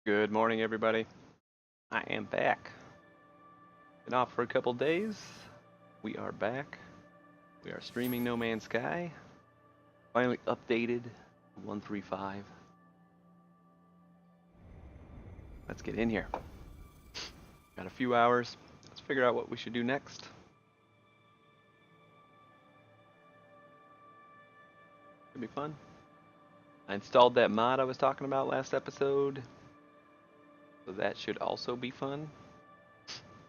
Good morning, everybody. I am back. Been off for a couple days. We are back. We are streaming No Man's Sky. Finally updated 135. Let's get in here. Got a few hours. Let's figure out what we should do next. Should be fun. I installed that mod I was talking about last episode, so that should also be fun.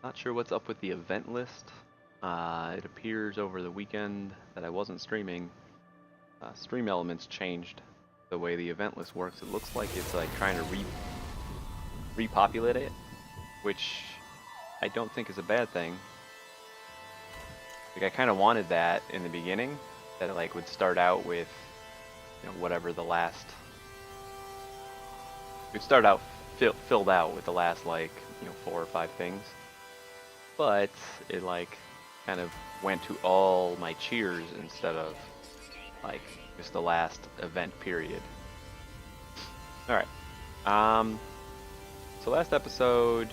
Not sure what's up with the event list. It appears over the weekend that I wasn't streaming. Stream Elements changed the way the event list works. It looks like it's like trying to repopulate it, which I don't think is a bad thing. Like I kind of wanted that in the beginning, that it like would start out with, you know, whatever the last. It would start out filled out with the last like 4 or 5 things, but it like kind of went to all my cheers instead of like just the last event period. All right. So last episode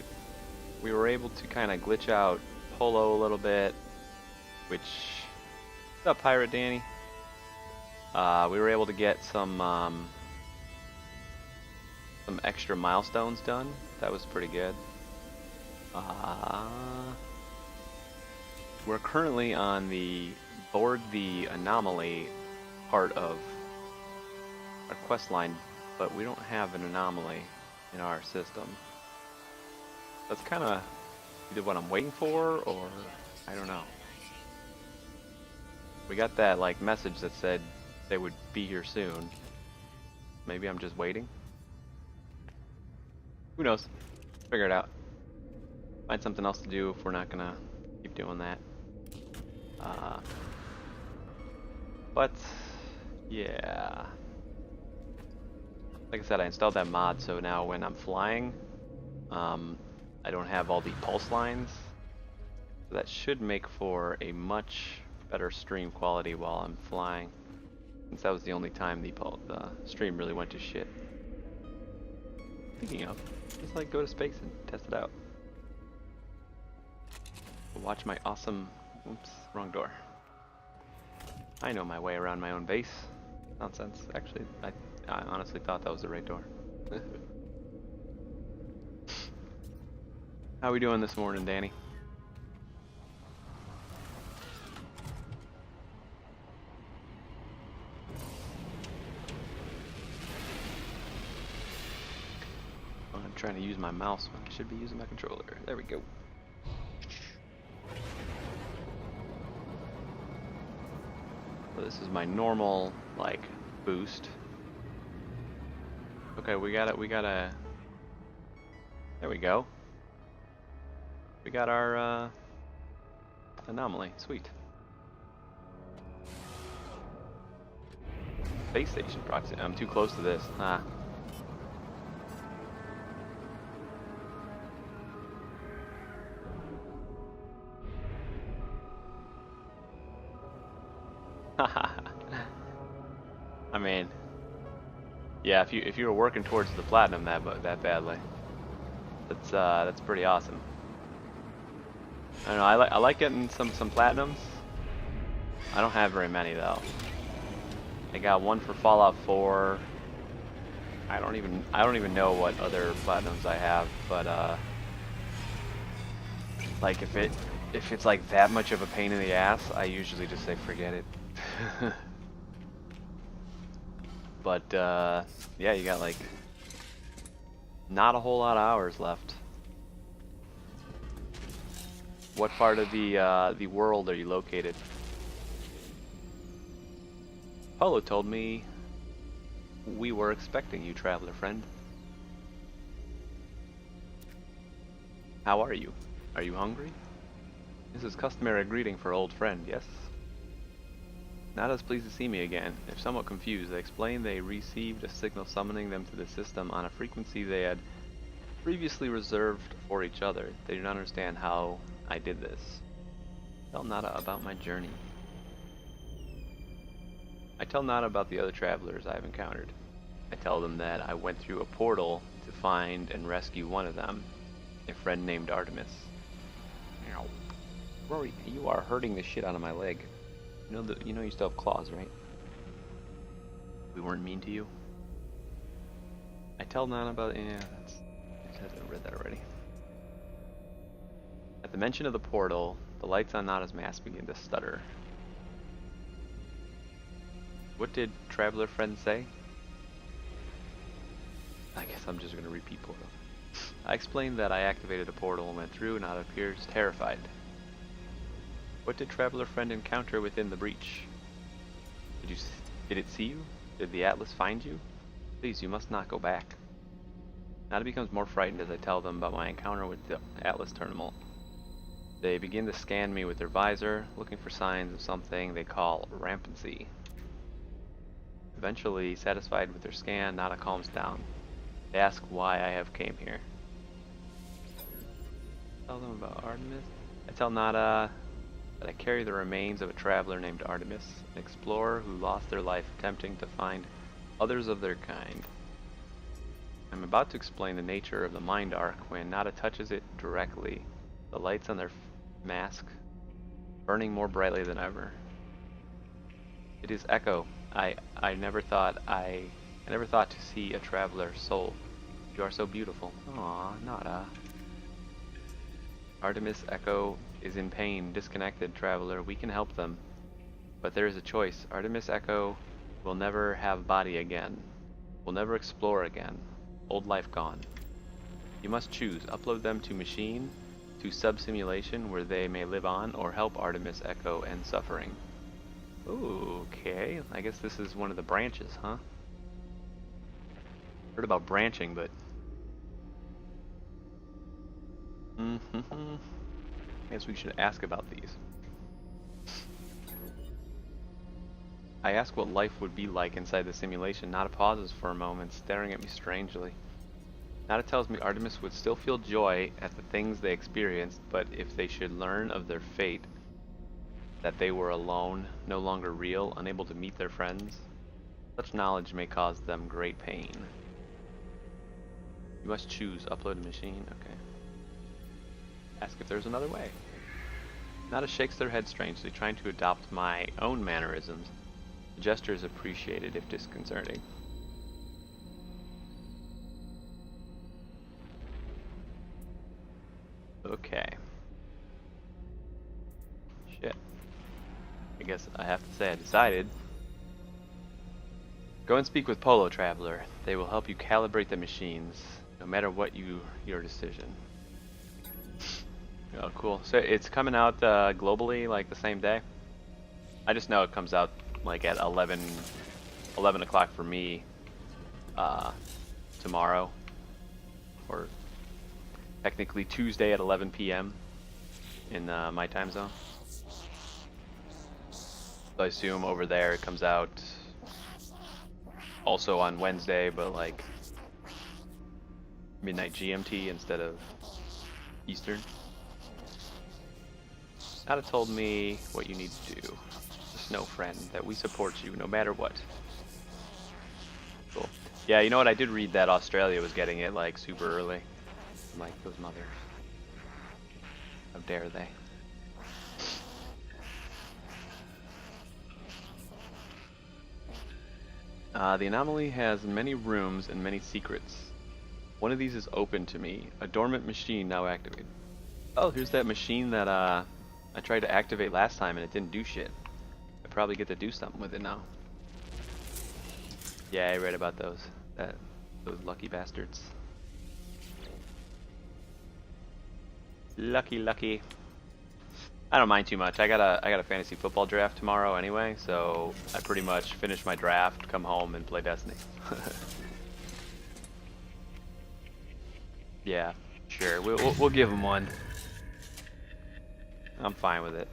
we were able to kind of glitch out Polo a little bit, which what's up, Pirate Danny? We were able to get some extra milestones done. That was pretty good. We're currently on the board the anomaly part of our quest line, but we don't have an anomaly in our system. That's kind of either what I'm waiting for, or I don't know. We got that like message that said they would be here soon. Maybe I'm just waiting. Who knows? Figure it out. Find something else to do if we're not gonna keep doing that. But yeah, like I said, I installed that mod, so now when I'm flying, I don't have all the pulse lines. So that should make for a much better stream quality while I'm flying, since that was the only time the stream really went to shit. Speaking of, just like go to space and test it out. Watch my awesome. Oops, wrong door. I know my way around my own base. Nonsense. Actually, I honestly thought that was the right door. How we doing this morning, Danny? Oh, I'm trying to use my mouse when I should be using my controller. There we go. So this is my normal, like, boost. Okay, we got a... There we go. We got our, anomaly. Sweet. Space station proxy. I'm too close to this. Ah. I mean, yeah, if you were working towards the platinum that badly, that's pretty awesome. I don't know. I like getting some platinums. I don't have very many though. I got one for Fallout 4. I don't even know what other platinums I have, but like if it's like that much of a pain in the ass, I usually just say forget it. But yeah, you got like not a whole lot of hours left. What part of the world are you located? Polo told me we were expecting you, traveler friend. How are you? Are you hungry? This is customary greeting for old friend, yes? Not as pleased to see me again. If somewhat confused, they explained they received a signal summoning them to the system on a frequency they had previously reserved for each other. They do not understand how I did this. Tell Nada about my journey. I tell Nada about the other travelers I have encountered. I tell them that I went through a portal to find and rescue one of them, a friend named Artemis. Ow. Rory, you are hurting the shit out of my leg. You know you still have claws, right? We weren't mean to you. I tell Nana about I read that already. At the mention of the portal, the lights on Nana's mask begin to stutter. What did Traveler Friend say? I guess I'm just gonna repeat portal. I explained that I activated a portal and went through, and Nana appears terrified. What did Traveler Friend encounter within the breach? Did it see you? Did the Atlas find you? Please, you must not go back. Nana becomes more frightened as I tell them about my encounter with the Atlas Terminal. They begin to scan me with their visor, looking for signs of something they call rampancy. Eventually, satisfied with their scan, Nana calms down. They ask why I have came here. Tell them about Artemis. I tell Nada that I carry the remains of a traveler named Artemis, an explorer who lost their life attempting to find others of their kind. I'm about to explain the nature of the mind arc when Nada touches it directly, the lights on their mask burning more brightly than ever. It is Echo. I never thought to see a traveler's soul. You are so beautiful. Aw, Nada. Artemis Echo is in pain, disconnected, traveler. We can help them. But there is a choice. Artemis Echo will never have body again. Will never explore again. Old life gone. You must choose. Upload them to machine, to sub-simulation where they may live on, or help Artemis Echo end suffering. Ooh, okay. I guess this is one of the branches, huh? Heard about branching, but... I guess we should ask about these. I ask what life would be like inside the simulation. Nada pauses for a moment, staring at me strangely. Nada tells me Artemis would still feel joy at the things they experienced, but if they should learn of their fate, that they were alone, no longer real, unable to meet their friends, such knowledge may cause them great pain. You must choose. Upload a machine. Okay. Ask if there's another way. Nada shakes their head strangely, trying to adopt my own mannerisms. The gesture is appreciated, if disconcerting. Okay. Shit. I guess I have to say I decided. Go and speak with Polo, Traveler. They will help you calibrate the machines, no matter what your decision. Oh, cool. So it's coming out globally like the same day? I just know it comes out like at 11 o'clock for me tomorrow, or technically Tuesday at 11 p.m. in my time zone. So I assume over there it comes out also on Wednesday, but like midnight GMT instead of Eastern. Nada told me what you need to do. Just know, friend, that we support you no matter what. Cool. Yeah, you know what? I did read that Australia was getting it like super early. I'm like, those mothers. How dare they? The anomaly has many rooms and many secrets. One of these is open to me. A dormant machine now activated. Oh, here's that machine that I tried to activate last time and it didn't do shit. I probably get to do something with it now. Yeah, I read about those. Those lucky bastards. Lucky. I don't mind too much. I got a fantasy football draft tomorrow anyway, so I pretty much finish my draft, come home, and play Destiny. Yeah, sure. We'll give him one. I'm fine with it.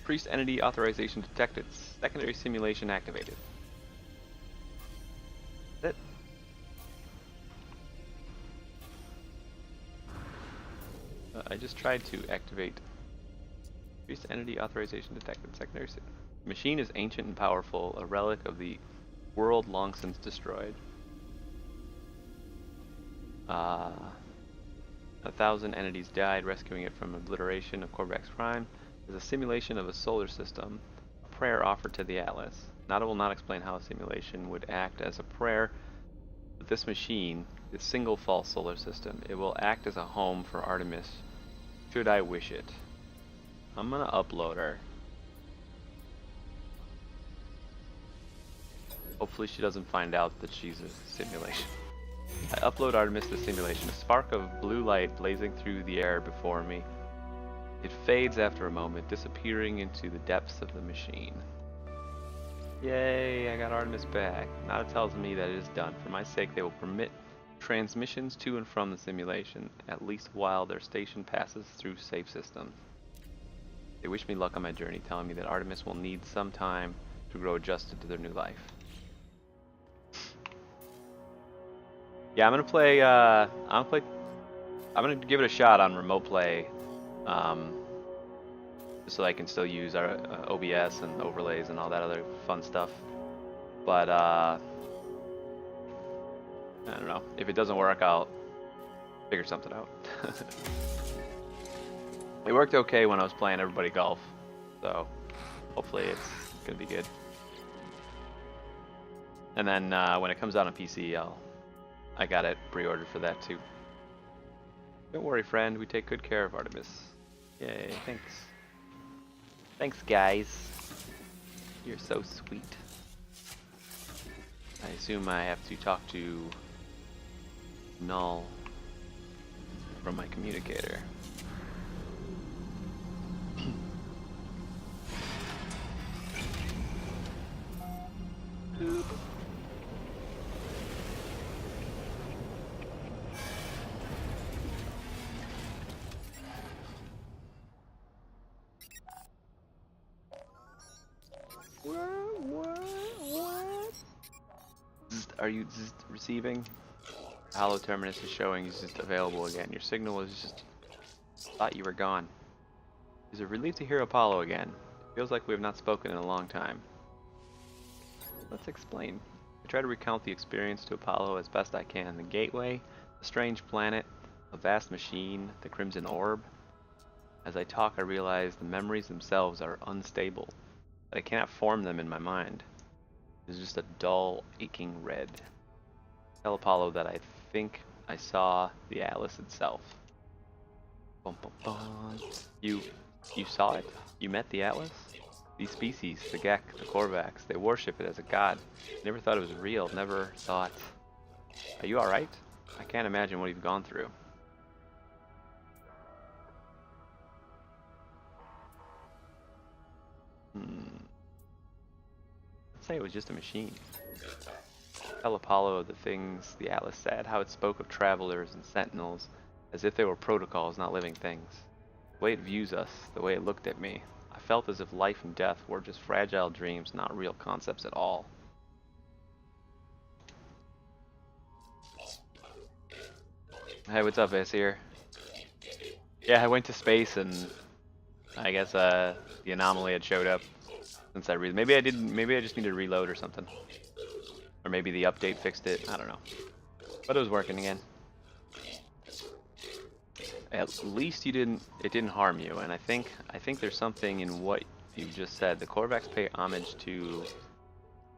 Priest entity authorization detected. Secondary simulation activated. That's it. I just tried to activate priest entity authorization detected. Secondary The machine is ancient and powerful, a relic of the world long since destroyed. 1,000 entities died, rescuing it from obliteration of Korvax's crime. As a simulation of a solar system, a prayer offered to the Atlas. Nada will not explain how a simulation would act as a prayer, but this machine, this single false solar system, it will act as a home for Artemis, should I wish it. I'm gonna upload her. Hopefully she doesn't find out that she's a simulation. I upload Artemis the simulation, a spark of blue light blazing through the air before me. It fades after a moment, disappearing into the depths of the machine. Yay, I got Artemis back. Nada tells me that it is done. For my sake, they will permit transmissions to and from the simulation, at least while their station passes through safe systems. They wish me luck on my journey, telling me that Artemis will need some time to grow adjusted to their new life. Yeah, I'm gonna give it a shot on remote play, so I can still use our OBS and overlays and all that other fun stuff. But I don't know. If it doesn't work, I'll figure something out. It worked okay when I was playing Everybody Golf, so hopefully it's gonna be good. And then when it comes out on PC, I got it pre-ordered for that too. Don't worry, friend. We take good care of Artemis. Yay! Thanks. Thanks, guys. You're so sweet. I assume I have to talk to Null from my communicator. Are you just receiving? Hollow Terminus is showing is just available again. Your signal was just thought you were gone. It's a relief to hear Apollo again. Feels like we have not spoken in a long time. Let's explain. I try to recount the experience to Apollo as best I can. The gateway, a strange planet, a vast machine, the crimson orb. As I talk, I realize the memories themselves are unstable, but I cannot form them in my mind. It's just a dull, aching red. Tell Apollo that I think I saw the Atlas itself. Bum, bum, bum. You saw it? You met the Atlas? These species, the Gek, the Korvax, they worship it as a god. Never thought it was real, never thought... Are you alright? I can't imagine what you've gone through. Let's say it was just a machine. Tell Apollo the things the Atlas said, how it spoke of travelers and sentinels, as if they were protocols, not living things. The way it views us, the way it looked at me, I felt as if life and death were just fragile dreams, not real concepts at all. Hey, what's up, Asir? Yeah, I went to space and I guess the anomaly had showed up since I maybe I just needed to reload or something. Or maybe the update fixed it, I don't know. But it was working again. At least it didn't harm you, and I think there's something in what you just said. The Korvax pay homage to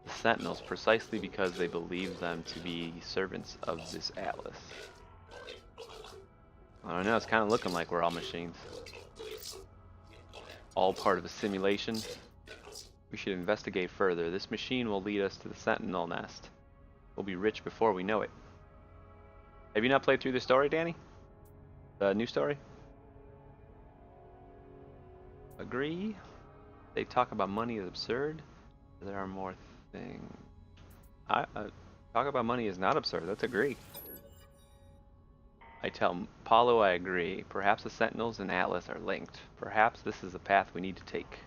the Sentinels precisely because they believe them to be servants of this Atlas. I don't know, it's kind of looking like we're all machines. All part of a simulation. We should investigate further. This machine will lead us to the Sentinel nest. We'll be rich before we know it. Have you not played through the story, Danny? The new story? Agree? They talk about money is absurd. There are more things. Talk about money is not absurd. Let's agree. I tell Apollo I agree. Perhaps the Sentinels and Atlas are linked. Perhaps this is the path we need to take.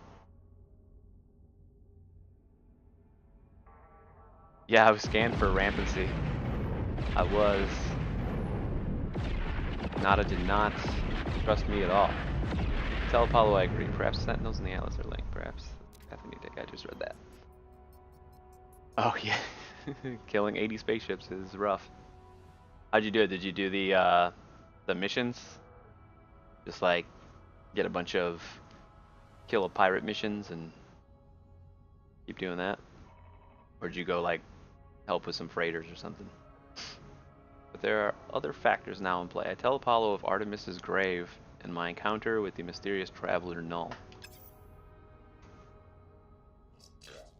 Yeah, I was scanned for rampancy. I was. Nada did not trust me at all. Tell Apollo I agree. Perhaps Sentinels and the Atlas are linked. Perhaps Stephanie Dick, I just read that. Oh yeah, killing 80 spaceships is rough. How'd you do it? Did you do the missions? Just like get a bunch of kill a pirate missions and keep doing that? Or did you go like help with some freighters or something? But there are other factors now in play. I tell Apollo of Artemis's grave and my encounter with the mysterious traveler Null.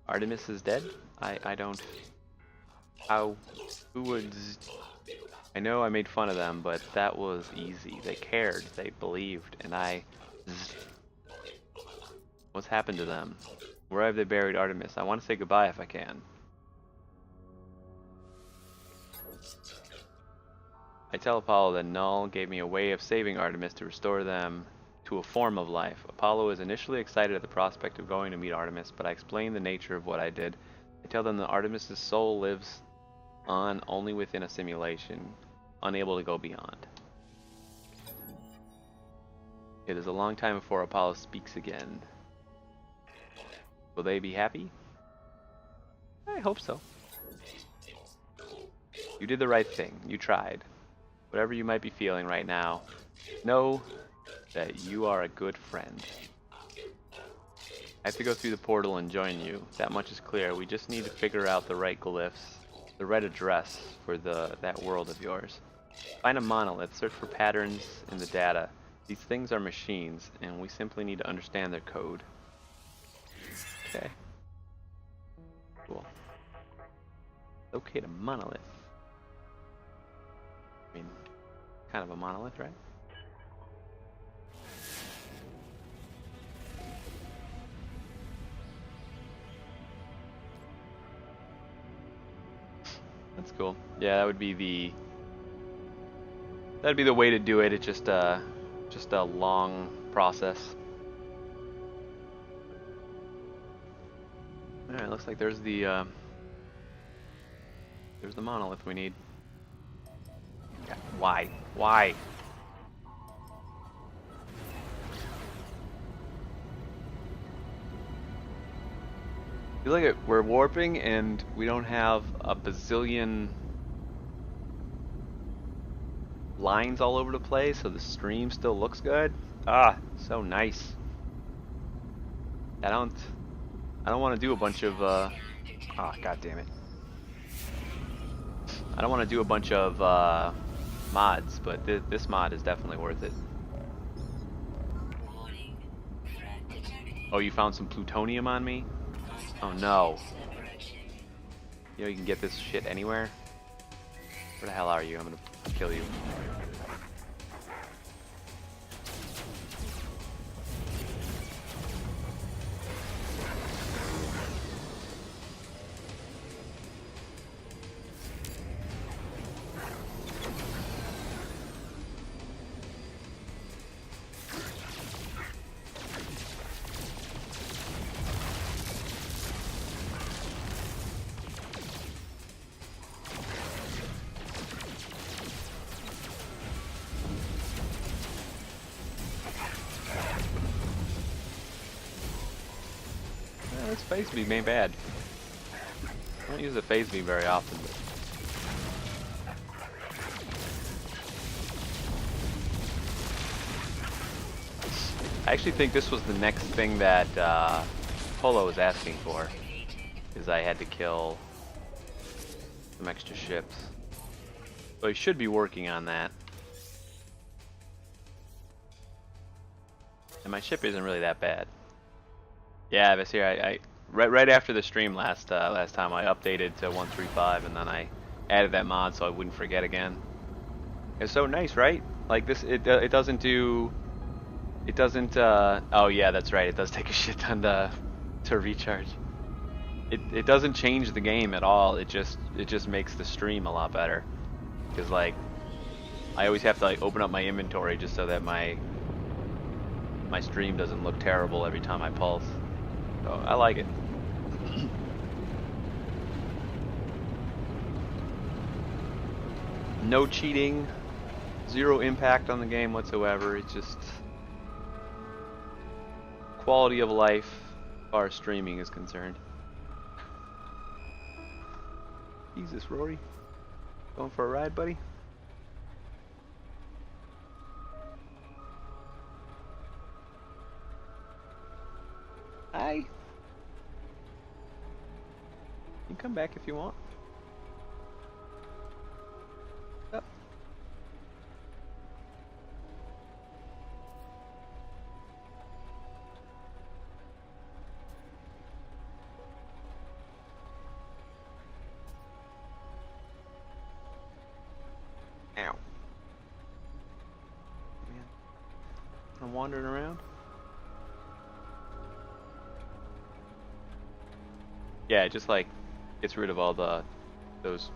Artemis is dead? I don't... How... Who would... I know I made fun of them, but that was easy. They cared, they believed, and I... What's happened to them? Where have they buried Artemis? I want to say goodbye if I can. I tell Apollo that Null gave me a way of saving Artemis to restore them to a form of life. Apollo is initially excited at the prospect of going to meet Artemis, but I explain the nature of what I did. I tell them that Artemis's soul lives on only within a simulation, unable to go beyond. It is a long time before Apollo speaks again. Will they be happy? I hope so. You did the right thing. You tried. Whatever you might be feeling right now, know that you are a good friend. I have to go through the portal and join you. That much is clear. We just need to figure out the right glyphs, the right address for that world of yours. Find a monolith. Search for patterns in the data. These things are machines, and we simply need to understand their code. Okay. Cool. Locate a monolith. I mean, kind of a monolith, right? That's cool. Yeah, that would be the way to do it. It's just a long process. All right, looks like there's the monolith we need. Yeah, why? Why? Feel like we're warping and we don't have a bazillion lines all over the place, so the stream still looks good. Ah, so nice. I don't want to do a bunch of god damn it. I don't want to do a bunch of mods, but this mod is definitely worth it. Oh, you found some plutonium on me? Oh no. You know you can get this shit anywhere? Where the hell are you? I'm gonna kill you. This phase beam ain't bad. I don't use the phase beam very often, but... I actually think this was the next thing that Polo was asking for, is I had to kill some extra ships. So he should be working on that. And my ship isn't really that bad. Yeah, but here I right after the stream last time I updated to 1.3.5 and then I added that mod so I wouldn't forget again. It's so nice, right? Like this, it doesn't do, it doesn't. Oh yeah, that's right. It does take a shit ton to recharge. It doesn't change the game at all. It just makes the stream a lot better. Because like I always have to like open up my inventory just so that my stream doesn't look terrible every time I pulse. So I like it. No cheating, zero impact on the game whatsoever. It's just quality of life far as streaming is concerned. Jesus, Rory. Going for a ride, buddy? Hi. You can come back if you want. Yep. Ow. Man. I'm wandering around. Yeah, it just like gets rid of all those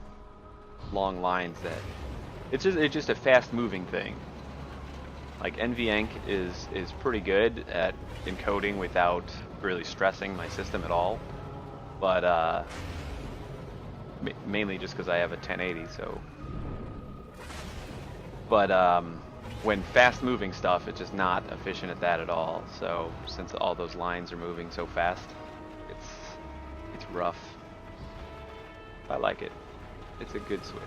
long lines that it's just a fast moving thing. Like NVEnc is pretty good at encoding without really stressing my system at all. But mainly just because I have a 1080, so. But when fast moving stuff, it's just not efficient at that at all. So since all those lines are moving so fast, it's rough. I like it. It's a good switch.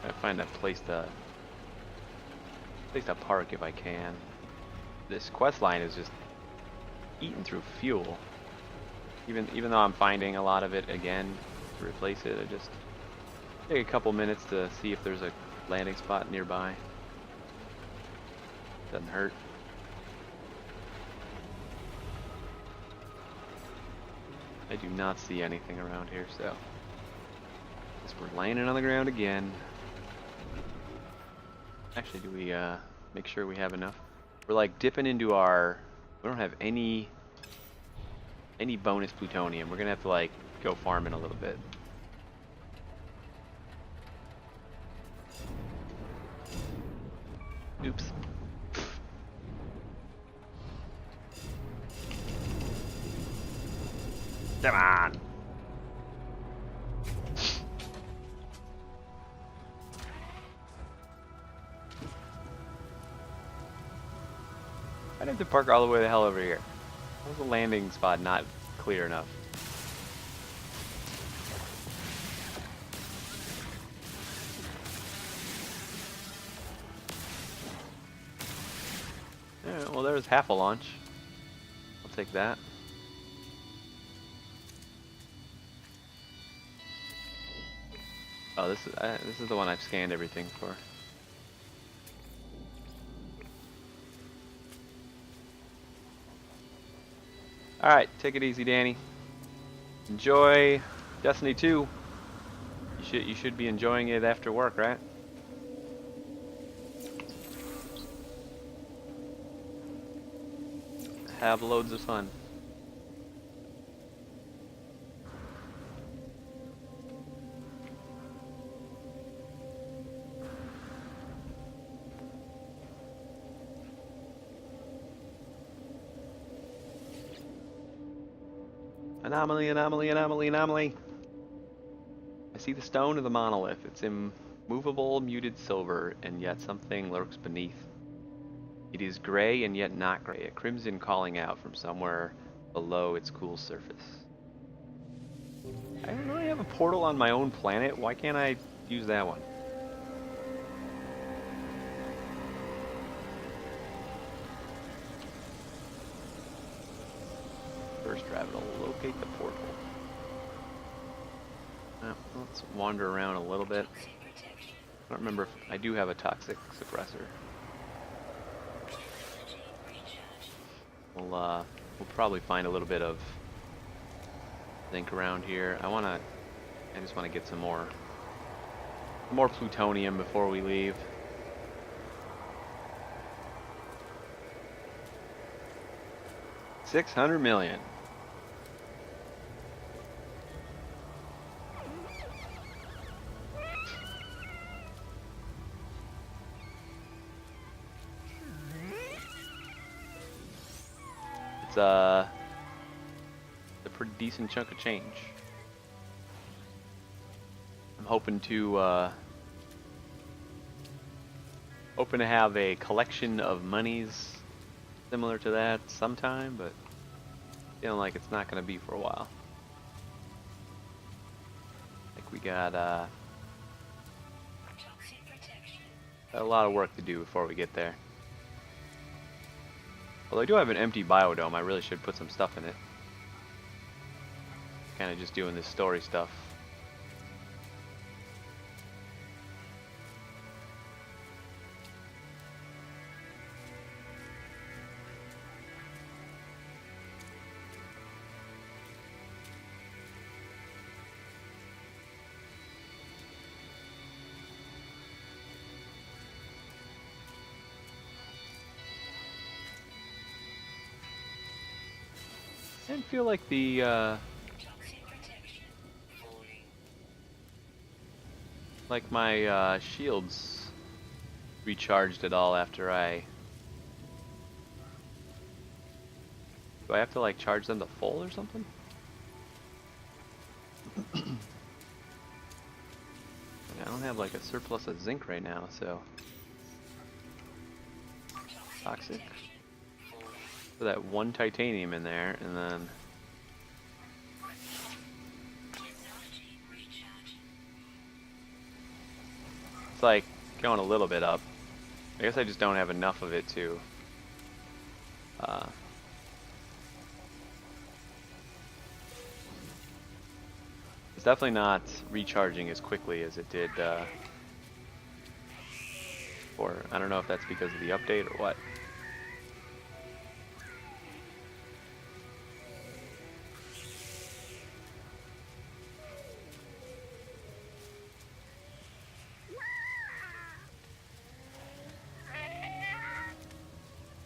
I find a place to park if I can. This quest line is just eating through fuel. Even though I'm finding a lot of it again to replace it, I just take a couple minutes to see if there's a landing spot nearby. Doesn't hurt. I do not see anything around here, so guess we're landing on the ground again. Actually, do we make sure we have enough? We're like dipping into our. We don't have any bonus plutonium. We're gonna have to like go farming a little bit. Oops. Come on. I'd have to park all the way the hell over here. How's the landing spot not clear enough? Yeah, well, there's half a launch. I'll take that. Oh, this is the one I've scanned everything for. All right, take it easy, Danny. Enjoy Destiny 2. You should be enjoying it after work, right? Have loads of fun. Anomaly, anomaly, anomaly, anomaly. I see the stone of the monolith. It's immovable, muted silver, and yet something lurks beneath. It is gray and yet not gray, a crimson calling out from somewhere below its cool surface. I don't really have a portal on my own planet. Why can't I use that one? First drive to locate the portal. Let's wander around a little bit. I don't remember if I do have a toxic suppressor. We'll probably find a little bit of zinc around here. I just want to get some more plutonium before we leave. $600 million. It's a pretty decent chunk of change. I'm hoping to hoping to have a collection of monies similar to that sometime, but feeling like it's not going to be for a while. Like we got a lot of work to do before we get there. Although I do have an empty biodome, I really should put some stuff in it. Kind of just doing this story stuff. I didn't feel like the like my shields recharged at all after I... Do I have to like charge them to full or something? I don't have like a surplus of zinc right now, so... Toxic. Put that one titanium in there, and then... It's like going a little bit up. I guess I just don't have enough of it to... It's definitely not recharging as quickly as it did, or I don't know if that's because of the update or what.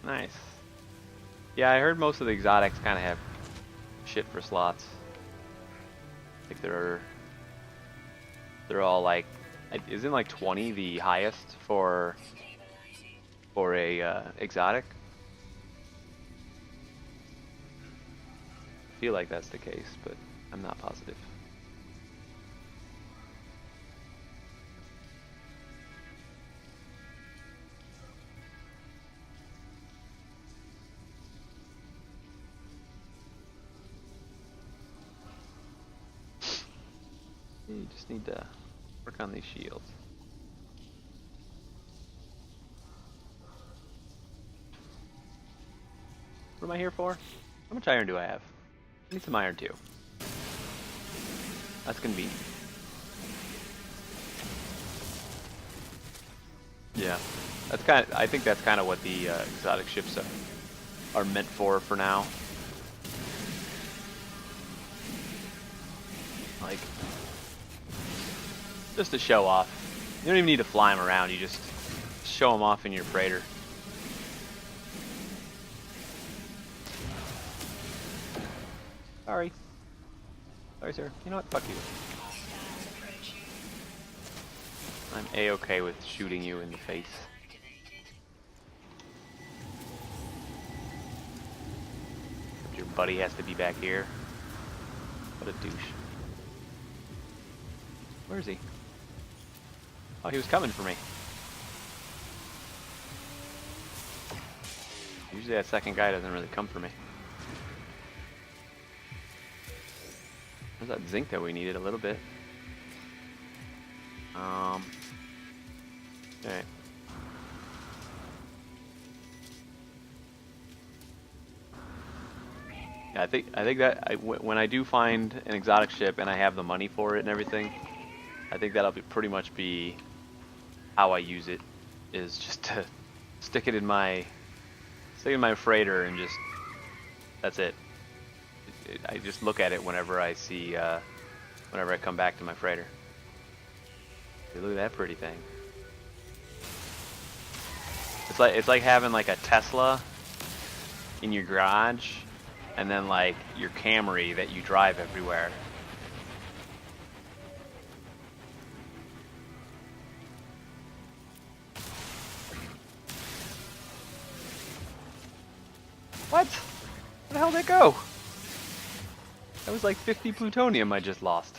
Nice. Yeah, I heard most of the exotics kind of have shit for slots. Like they're all like, isn't like 20 the highest for a exotic? I feel like that's the case, but I'm not positive. You just need to work on these shields. What am I here for? How much iron do I have? I need some iron too. That's convenient. Yeah, that's kind of. I think that's kind of what the exotic ships are meant for now. Like, just to show off. You don't even need to fly them around. You just show them off in your freighter. Sorry. Sorry, sir. You know what? Fuck you. I'm A-okay with shooting you in the face. But your buddy has to be back here. What a douche. Where is he? Oh, he was coming for me. Usually that second guy doesn't really come for me. There's that zinc that we needed a little bit. Alright. Yeah, I think that when I do find an exotic ship and I have the money for it and everything, I think that'll pretty much be how I use it, is just to stick it in my freighter and just, that's it. I just look at it whenever I see, whenever I come back to my freighter. Hey, look at that pretty thing. It's like having like a Tesla in your garage, and then like your Camry that you drive everywhere. What? Where the hell did it go? That was like 50 plutonium I just lost.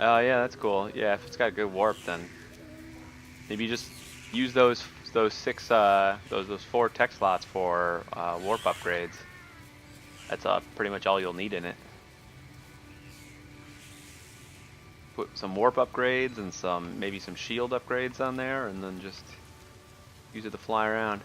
Oh yeah, that's cool. Yeah, if it's got a good warp, then maybe just use those six those four tech slots for warp upgrades. That's pretty much all you'll need in it. Put some warp upgrades and maybe some shield upgrades on there, and then just use it to fly around.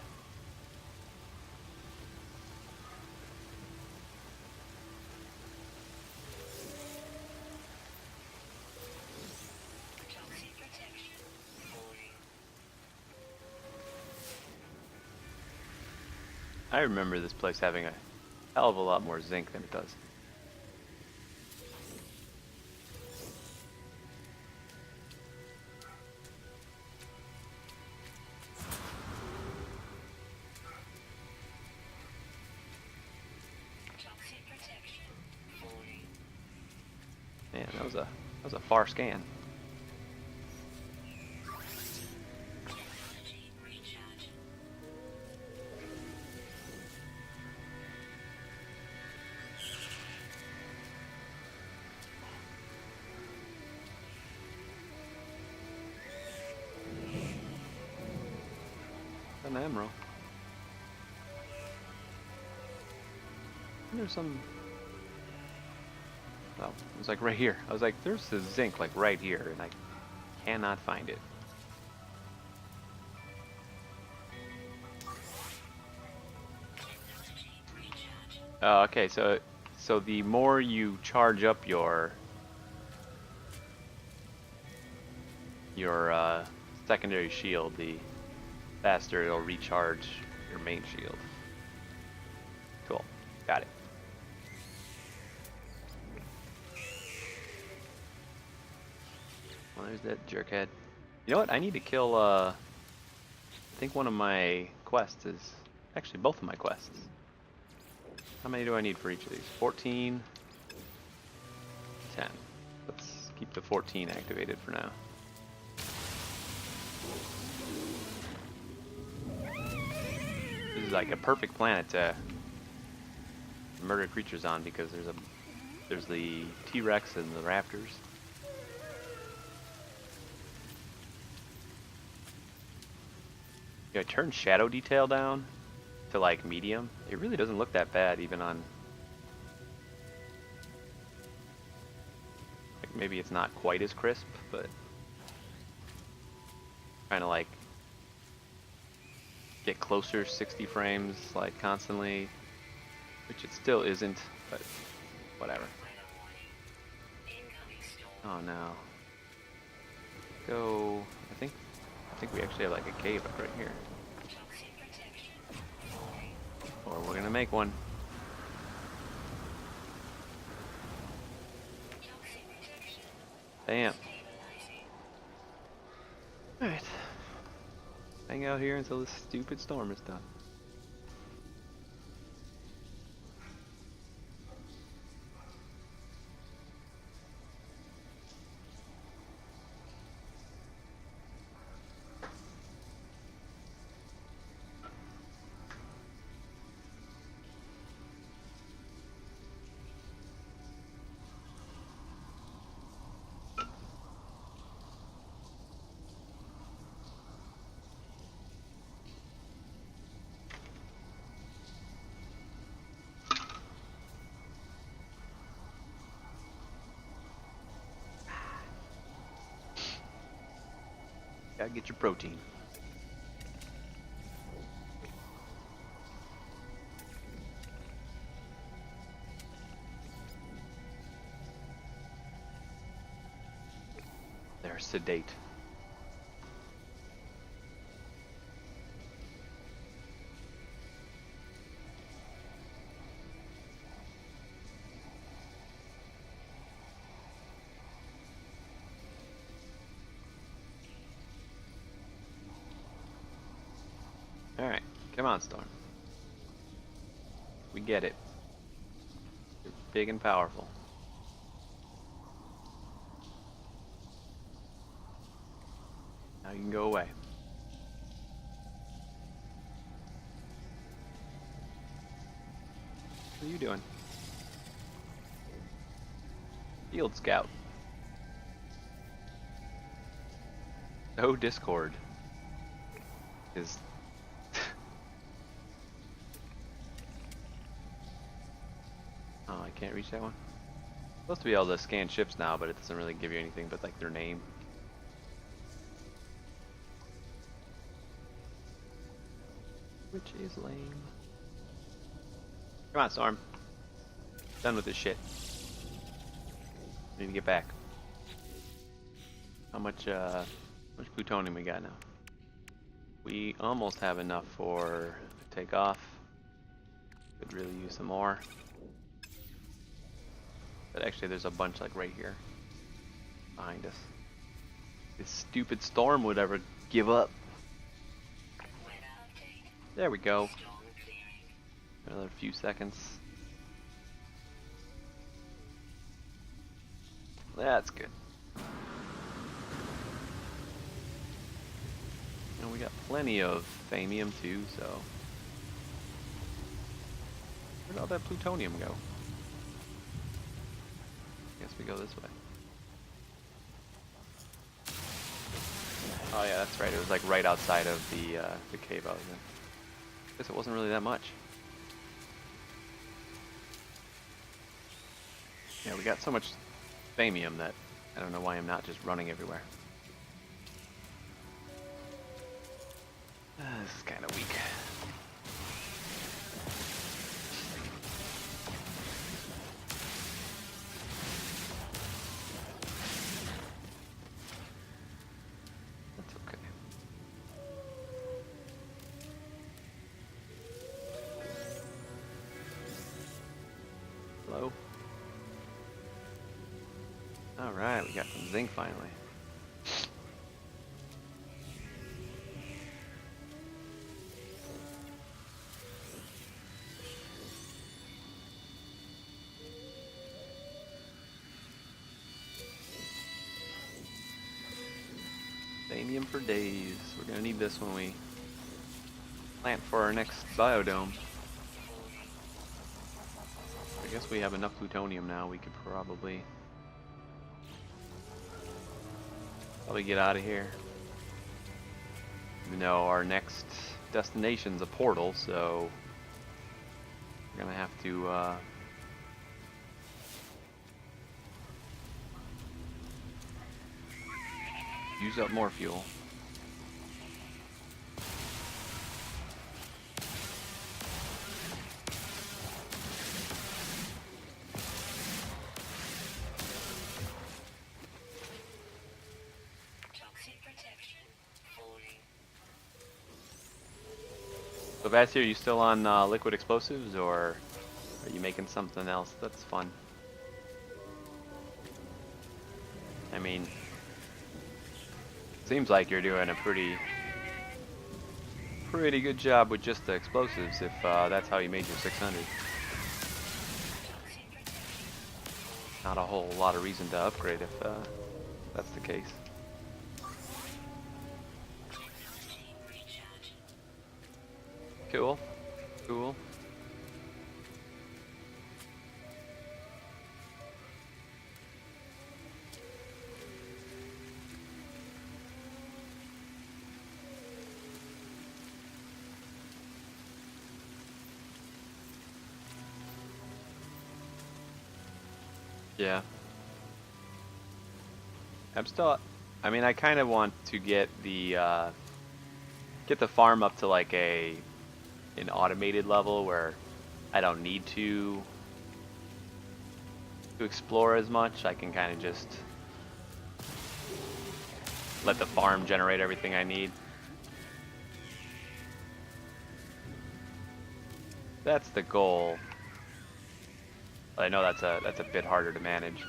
I remember this place having a hell of a lot more zinc than it does. Man, that was a far scan. An emerald. There's some. Oh, it was like right here. I was like, there's the zinc like right here, and I cannot find it. Okay, so the more you charge up your secondary shield, the faster it'll recharge your main shield. Cool, got it. Well, there's that jerkhead. You know what? I need to kill. I think one of my quests is actually both of my quests. How many do I need for each of these? 14, 10. Let's keep the 14 activated for now. This is like a perfect planet to murder creatures on because there's the T-Rex and the raptors. I turn shadow detail down to like medium. It really doesn't look that bad even on, like, maybe it's not quite as crisp, but trying to like get closer 60 frames like constantly, which it still isn't, but whatever. Oh no. Go, I think we actually have like a cave up right here. Or we're gonna make one. Bam. Alright. Hang out here until this stupid storm is done. Gotta get your protein. They're sedate. Alright, come on, Storm. We get it. You're big and powerful. Now you can go away. What are you doing? Field Scout. No Discord is oh, I can't reach that one. Supposed to be able to scan ships now, but it doesn't really give you anything but like their name. Which is lame. Come on, Storm. Done with this shit. Need to get back. How much plutonium we got now? We almost have enough for takeoff. Could really use some more. But actually there's a bunch like right here. Behind us. This stupid storm would ever give up. There we go. Another few seconds. That's good. And we got plenty of thamium too, so. Where'd all that plutonium go? Guess we go this way. Oh yeah, that's right. It was like right outside of the cave I was in. Guess it wasn't really that much. Yeah, we got so much thamium that I don't know why I'm not just running everywhere. This is kind of weak. That's okay. Hello? Alright, we got some zinc finally. Thamium for days. We're gonna need this when we plant for our next biodome. I guess we have enough plutonium now. We could probably get out of here. Even though our next destination's a portal, so we're gonna have to use up more fuel. So Vassy, are you still on liquid explosives, or are you making something else that's fun? I mean, seems like you're doing a pretty good job with just the explosives, if that's how you made your 600. Not a whole lot of reason to upgrade if that's the case. Cool. Cool. Yeah. I'm still, I mean, I kind of want to get the farm up to like an automated level where I don't need to explore as much. I can kind of just let the farm generate everything I need. That's the goal. But I know that's a bit harder to manage.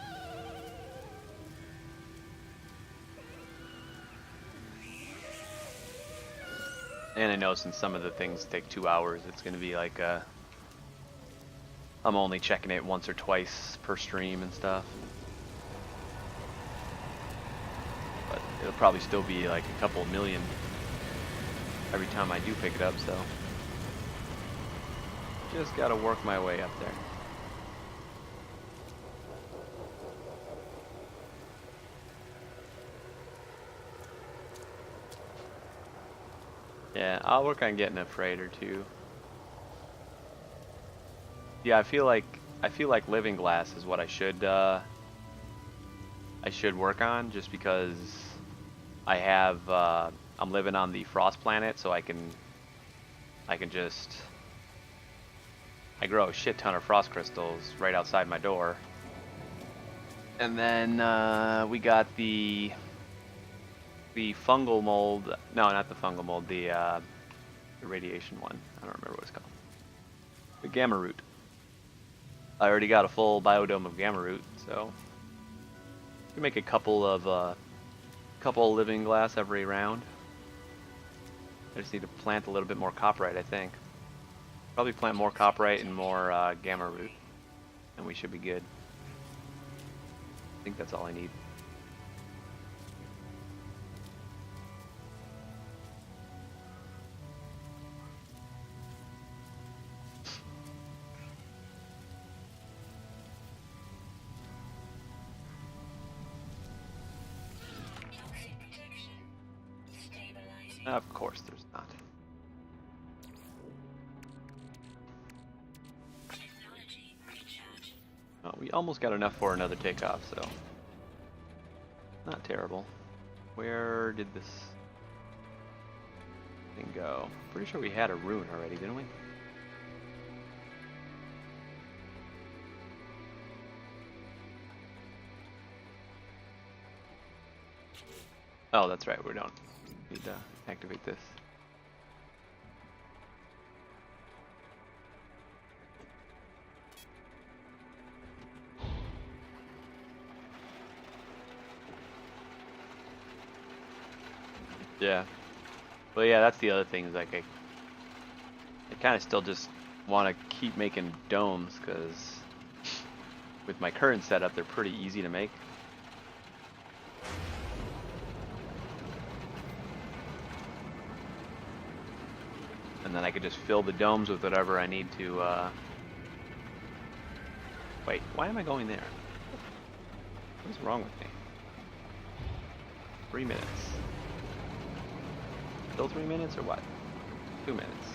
And I know since some of the things take 2 hours, it's going to be like I'm only checking it once or twice per stream and stuff. But it'll probably still be like a couple million every time I do pick it up, so just got to work my way up there. Yeah, I'll work on getting a freight or two. Yeah, I feel like living glass is what I should work on, just because I have I'm living on the frost planet, so I can just I grow a shit ton of frost crystals right outside my door. And then we got the fungal mold. No, not the fungal mold. The radiation one. I don't remember what it's called. The gamma root. I already got a full biodome of gamma root, so I can make a couple living glass every round. I just need to plant a little bit more copperite, I think. Probably plant more copperite and more gamma root, and we should be good. I think that's all I need. Of course there's not. Oh, we almost got enough for another takeoff, so not terrible. Where did this thing go? Pretty sure we had a rune already, didn't we? Oh, that's right, we don't need to activate this. Yeah. Well, yeah, that's the other thing, is like I kind of still just want to keep making domes, because with my current setup, they're pretty easy to make. And then I could just fill the domes with whatever I need to, Wait, why am I going there? What's wrong with me? 3 minutes. Still 3 minutes or what? 2 minutes.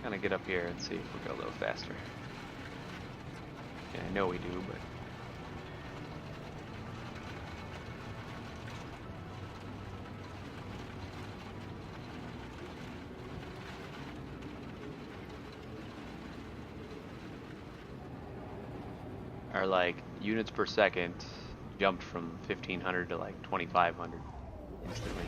Kind of get up here and see if we go a little faster. Yeah, I know we do, but... Our like units per second jumped from 1500 to like 2500 instantly.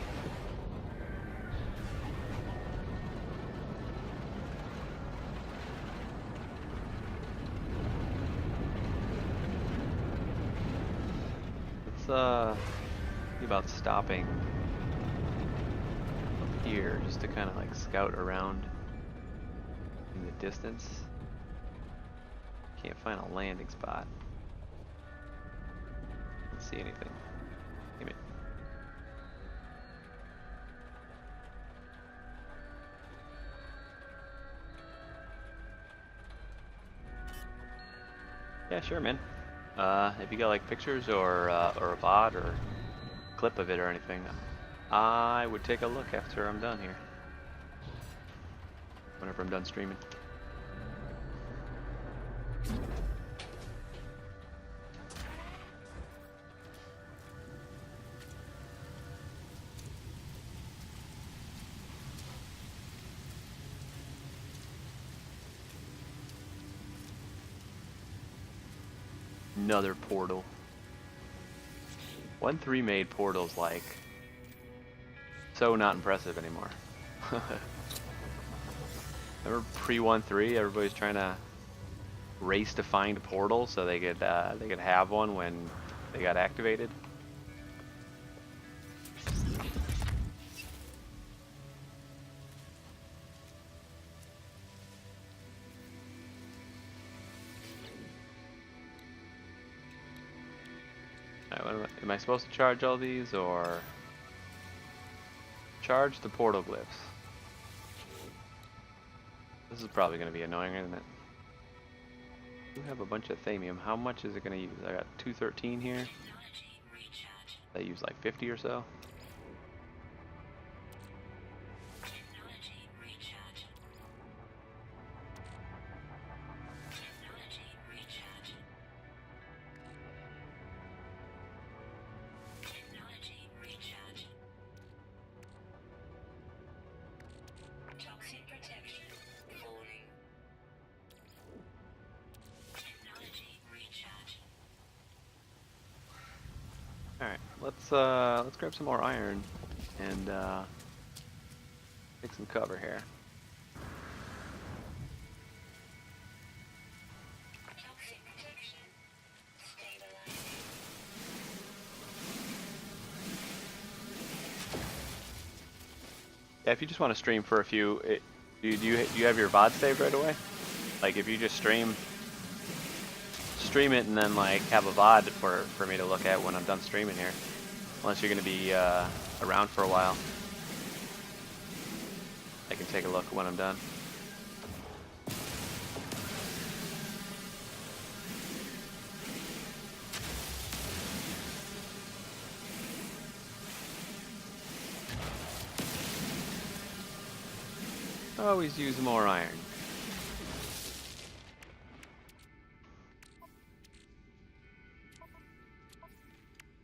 Let's see about stopping up here just to kind of like scout around in the distance. Can't find a landing spot. Don't see anything. Damn it. Yeah, sure, man. If you got like pictures or a VOD or clip of it or anything, I would take a look after I'm done here. Whenever I'm done streaming. Another portal. 1-3 made portals like so not impressive anymore. Remember pre-1-3, everybody's trying to race to find a portal so they could have one when they got activated. Am I supposed to charge all these, or charge the portal glyphs? This is probably going to be annoying, isn't it? We have a bunch of thamium. How much is it going to use? I got 213 here. That use like 50 or so. Alright, let's grab some more iron and take some cover here. Yeah, if you just want to stream for a few, do you have your VOD saved right away? Like if you just stream it and then like have a VOD for me to look at when I'm done streaming here. Unless you're gonna be around for a while. I can take a look when I'm done. Always use more iron.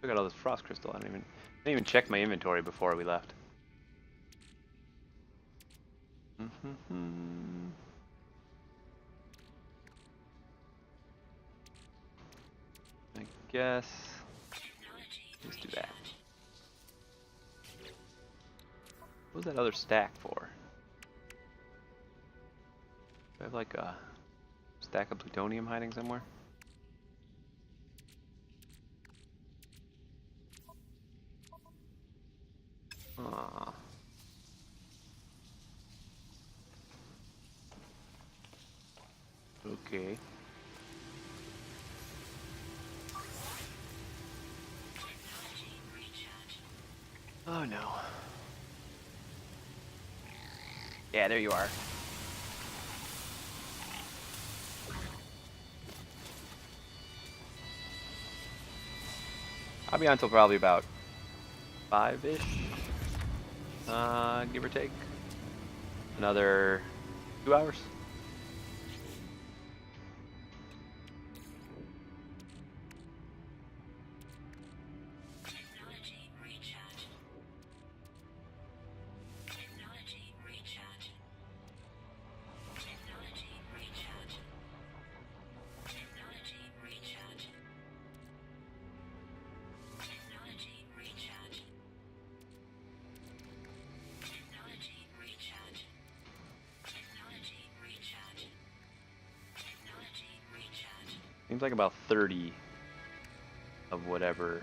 Look at all this frost crystal. I didn't even check my inventory before we left. I guess let's do that. What was that other stack for? Do I have like a stack of plutonium hiding somewhere? Aww. Okay. Oh no. Yeah, there you are. I'll be on until probably about 5-ish, give or take. Another 2 hours. Seems like about 30 of whatever.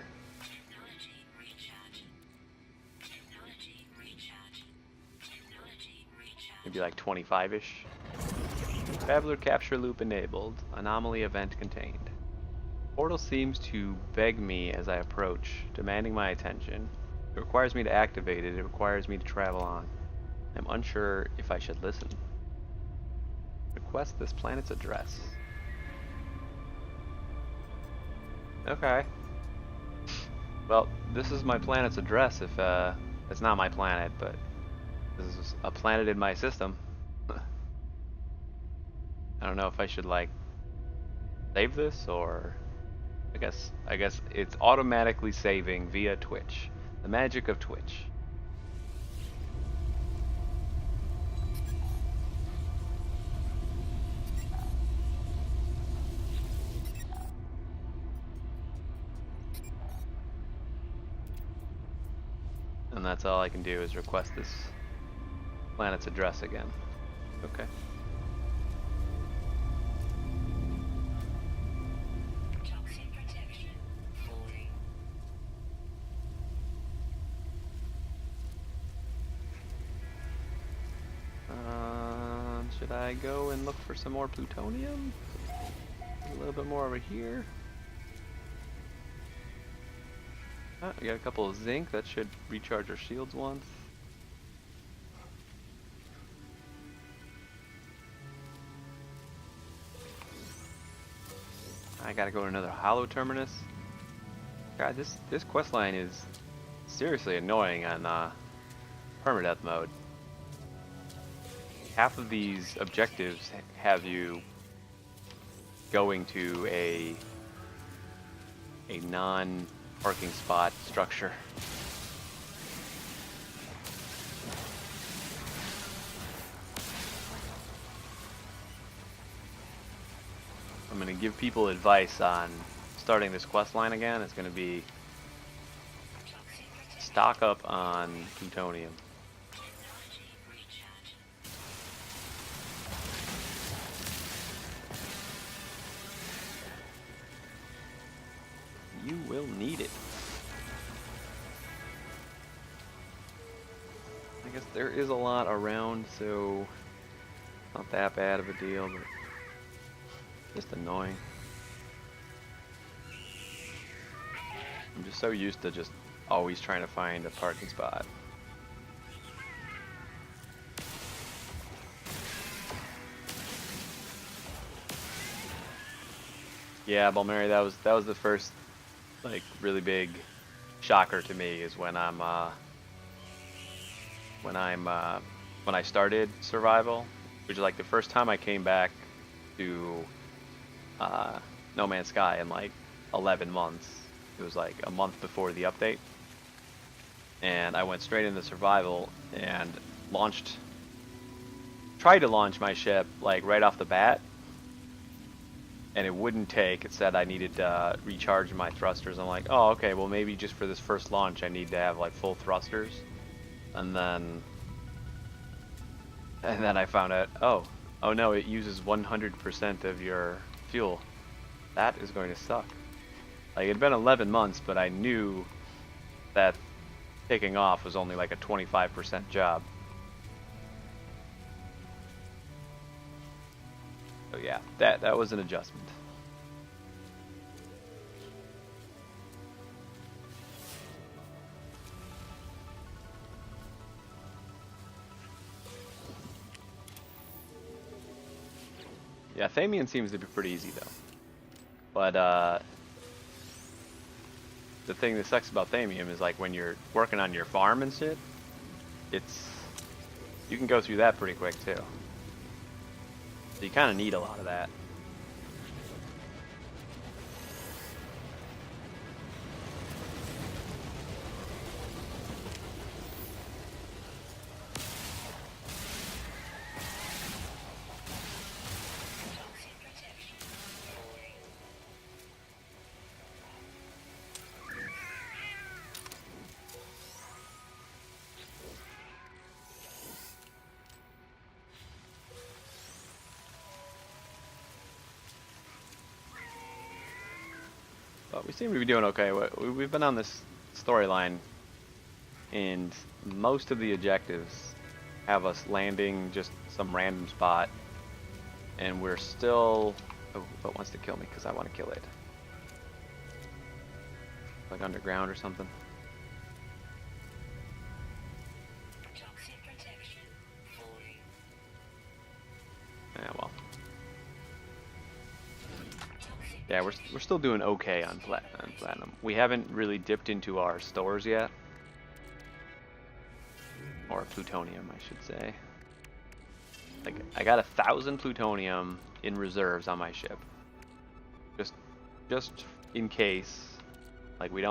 Maybe like 25-ish. Traveler capture loop enabled. Anomaly event contained. Portal seems to beg me as I approach, demanding my attention. It requires me to activate it. It requires me to travel on. I'm unsure if I should listen. Request this planet's address. Okay. Well, this is my planet's address if, it's not my planet, but this is a planet in my system. I don't know if I should, like, save this, or... I guess it's automatically saving via Twitch. The magic of Twitch. And that's all I can do is request this planet's address again. Okay. Should I go and look for some more plutonium? A little bit more over here. Oh, we got a couple of zinc. That should recharge our shields once. I gotta go to another hollow terminus. God, this quest line is seriously annoying on permadeath mode. Half of these objectives have you going to a non-parking spot structure. I'm going to give people advice on starting this quest line again. It's going to be stock up on plutonium. You will need it. I guess there is a lot around, so not that bad of a deal, but just annoying. I'm just so used to just always trying to find a parking spot. Yeah, Balmeri, that was the first like really big shocker to me is when I started survival, which is like the first time I came back to No Man's Sky in like 11 months. It was like a month before the update, and I went straight into survival and tried to launch my ship like right off the bat, and it wouldn't take. It said I needed to recharge my thrusters. I'm like, oh, okay, well maybe just for this first launch I need to have like full thrusters, and then I found out, oh no, it uses 100% of your fuel. That is going to suck. Like, it had been 11 months, but I knew that taking off was only like a 25% job. So yeah, that was an adjustment. Yeah, Thamian seems to be pretty easy though. But the thing that sucks about Thamium is like when you're working on your farm and shit, you can go through that pretty quick too. So you kind of need a lot of that. But we seem to be doing okay. We've been on this storyline, and most of the objectives have us landing just some random spot, and we're still... Oh, it wants to kill me because I want to kill it. Like underground or something. Yeah, well. Yeah, we're still doing okay on platinum. We haven't really dipped into our stores yet, or plutonium, I should say. Like, I got 1,000 plutonium in reserves on my ship, just in case. Like, we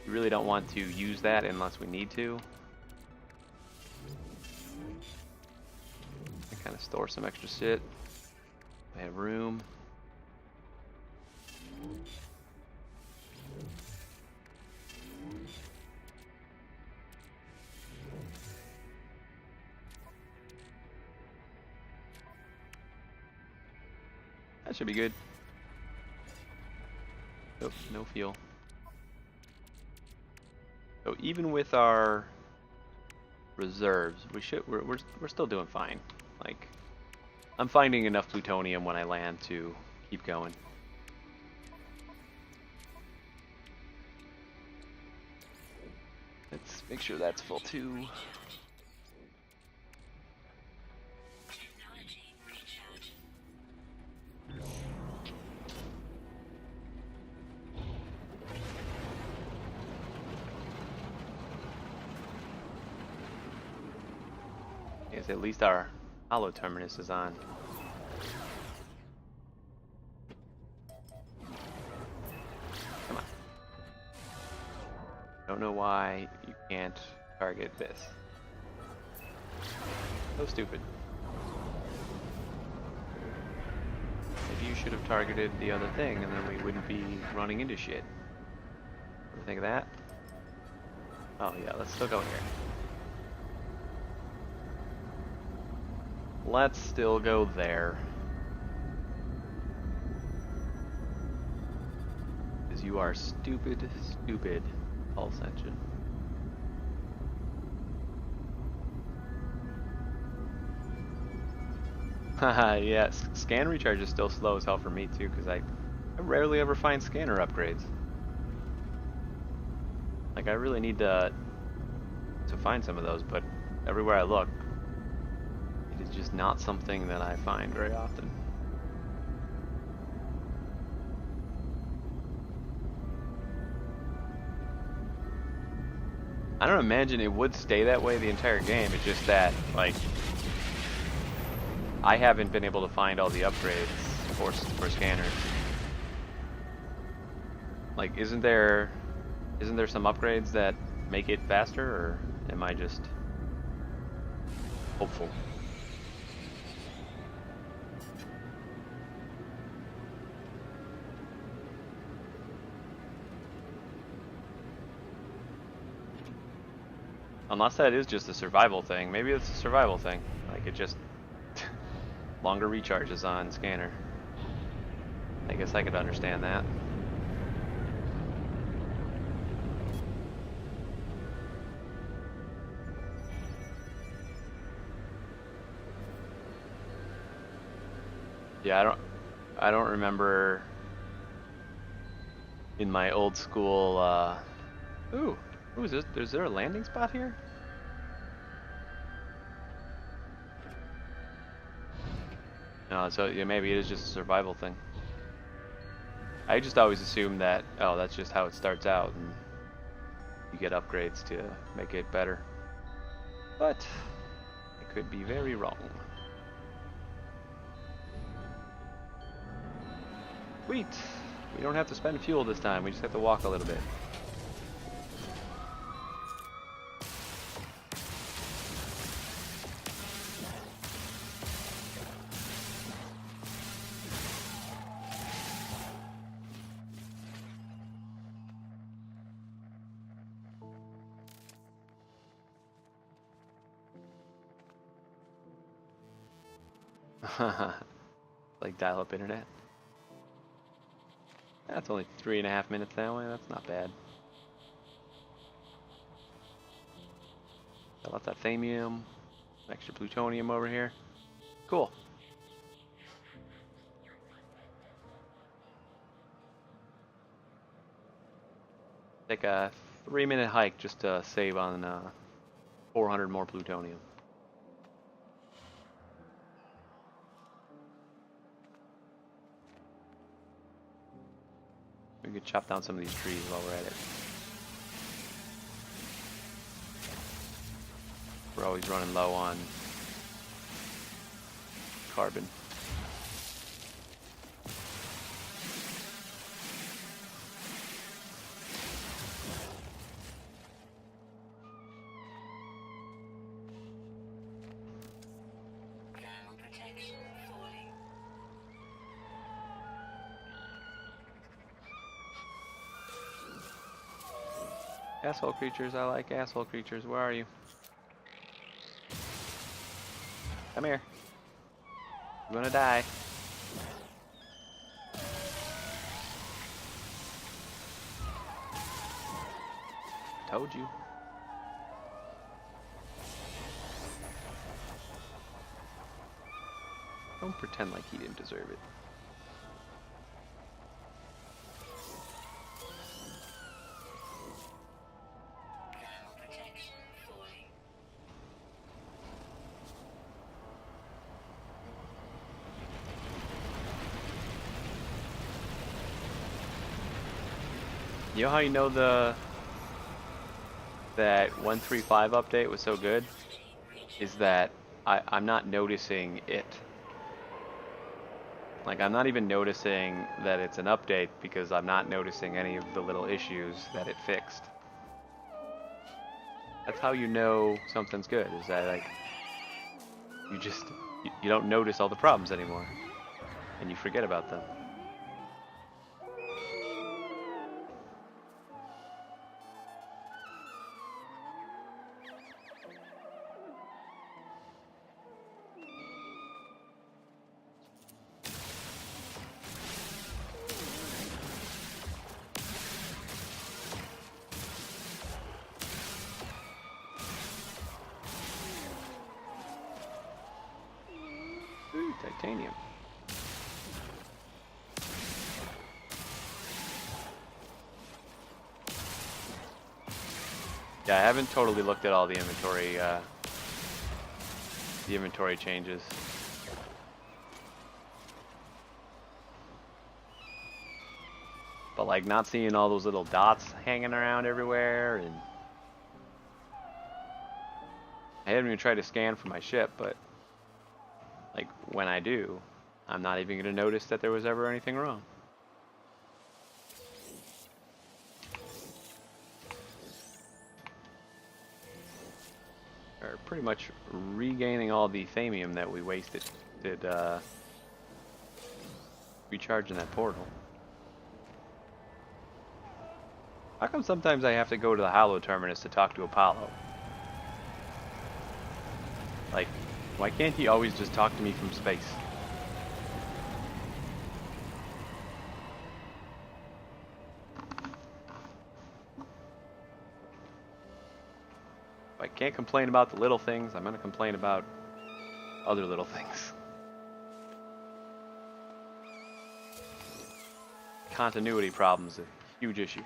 really don't want to use that unless we need to. I kind of store some extra shit. I have room. That should be good. Oh, no fuel. So even with our reserves, we're still doing fine. Like, I'm finding enough plutonium when I land to keep going. Let's make sure that's full too. Yes, at least our hollow terminus is on. Come on. Don't know why you can't target this. So stupid. Maybe you should have targeted the other thing and then we wouldn't be running into shit. What do you think of that? Oh yeah, let's still go here. Let's still go there. Because you are stupid, stupid pulse engine. Haha, yes, scan recharge is still slow as hell for me too, because I rarely ever find scanner upgrades. Like, I really need to find some of those, but everywhere I look, it is just not something that I find very often. I don't imagine it would stay that way the entire game. It's just that, like, I haven't been able to find all the upgrades for scanners. Like, isn't there some upgrades that make it faster, or am I just hopeful? Unless that is just a survival thing. Maybe it's a survival thing. Like, it just longer recharges on scanner. I guess I could understand that. Yeah, I don't remember in my old school ooh, is this? Is there a landing spot here? No, so yeah, maybe it is just a survival thing. I just always assume that, oh, that's just how it starts out and you get upgrades to make it better. But I could be very wrong. Sweet! We don't have to spend fuel this time, we just have to walk a little bit. Like dial-up internet. That's only 3.5 minutes that way, that's not bad. Got lots of thamium, extra plutonium over here. Cool. Take a 3-minute hike just to save on 400 more plutonium. We could chop down some of these trees while we're at it. We're always running low on carbon. Asshole creatures, I like asshole creatures. Where are you? Come here. You're gonna die. Told you. Don't pretend like he didn't deserve it. You know how you know that 1.3.5 update was so good? Is that I'm not noticing it. Like, I'm not even noticing that it's an update because I'm not noticing any of the little issues that it fixed. That's how you know something's good, is that, like, you don't notice all the problems anymore. And you forget about them. titanium. Yeah, I haven't totally looked at all the inventory changes. But like not seeing all those little dots hanging around everywhere, and I haven't even tried to scan for my ship, but like when I do, I'm not even going to notice that there was ever anything wrong. Or pretty much regaining all the thamium that we wasted recharging that portal. How come sometimes I have to go to the Hollow Terminus to talk to Apollo? Like, why can't he always just talk to me from space? If I can't complain about the little things, I'm gonna complain about other little things. Continuity problems, a huge issue.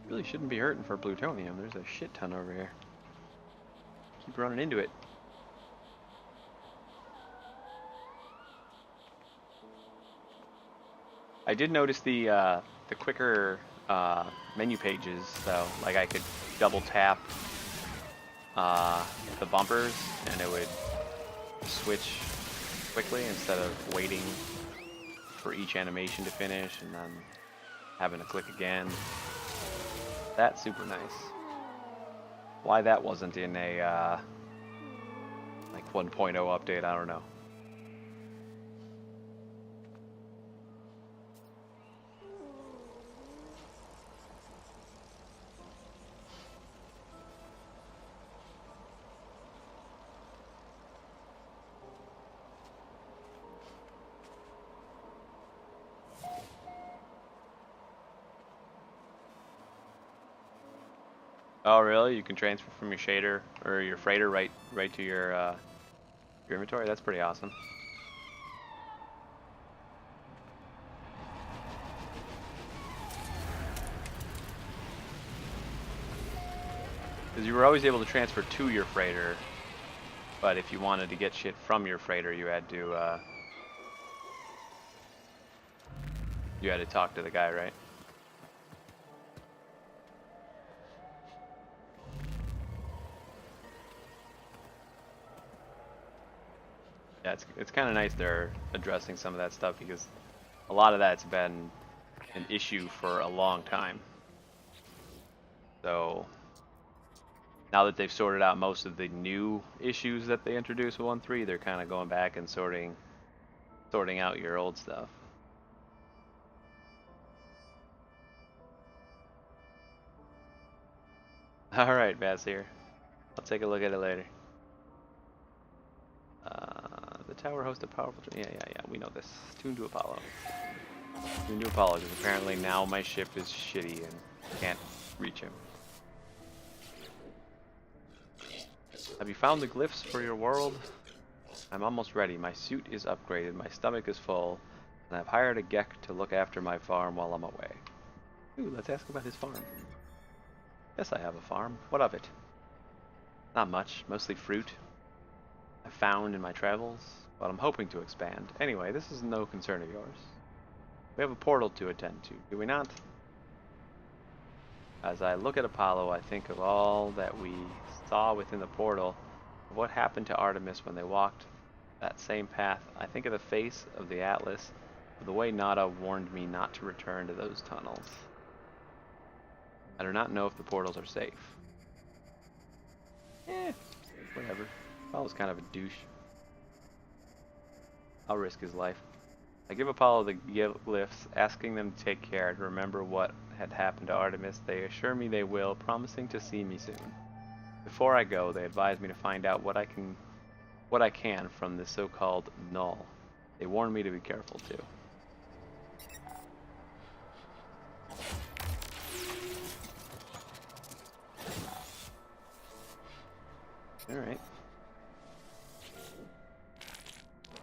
Really shouldn't be hurting for plutonium. There's a shit ton over here. Keep running into it. I did notice the quicker menu pages though. Like I could double tap the bumpers and it would switch quickly instead of waiting for each animation to finish and then having to click again. That's super nice. Why that wasn't in a like 1.0 update, I don't know. Oh really? You can transfer from your shader or your freighter right to your inventory? That's pretty awesome. Because you were always able to transfer to your freighter, but if you wanted to get shit from your freighter, you had to talk to the guy, right? Yeah, it's kind of nice they're addressing some of that stuff because a lot of that's been an issue for a long time. So now that they've sorted out most of the new issues that they introduced with 1.3, they're kind of going back and sorting out your old stuff. All right, Bassir. I'll take a look at it later. The tower hosts a powerful... Yeah, we know this. Tune to Apollo. Tune to Apollo, because apparently now my ship is shitty and can't reach him. Have you found the glyphs for your world? I'm almost ready. My suit is upgraded, my stomach is full, and I've hired a Gek to look after my farm while I'm away. Ooh, let's ask about his farm. Yes, I have a farm. What of it? Not much, mostly fruit I found in my travels, but I'm hoping to expand. Anyway, this is no concern of yours. We have a portal to attend to, do we not? As I look at Apollo, I think of all that we saw within the portal, of what happened to Artemis when they walked that same path. I think of the face of the Atlas, of the way Nada warned me not to return to those tunnels. I do not know if the portals are safe. Whatever. Apollo's kind of a douche. I'll risk his life. I give Apollo the glyphs, asking them to take care and remember what had happened to Artemis. They assure me they will, promising to see me soon. Before I go, they advise me to find out what I can from this so-called null. They warn me to be careful too. Alright.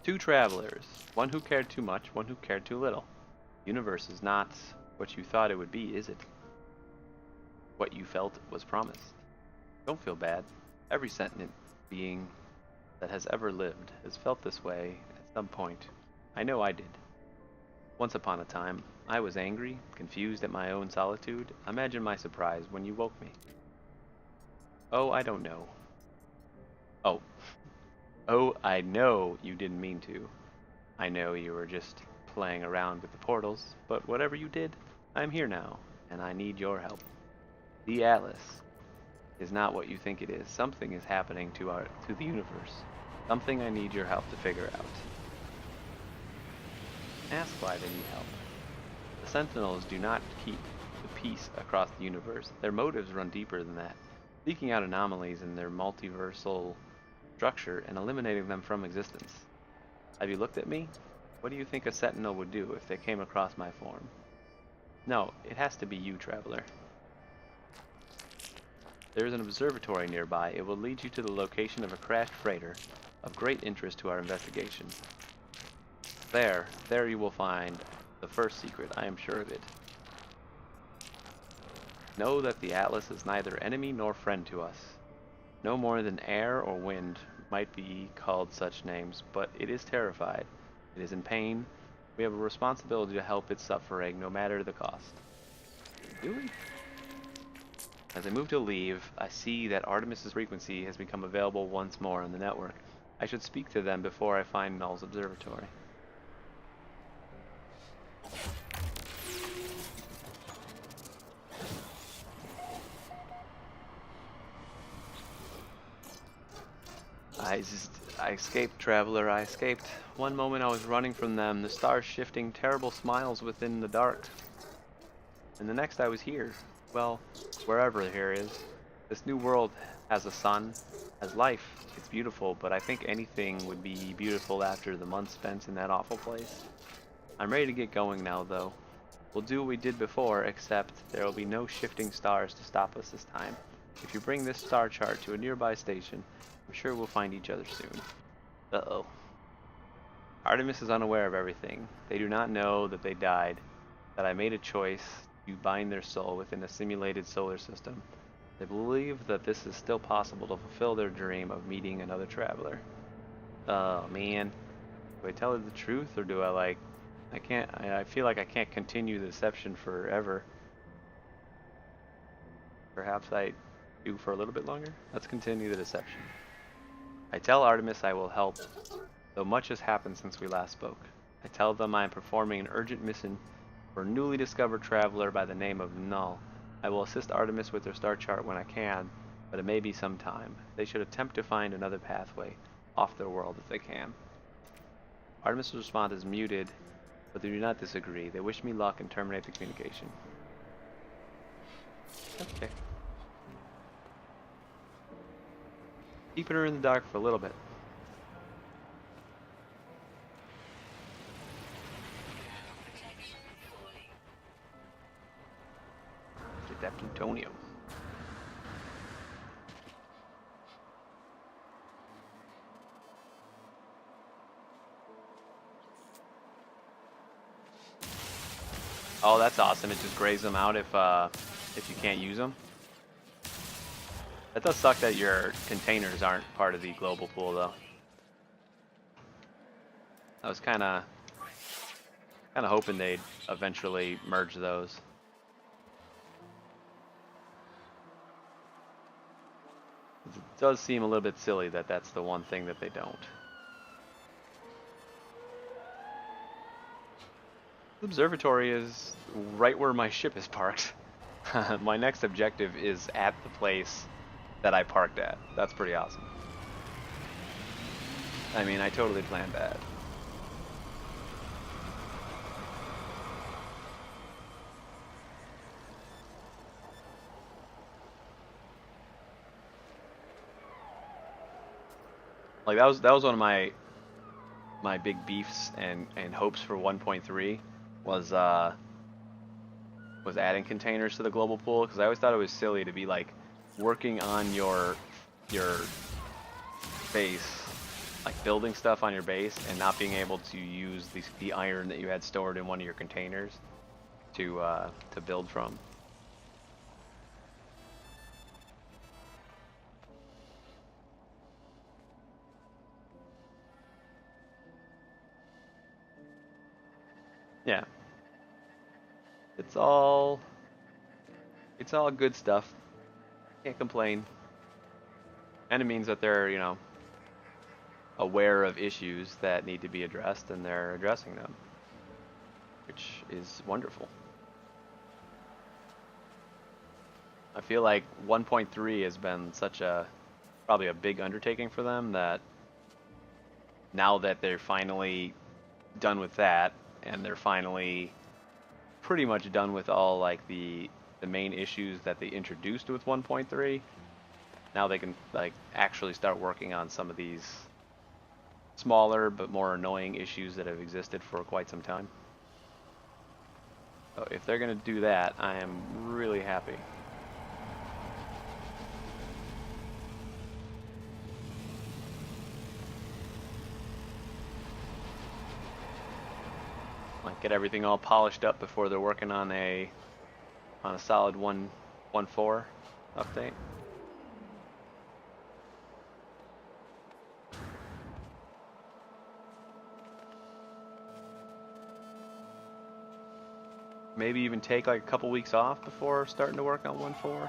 2 travelers. One who cared too much, one who cared too little. The universe is not what you thought it would be, is it? What you felt was promised. Don't feel bad. Every sentient being that has ever lived has felt this way at some point. I know I did. Once upon a time, I was angry, confused at my own solitude. Imagine my surprise when you woke me. Oh, I don't know. Oh. Oh, I know you didn't mean to. I know you were just playing around with the portals, but whatever you did, I'm here now, and I need your help. The Atlas is not what you think it is. Something is happening to the universe. Something I need your help to figure out. Ask why they need help. The Sentinels do not keep the peace across the universe. Their motives run deeper than that, seeking out anomalies in their multiversal structure and eliminating them from existence. Have you looked at me? What do you think a Sentinel would do if they came across my form? No, it has to be you, traveler. There is an observatory nearby. It will lead you to the location of a crashed freighter of great interest to our investigation. There you will find the first secret, I am sure of it. Know that the Atlas is neither enemy nor friend to us. No more than air or wind might be called such names, but it is terrified. It is in pain. We have a responsibility to help its suffering, no matter the cost. Do we? As I move to leave, I see that Artemis's frequency has become available once more on the network. I should speak to them before I find Null's observatory. I escaped, traveler, I escaped. One moment I was running from them, the stars shifting terrible smiles within the dark. And the next I was here. Well, wherever here is. This new world has a sun, has life. It's beautiful, but I think anything would be beautiful after the months spent in that awful place. I'm ready to get going now, though. We'll do what we did before, except there will be no shifting stars to stop us this time. If you bring this star chart to a nearby station, I'm sure we'll find each other soon. Uh-oh. Artemis is unaware of everything. They do not know that they died, that I made a choice to bind their soul within a simulated solar system. They believe that this is still possible to fulfill their dream of meeting another traveler. Oh man. Do I tell her the truth, or do I I feel like I can't continue the deception forever. Perhaps I do for a little bit longer? Let's continue the deception. I tell Artemis I will help, though much has happened since we last spoke. I tell them I am performing an urgent mission for a newly discovered traveler by the name of Null. I will assist Artemis with their star chart when I can, but it may be some time. They should attempt to find another pathway off their world if they can. Artemis' response is muted, but they do not disagree. They wish me luck and terminate the communication. Okay. Keeping her in the dark for a little bit. Get that plutonium. Oh, that's awesome. It just grays them out if you can't use them. That does suck that your containers aren't part of the global pool, though. I was kind of hoping they'd eventually merge those. It does seem a little bit silly that that's the one thing that they don't. The observatory is right where my ship is parked. My next objective is at the place that I parked at. That's pretty awesome. I mean, I totally planned that. Like that was one of my big beefs and hopes for 1.3 was was adding containers to the global pool, because I always thought it was silly to be like working on your base, like building stuff on your base, and not being able to use the iron that you had stored in one of your containers to build from. Yeah, it's all it's all good stuff. Can't complain. And it means that they're, aware of issues that need to be addressed, and they're addressing them, which is wonderful. I feel like 1.3 has been such a probably a big undertaking for them, that now that they're finally done with that, and they're finally pretty much done with all like the main issues that they introduced with 1.3, now they can like actually start working on some of these smaller but more annoying issues that have existed for quite some time. So if they're going to do that, I am really happy. Like get everything all polished up before they're working on a solid 1.4 update. Maybe even take like a couple weeks off before starting to work on 1.4.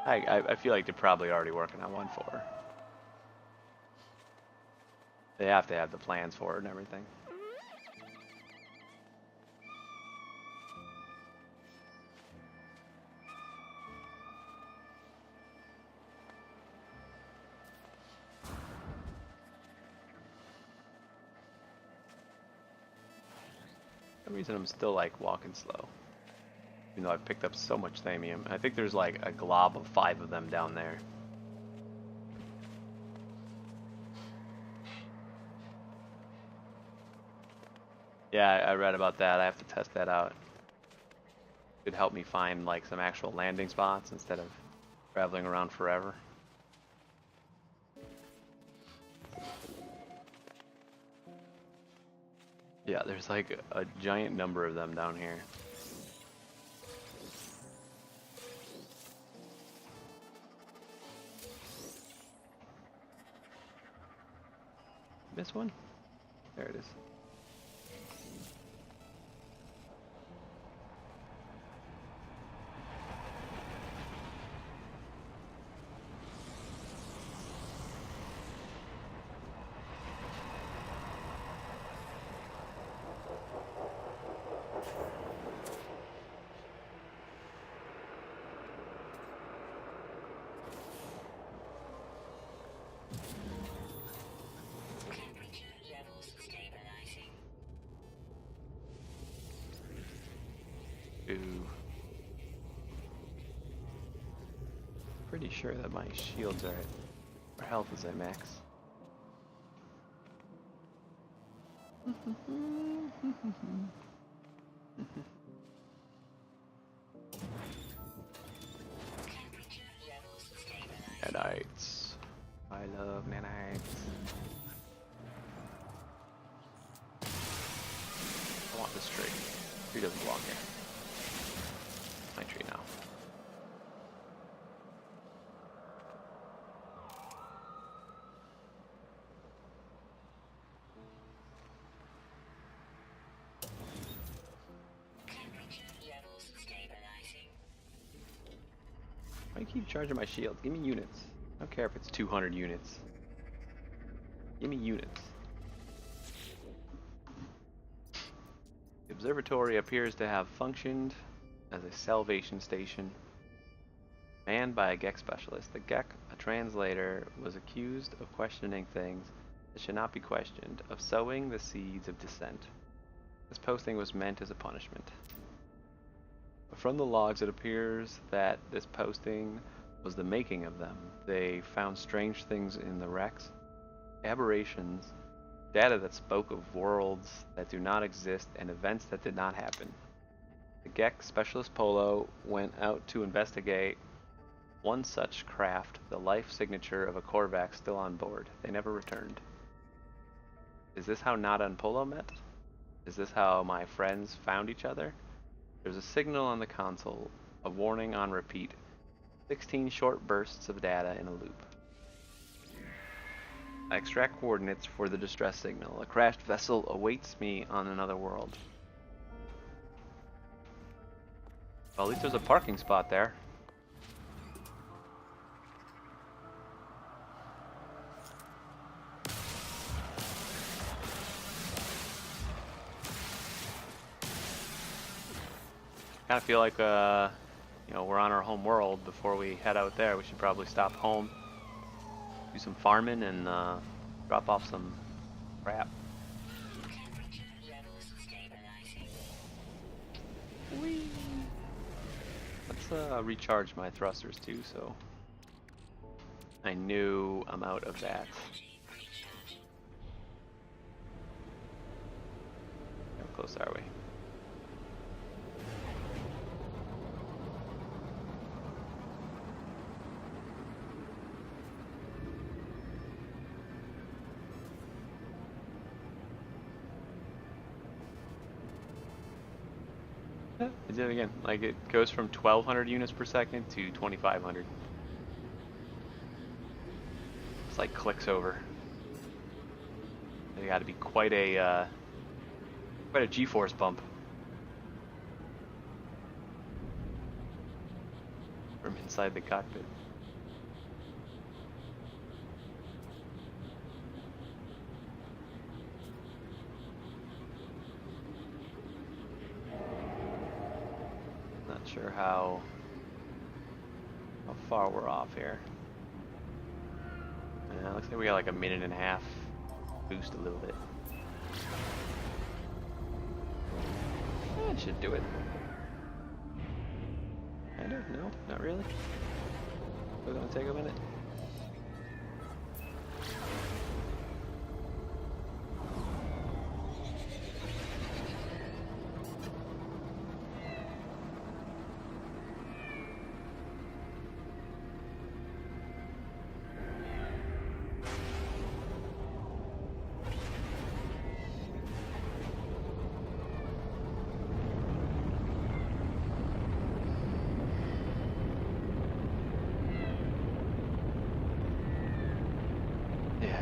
I feel like they're probably already working on 1.4. They have to have the plans for it and everything. For some reason I'm still like walking slow, even though I've picked up so much thamium. I think there's like a glob of 5 of them down there. Yeah, I read about that. I have to test that out. Could help me find like some actual landing spots instead of traveling around forever. Yeah, there's like a giant number of them down here. Miss one? There it is. Ooh. Pretty sure that my shields are at, or health is at max. Nanites. I love nanites. I want this tree. Tree doesn't belong here. My tree now. Why do you keep charging my shield? Give me units. I don't care if it's 200 units. Give me units. The observatory appears to have functioned as a salvation station manned by a Gek specialist. The Gek, a translator, was accused of questioning things that should not be questioned, of sowing the seeds of dissent. This posting was meant as a punishment. From the logs, it appears that this posting was the making of them. They found strange things in the wrecks, Aberrations. Data that spoke of worlds that do not exist and events that did not happen. The Gek Specialist Polo went out to investigate one such craft, the life signature of a Korvax still on board. They never returned. Is this how Nada and Polo met? Is this how my friends found each other? There's a signal on the console, a warning on repeat. 16 short bursts of data in a loop. I extract coordinates for the distress signal. A crashed vessel awaits me on another world. Well, at least there's a parking spot there. Kind of feel like you know, we're on our home world. Before we head out there, we should probably stop home, do some farming, and drop off some crap. Whee! Let's recharge my thrusters too, so I knew I'm out of that. How close are we? I did it again. Like, it goes from 1,200 units per second to 2,500. It's like clicks over. They got to be quite a G-force bump from inside the cockpit. Not sure how far we're off here. Looks like we got like a minute and a half. Boost a little bit. That should do it. Kind of? No, not really. We're gonna take a minute.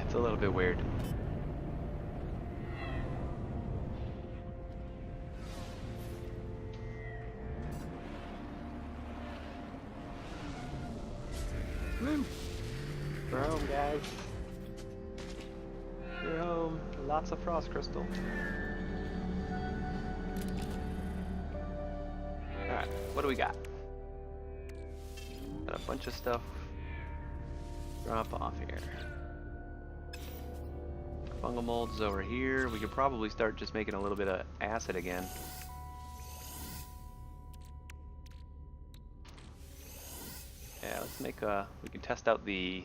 It's a little bit weird. Woo! We're home, guys. We're home. Lots of frost crystal. Alright, what do we got? Got a bunch of stuff. Drop off here. Fungal molds over here. We could probably start just making a little bit of acid again. Yeah, let's make a... We can test out the...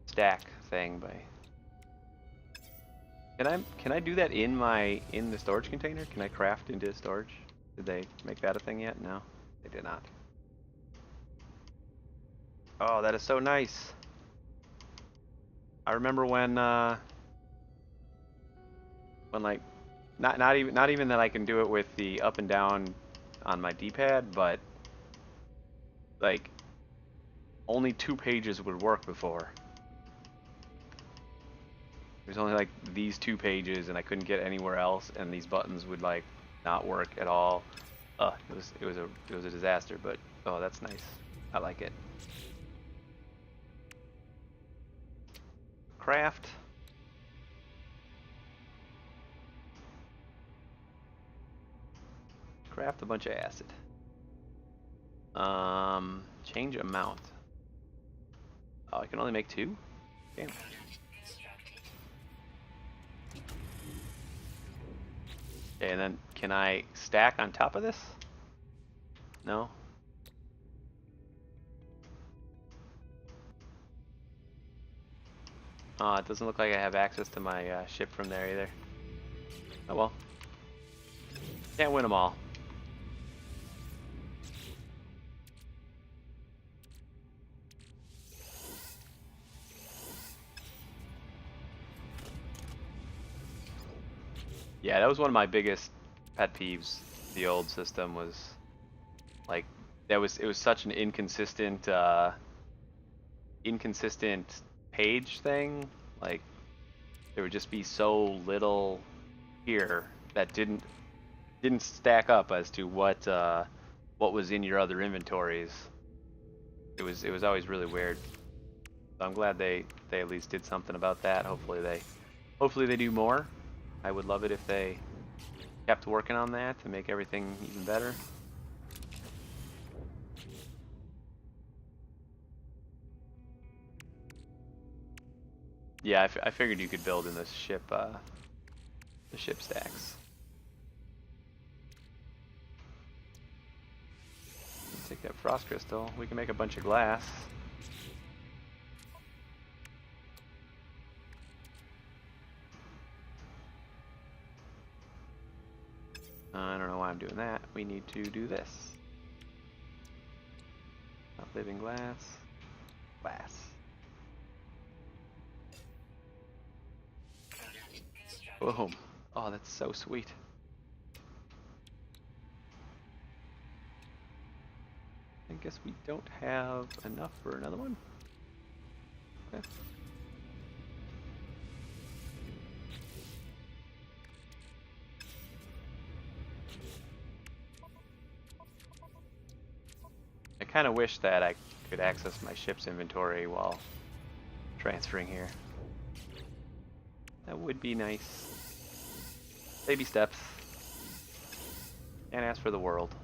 stack thing by... Can I do that in the storage container? Can I craft into storage? Did they make that a thing yet? No, they did not. Oh, that is so nice. I remember when like not even that I can do it with the up and down on my D-pad, but like only 2 pages would work before. There's only like these 2 pages, and I couldn't get anywhere else, and these buttons would like not work at all. It was a disaster, but oh, that's nice. I like it. Craft. Craft a bunch of acid. Change amount. Oh, I can only make 2? Damn. Okay, and then can I stack on top of this? No? It doesn't look like I have access to my ship from there either. Oh well. Can't win them all. Yeah, that was one of my biggest pet peeves. The old system was like it was such an inconsistent page thing. Like there would just be so little here that didn't stack up as to what was in your other inventories. It was always really weird. So I'm glad they at least did something about that. Hopefully they do more. I would love it if they kept working on that to make everything even better. Yeah, I figured you could build in this ship, the ship stacks. Take that frost crystal. We can make a bunch of glass. I don't know why I'm doing that. We need to do this. Not living glass. Glass. Boom. Oh, that's so sweet. I guess we don't have enough for another one. Okay. I kind of wish that I could access my ship's inventory while transferring here. That would be nice. Baby steps. Can't ask for the world.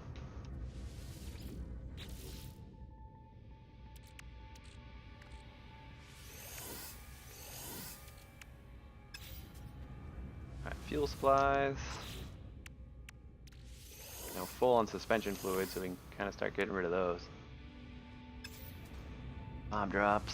Alright, fuel supplies. Now full on suspension fluid, so we can kind of start getting rid of those. Bomb drops.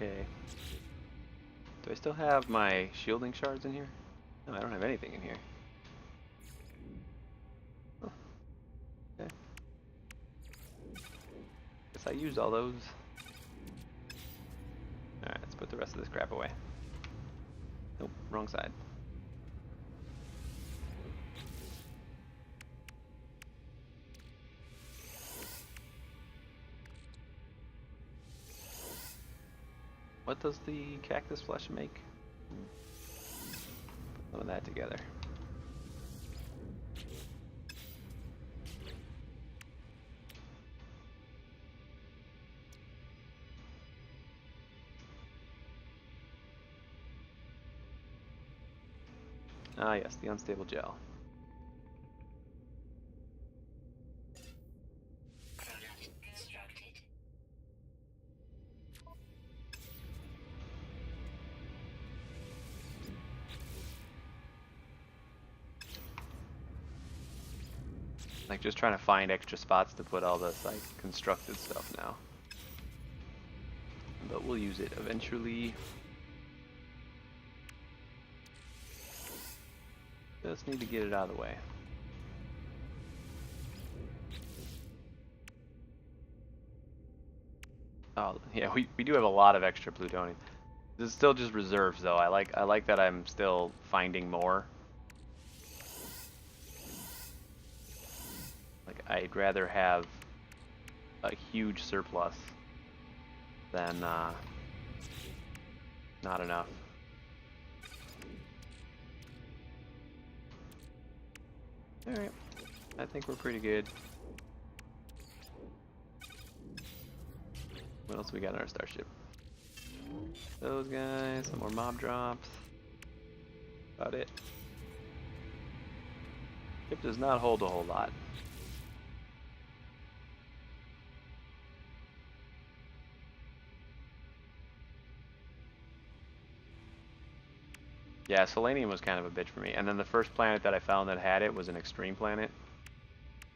Okay. Do I still have my shielding shards in here? No, I don't have anything in here. Oh. Okay. Guess I used all those. Alright, let's put the rest of this crap away. Nope, wrong side. What does the cactus flesh make? Put some of that together. Ah yes, the unstable gel. Like just trying to find extra spots to put all this like constructed stuff now. But we'll use it eventually. Just need to get it out of the way. Oh yeah, we do have a lot of extra plutonium. This is still just reserves though. I like that I'm still finding more. Like I'd rather have a huge surplus than not enough. Alright, I think we're pretty good. What else we got on our starship? Those guys, some more mob drops. About it. Ship does not hold a whole lot. Yeah, selenium was kind of a bitch for me. And then the first planet that I found that had it was an extreme planet.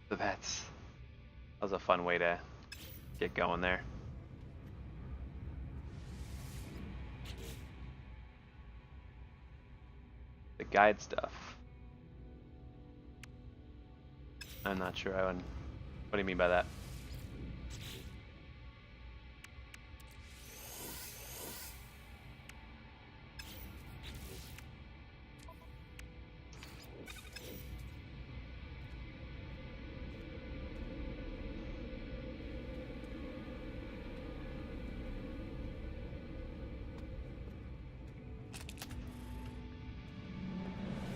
So that was a fun way to get going there. The guide stuff. I'm not sure I would. What do you mean by that?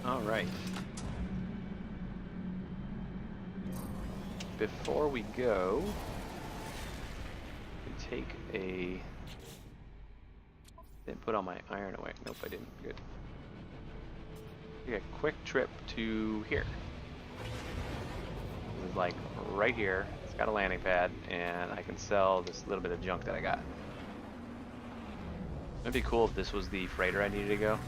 All right. Before we go, we take a. Didn't put all my iron away. Nope, I didn't. Good. Take a quick trip to here. This is like right here. It's got a landing pad, and I can sell this little bit of junk that I got. It'd be cool if this was the freighter I needed to go.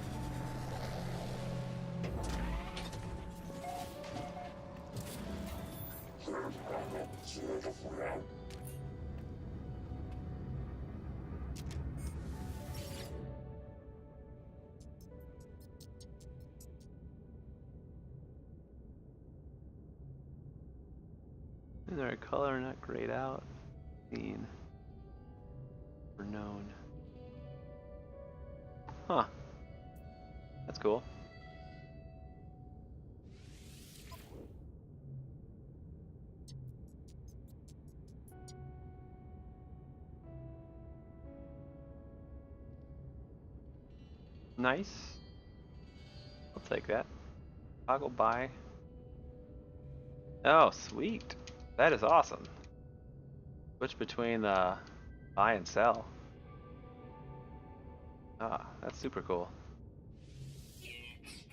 Is there a color not grayed out? Seen or known? Huh. That's cool. Nice. I'll take that. Toggle buy. Oh, sweet. That is awesome. Switch between the buy and sell. Ah, that's super cool.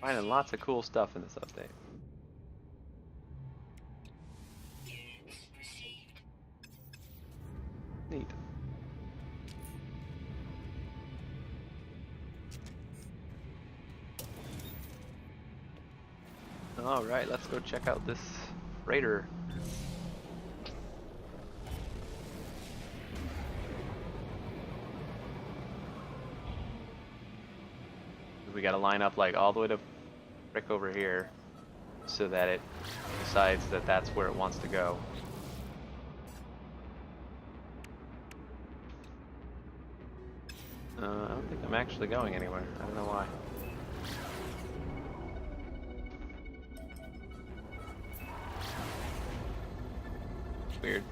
Finding lots of cool stuff in this update. Neat. Alright, let's go check out this freighter. We gotta line up like all the way to frick over here so that it decides that that's where it wants to go. I don't think I'm actually going anywhere. I don't know why. Weird.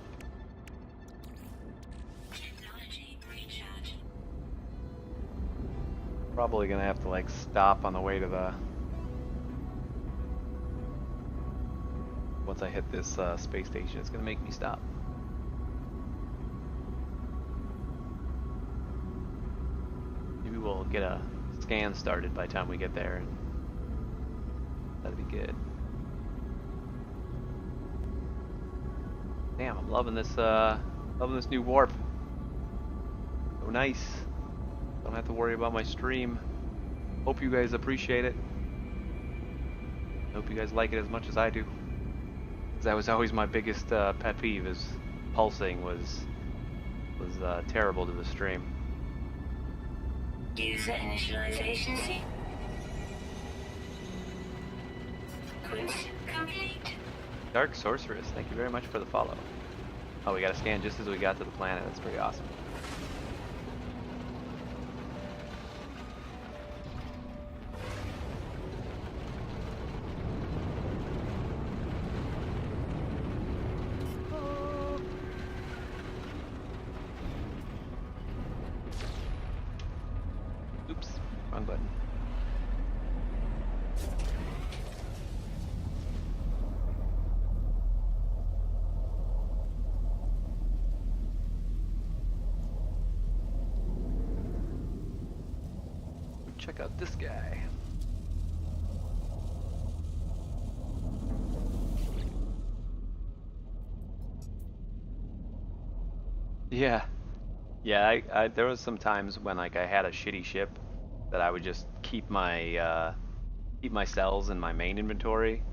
Probably gonna have to like stop on the way to the. Once I hit this space station, it's gonna make me stop. Maybe we'll get a scan started by the time we get there. That'd be good. Damn, I'm loving this new warp. So nice. Don't have to worry about my stream. Hope you guys appreciate it. Hope you guys like it as much as I do. 'Cause that was always my biggest pet peeve, is pulsing was terrible to the stream. User initialization sequence complete. Dark Sorceress, thank you very much for the follow. Oh, we got to scan just as we got to the planet. That's pretty awesome. Oops, wrong button. Check out this guy. Yeah. Yeah, there was some times when like I had a shitty ship that I would just keep my cells in my main inventory,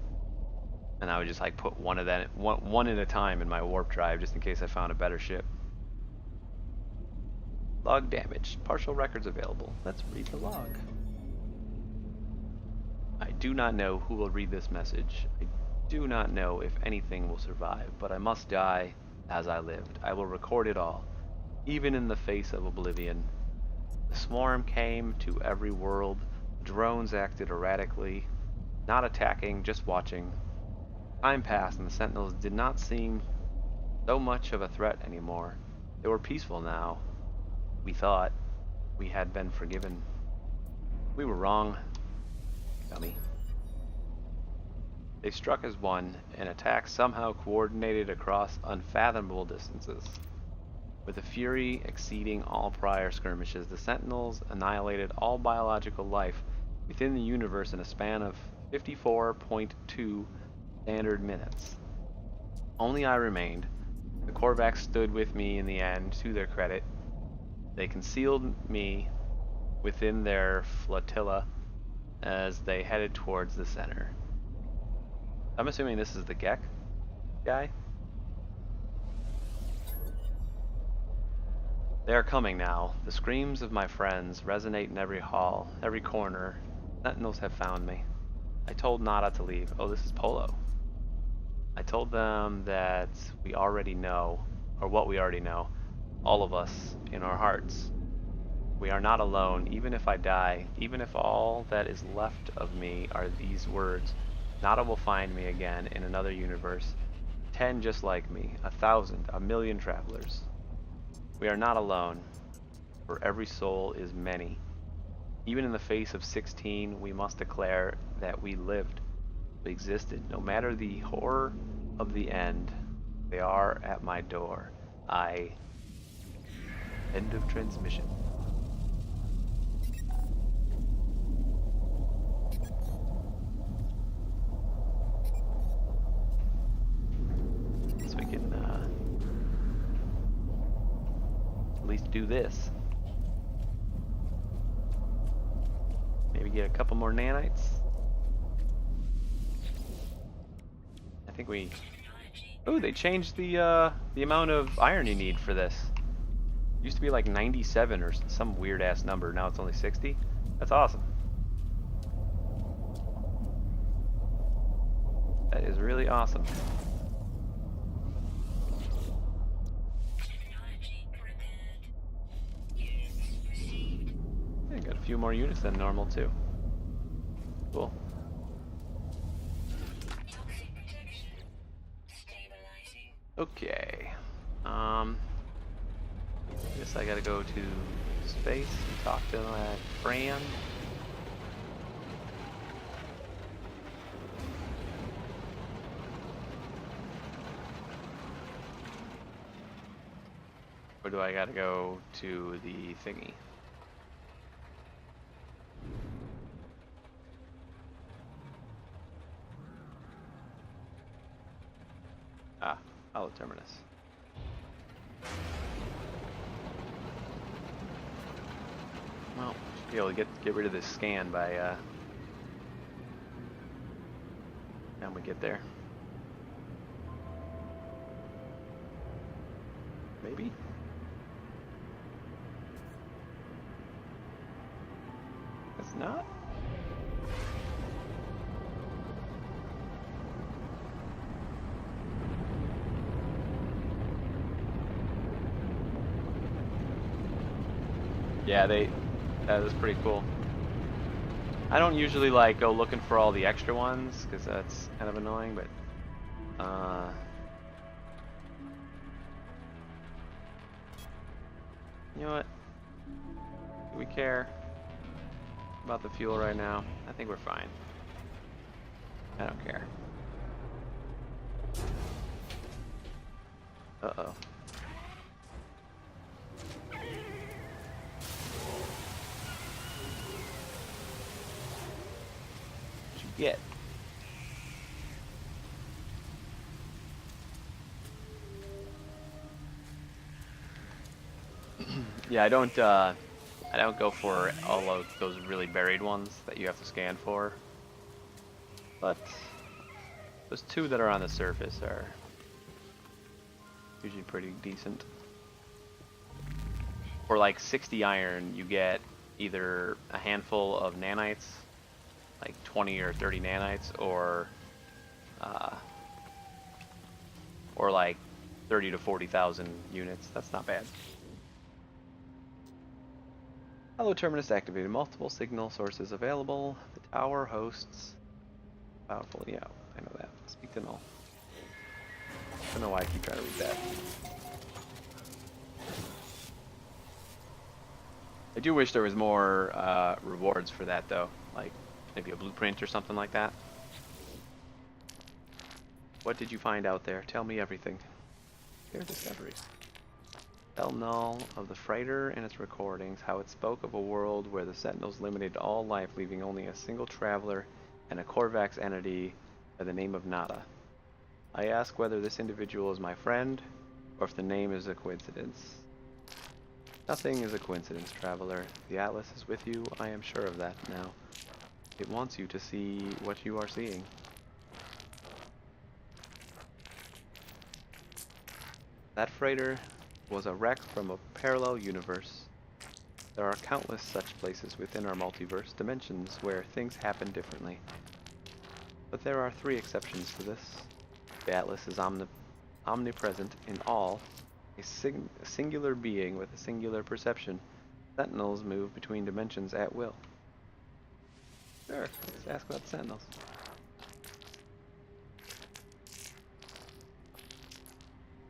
and I would just like put one of that one at a time in my warp drive just in case I found a better ship. Log damaged. Partial records available. Let's read the log. I do not know who will read this message. I do not know if anything will survive, but I must die as I lived. I will record it all, even in the face of oblivion. The swarm came to every world. Drones acted erratically, not attacking, just watching. Time passed, and the Sentinels did not seem so much of a threat anymore. They were peaceful now. We thought we had been forgiven. We were wrong, dummy. They struck as one, an attack somehow coordinated across unfathomable distances. With a fury exceeding all prior skirmishes, the Sentinels annihilated all biological life within the universe in a span of 54.2 standard minutes. Only I remained. The Korvax stood with me in the end, to their credit. They concealed me within their flotilla as they headed towards the center. I'm assuming this is the Gek guy. They are coming now. The screams of my friends resonate in every hall, every corner. Sentinels have found me. I told Nada to leave. Oh, this is Polo. I told them that we already know, or what we already know, all of us in our hearts. We are not alone, even if I die, even if all that is left of me are these words. Nada will find me again in another universe. 10 just like me, 1,000, 1,000,000 travelers. We are not alone, for every soul is many. Even in the face of 16, we must declare that we lived, we existed. No matter the horror of the end, they are at my door. End of transmission. So we can at least do this. Maybe get a couple more nanites. I think we... Oh, they changed the amount of iron you need for this. It used to be like 97 or some weird ass number. Now it's only 60. That's awesome. That is really awesome. I got a few more units than normal too. Cool. Okay. Guess I gotta go to space and talk to that Fran. Or do I gotta go to the thingy? Ah, Hollow Terminus. Well, should be able to get rid of this scan by time we get there. Maybe? It's not? Yeah, that was pretty cool. I don't usually like go looking for all the extra ones because that's kind of annoying, but you know what? Do we care about the fuel right now? I think we're fine. I don't care. Uh-oh. What'd you get? Yeah, I don't go for all of those really buried ones that you have to scan for, but those two that are on the surface are usually pretty decent. For like 60 iron, you get either a handful of nanites, like 20 or 30 nanites, uh, or like 30 to 40,000 units. That's not bad. Hello, Terminus activated. Multiple signal sources available. The tower hosts powerful. Yeah, I know that. Speak to null. I don't know why I keep trying to read that. I do wish there was more rewards for that, though. Like maybe a blueprint or something like that. What did you find out there? Tell me everything. Share discoveries. Tell Null of the freighter and its recordings, how it spoke of a world where the Sentinels limited all life, leaving only a single traveler and a Korvax entity by the name of Nada. I ask whether this individual is my friend, or if the name is a coincidence. Nothing is a coincidence, traveler. The Atlas is with you, I am sure of that now. It wants you to see what you are seeing. That freighter was a wreck from a parallel universe. There are countless such places within our multiverse, dimensions where things happen differently. But there are 3 exceptions to this. The Atlas is omnipresent in all, a singular being with a singular perception. Sentinels move between dimensions at will. Sure, let's ask about Sentinels.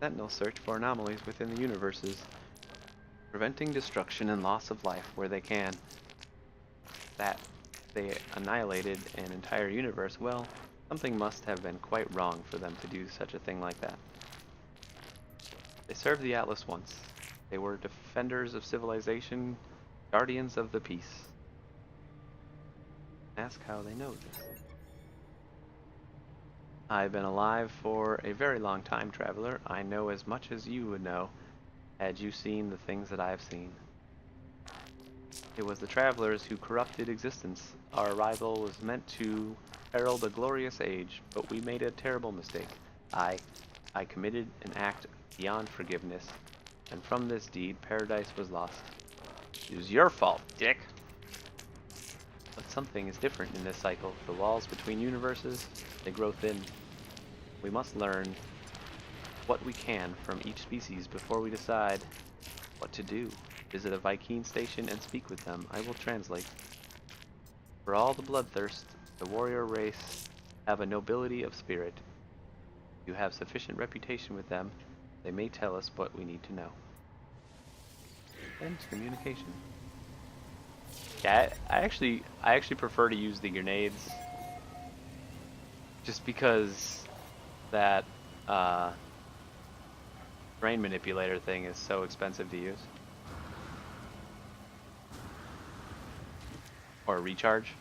Sentinels search for anomalies within the universes, preventing destruction and loss of life where they can. That they annihilated an entire universe, well, something must have been quite wrong for them to do such a thing like that. They served the Atlas once. They were defenders of civilization, guardians of the peace. Ask how they know this. I've been alive for a very long time, traveler. I know as much as you would know, had you seen the things that I have seen. It was the travelers who corrupted existence. Our arrival was meant to herald a glorious age, but we made a terrible mistake. I committed an act beyond forgiveness, and from this deed, paradise was lost. It was your fault, dick! But something is different in this cycle. The walls between universes, they grow thin. We must learn what we can from each species before we decide what to do. Visit a Vy'keen station and speak with them. I will translate. For all the bloodthirst, the warrior race have a nobility of spirit. You have sufficient reputation with them. They may tell us what we need to know. And communication. Yeah, I actually prefer to use the grenades, just because that terrain manipulator thing is so expensive to use. Or recharge.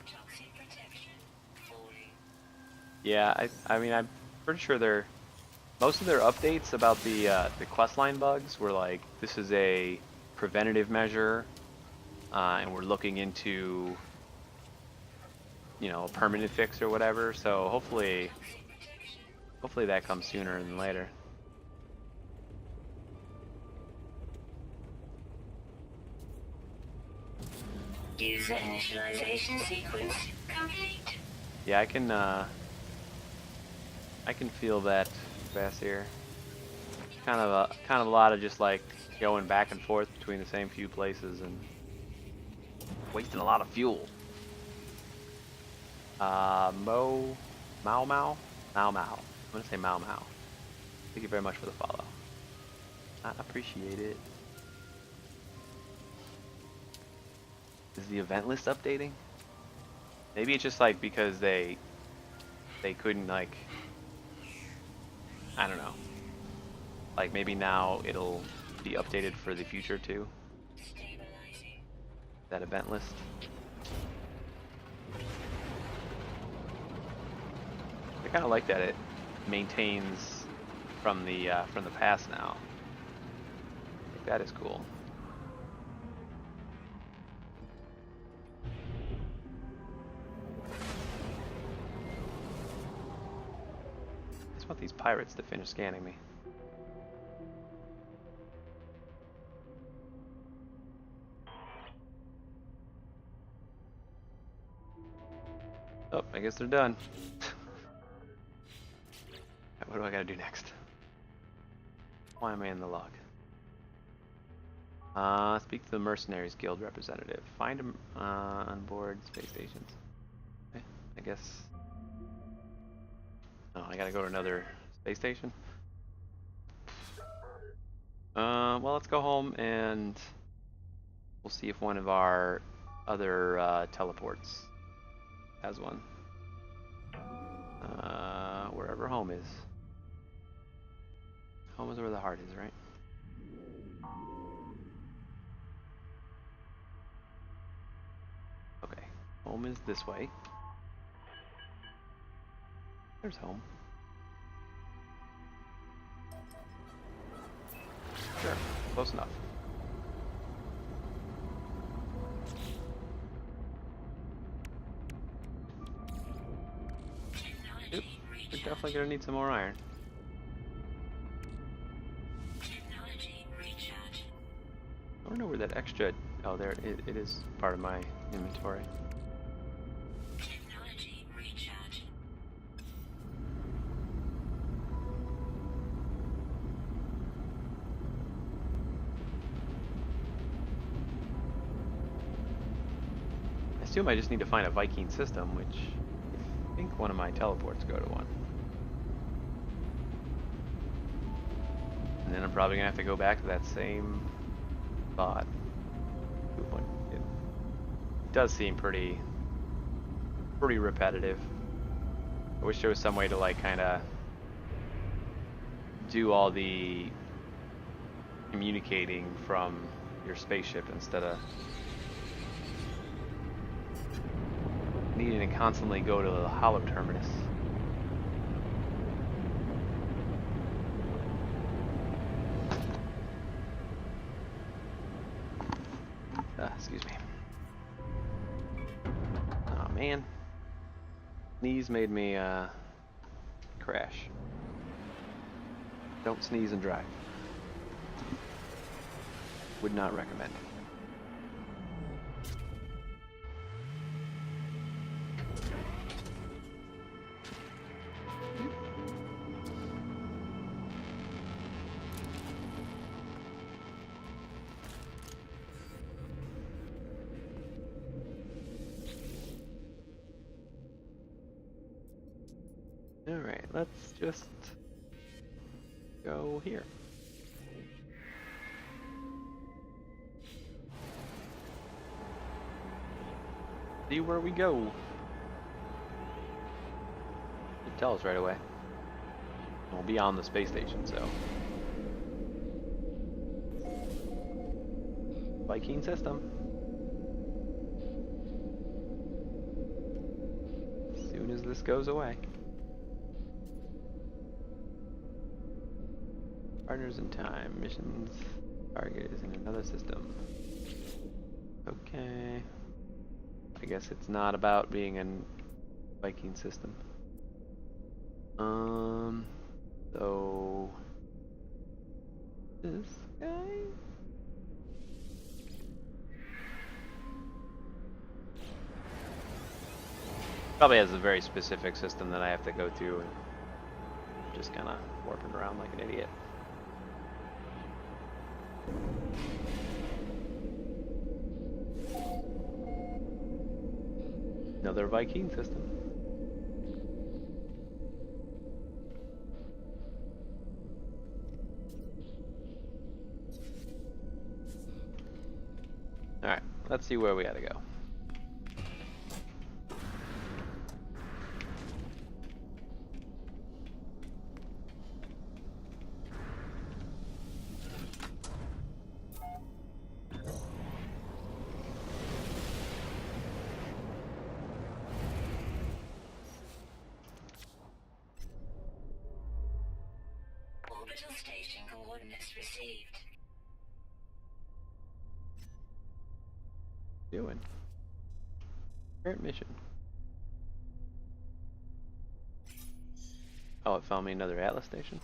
Toxic protection. 40. Yeah, I mean I'm pretty sure most of their updates about the questline bugs were like, this is a preventative measure, and we're looking into, you know, a permanent fix or whatever. So hopefully that comes sooner than later. User initialization sequence complete. Yeah, I can feel that, Vasir. Kind of a lot of just like going back and forth between the same few places and wasting a lot of fuel. Mao Mao. I'm gonna say Mao Mao. Thank you very much for the follow. I appreciate it. Is the event list updating? Maybe it's just like because they couldn't, like, I don't know. Like maybe now it'll be updated for the future too. Stabilizing. That event list. I kind of like that maintains from the past now. I think that is cool. I just want these pirates to finish scanning me. Oh, I guess they're done. What do I gotta do next? Why am I in the log? Speak to the Mercenaries Guild representative. Find him on board space stations. Okay, I guess. Oh, I gotta go to another space station? Well, let's go home and we'll see if one of our other teleports has one. Wherever home is. Home is where the heart is, right? Okay, home is this way. There's home. Sure, close enough. Yep, we're definitely gonna need some more iron. I don't know where that extra. Oh, there it is part of my inventory. I assume I just need to find a Viking system, which I think one of my teleports go to one. And then I'm probably gonna have to go back to that same spot. It does seem pretty repetitive. I wish there was some way to like kind of do all the communicating from your spaceship instead of needing to constantly go to the hollow terminus. Excuse me. Oh man. Sneeze made me crash. Don't sneeze and drive. Would not recommend. Alright, let's just go here. See where we go. It tells us right away. We'll be on the space station, so. Viking system. As soon as this goes away. Partners in time. Missions. Target is in another system. Okay. I guess it's not about being a Viking system. So this guy? Probably has a very specific system that I have to go through and just kind of warping around like an idiot. Another Viking system. Alright, let's see where we gotta go. Orbital station coordinates received. Doing. Current mission. Oh, it found me another Atlas station.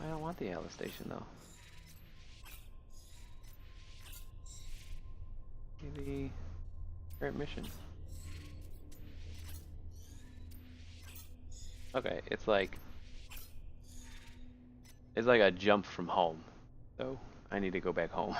I don't want the Atlas station though. Maybe current mission. Okay, it's like a jump from home. So I need to go back home.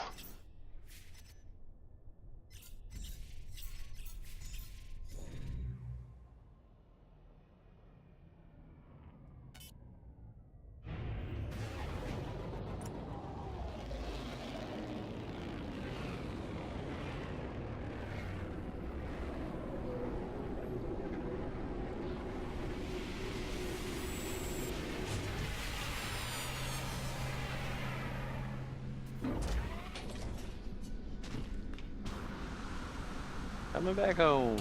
Coming back home.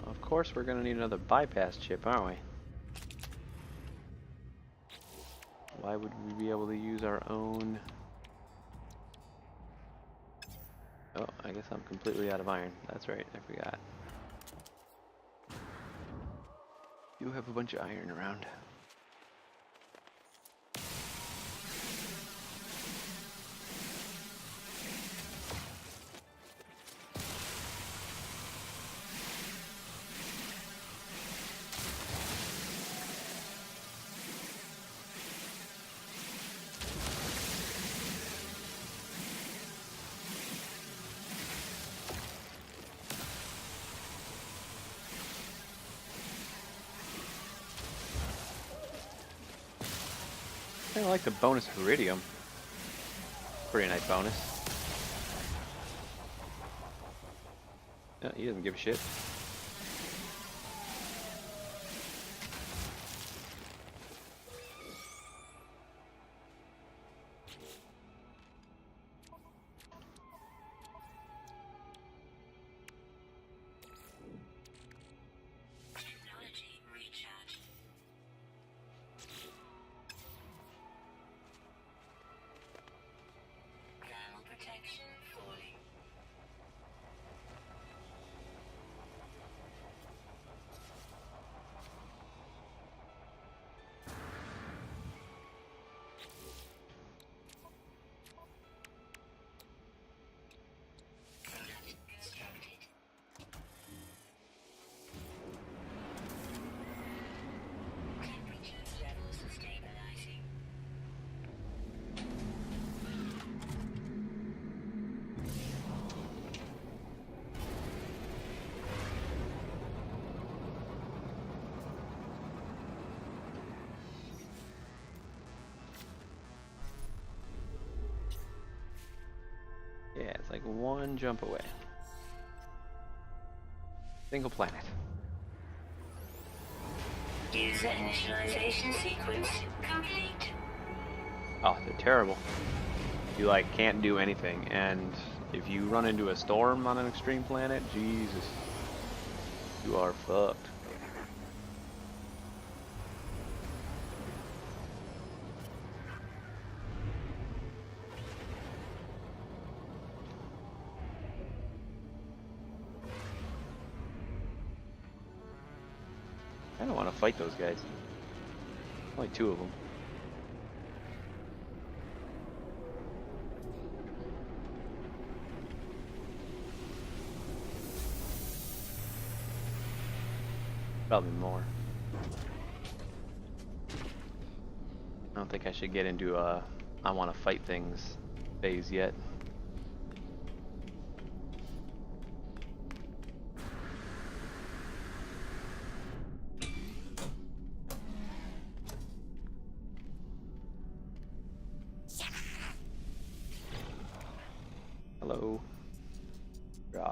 Of course we're gonna need another bypass chip, aren't we? Why would we be able to use our own? Oh, I guess I'm completely out of iron. That's right, I forgot. You have a bunch of iron around. I kinda like the bonus iridium. Pretty nice bonus. No, he doesn't give a shit. Technology recharge. Thermal protection falling. Product constructed. Temperature levels stabilizing. Yeah, it's like one jump away. Single planet. User initialization sequence complete. Oh, they're terrible. You like can't do anything, and if you run into a storm on an extreme planet, Jesus, you are fucked. I don't want to fight those guys. Only two of them. Probably more. I don't think I should get into I want to fight things phase yet.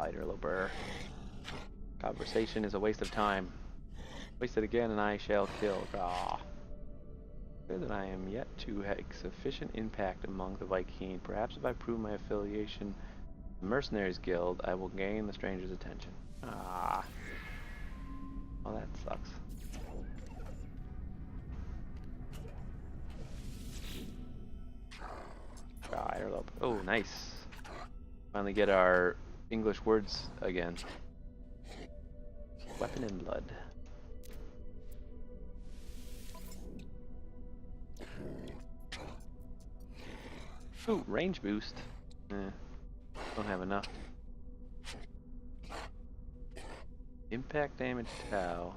interloper. Conversation is a waste of time. Waste it again and I shall kill. Ah. Clear that I am yet to have sufficient impact among the Viking. Perhaps if I prove my affiliation to the Mercenaries Guild, I will gain the stranger's attention. Ah. Well, that sucks. Ah, interlope. Oh, nice. Finally get our English words again. Weapon and blood. Ooh, range boost. Don't have enough. Impact damage tau.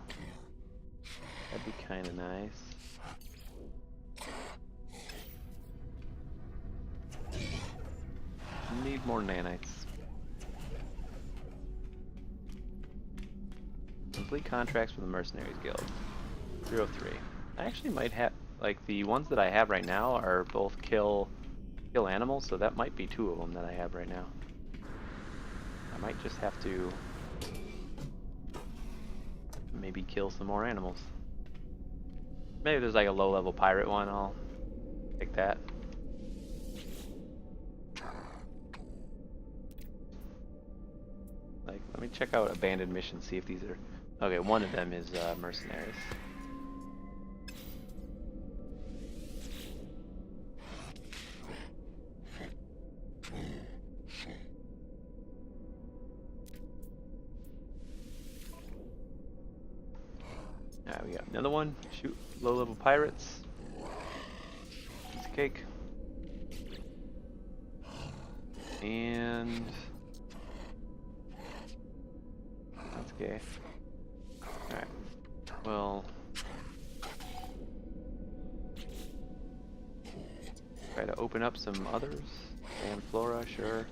That'd be kind of nice. Need more nanites. Complete contracts for the Mercenaries Guild. 03. I actually might have, like, the ones that I have right now are both kill animals, so that might be 2 of them that I have right now. I might just have to maybe kill some more animals. Maybe there's like a low-level pirate one, I'll take that. Like, let me check out abandoned missions, see if these are... Okay, one of them is mercenaries. Alright, we got another one. Shoot low-level pirates. Piece of cake. And... that's gay. Alright. Well... try to open up some others. And flora, sure.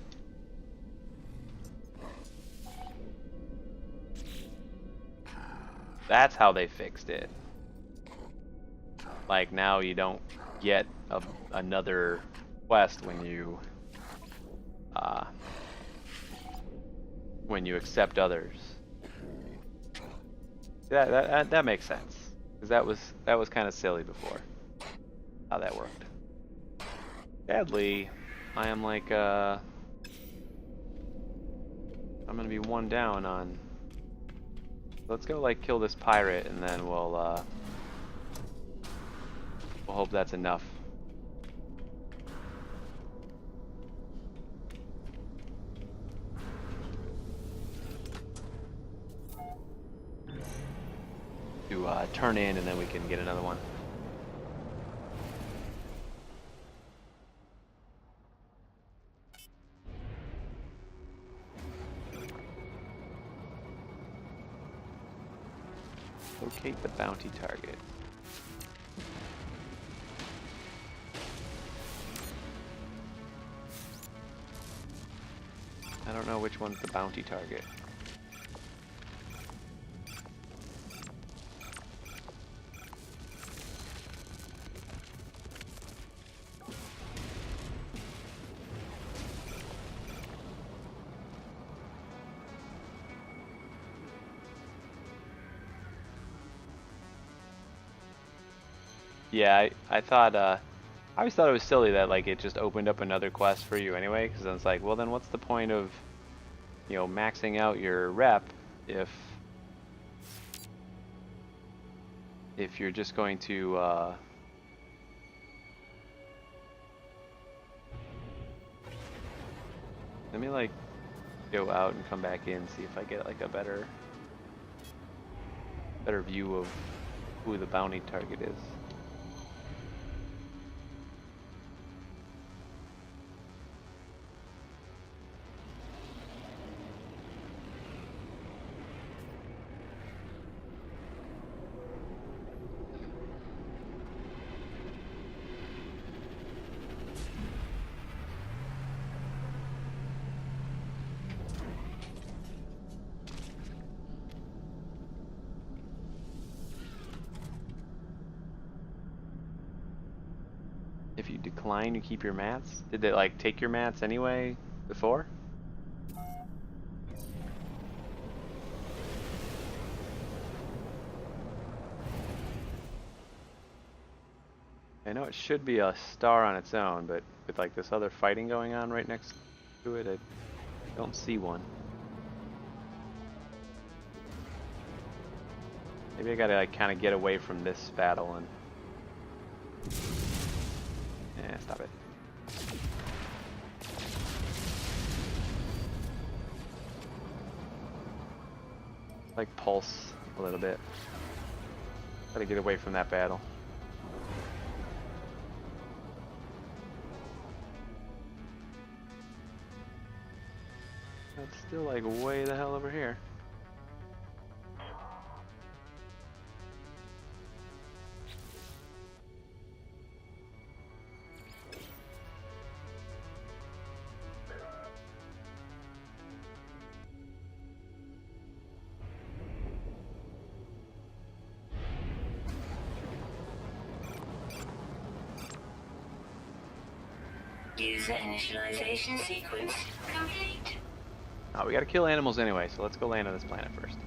That's how they fixed it. Like, now you don't get another quest when you accept others. That makes sense, because that was kind of silly before how that worked. Sadly, I am like I'm gonna be 1 down on. Let's go like kill this pirate, and then we'll hope that's enough. To turn in, and then we can get another one. Locate the bounty target. I don't know which one's the bounty target. Yeah, I thought, I always thought it was silly that, like, it just opened up another quest for you anyway, because then it's like, well, then what's the point of, you know, maxing out your rep if you're just going to, let me, like, go out and come back in, see if I get, like, a better view of who the bounty target is. If you decline, you keep your mats? Did they, like, take your mats anyway before? I know it should be a star on its own, but with like this other fighting going on right next to it, I don't see one. Maybe I gotta like kind of get away from this battle and... stop it. Like pulse a little bit. Gotta get away from that battle. That's still like way the hell over here. User initialization sequence complete. Oh, we gotta kill animals anyway, so let's go land on this planet first.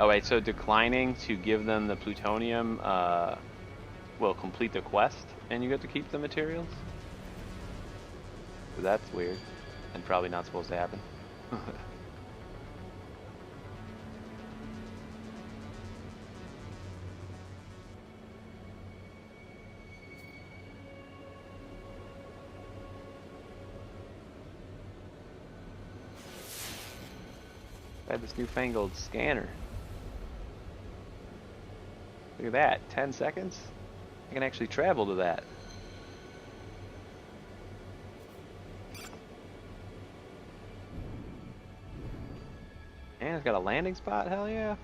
Oh wait, so declining to give them the plutonium will complete the quest, and you get to keep the materials? So that's weird, and probably not supposed to happen. I had this newfangled scanner. Look at that, 10 seconds? I can actually travel to that. And it's got a landing spot, hell yeah.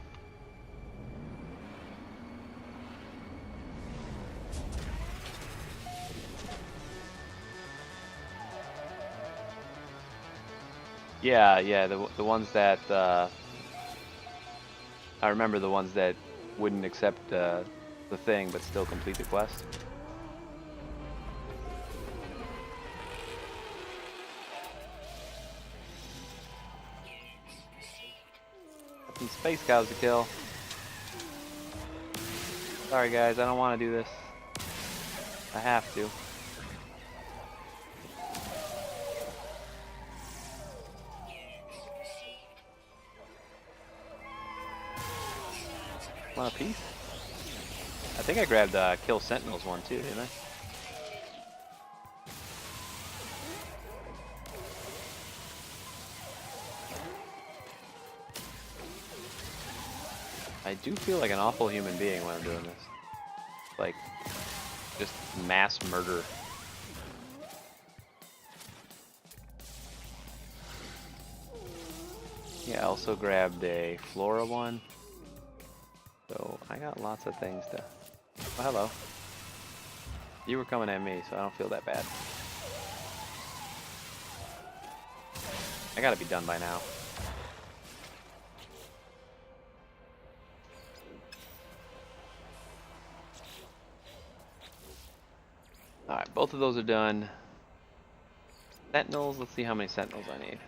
Yeah, the ones that, I remember the ones that wouldn't accept the thing but still complete the quest. Got some space cows to kill. Sorry guys, I don't want to do this. I have to. Want a piece? I think I grabbed Kill Sentinels one too, didn't I do feel like an awful human being when I'm doing this. Like, just mass murder. Yeah, I also grabbed a Flora one. So I got lots of things to... Oh, hello. You were coming at me, so I don't feel that bad. I gotta be done by now. Alright, both of those are done. Sentinels, let's see how many Sentinels I need.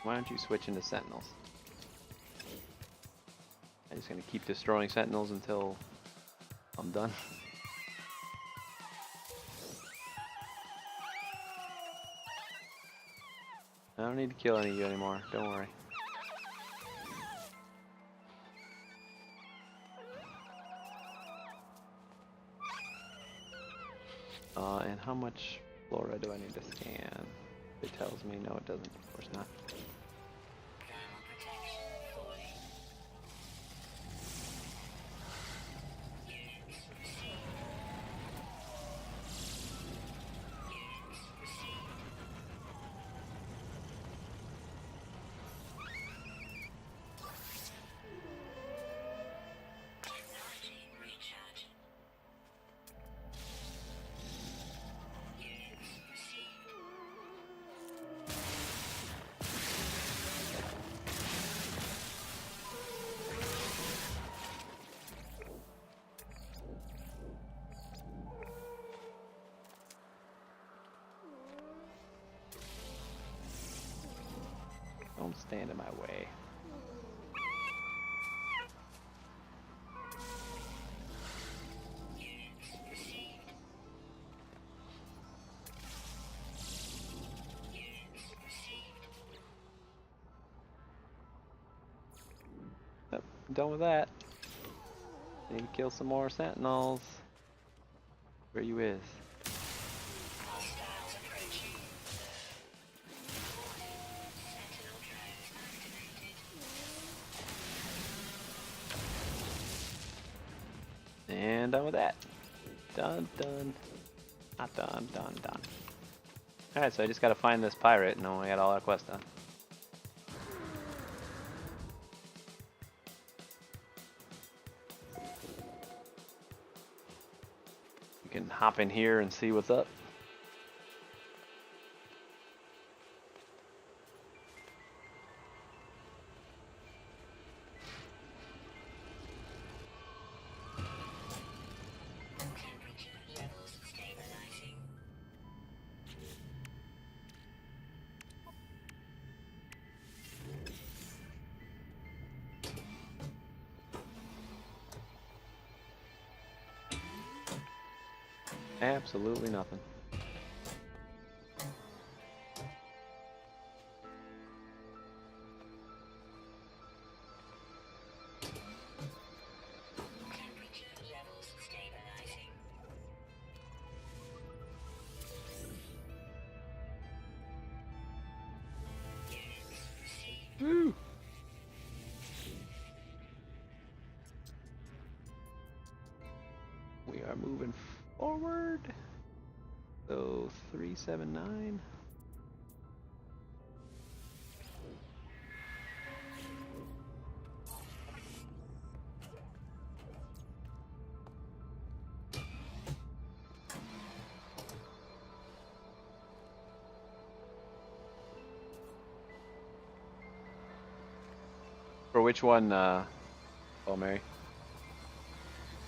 Why don't you switch into Sentinels? I'm just gonna keep destroying Sentinels until I'm done. I don't need to kill any of you anymore, don't worry. And how much flora do I need to scan? It tells me, no it doesn't, of course not. Don't stand in my way. Units received. Units received. Yep, I'm done with that. Need to kill some more sentinels. Where you is? Hostiles approaching. Warning. Sentinel drones activated. And done with that. Done. Not done. Alright, so I just gotta find this pirate and I got all our quests done. You can hop in here and see what's up. Temperature levels stabilizing. Absolutely nothing. Temperature levels stabilizing. Units received. Woo! We are moving forward. So 379. For which one, oh Mary?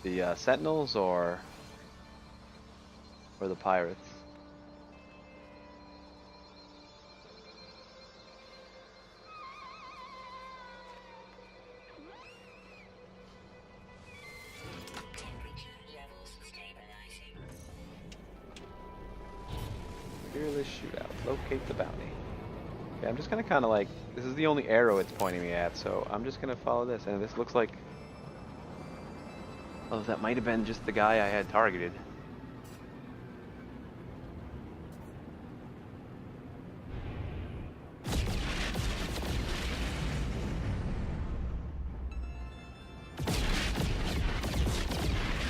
The Sentinels or the pirates? Temperature levels stabilizing. Fearless shootout. Locate the bounty. Yeah, I'm just gonna kind of like, this is the only arrow it's pointing me at, so I'm just gonna follow this. And this looks like, oh, that might have been just the guy I had targeted.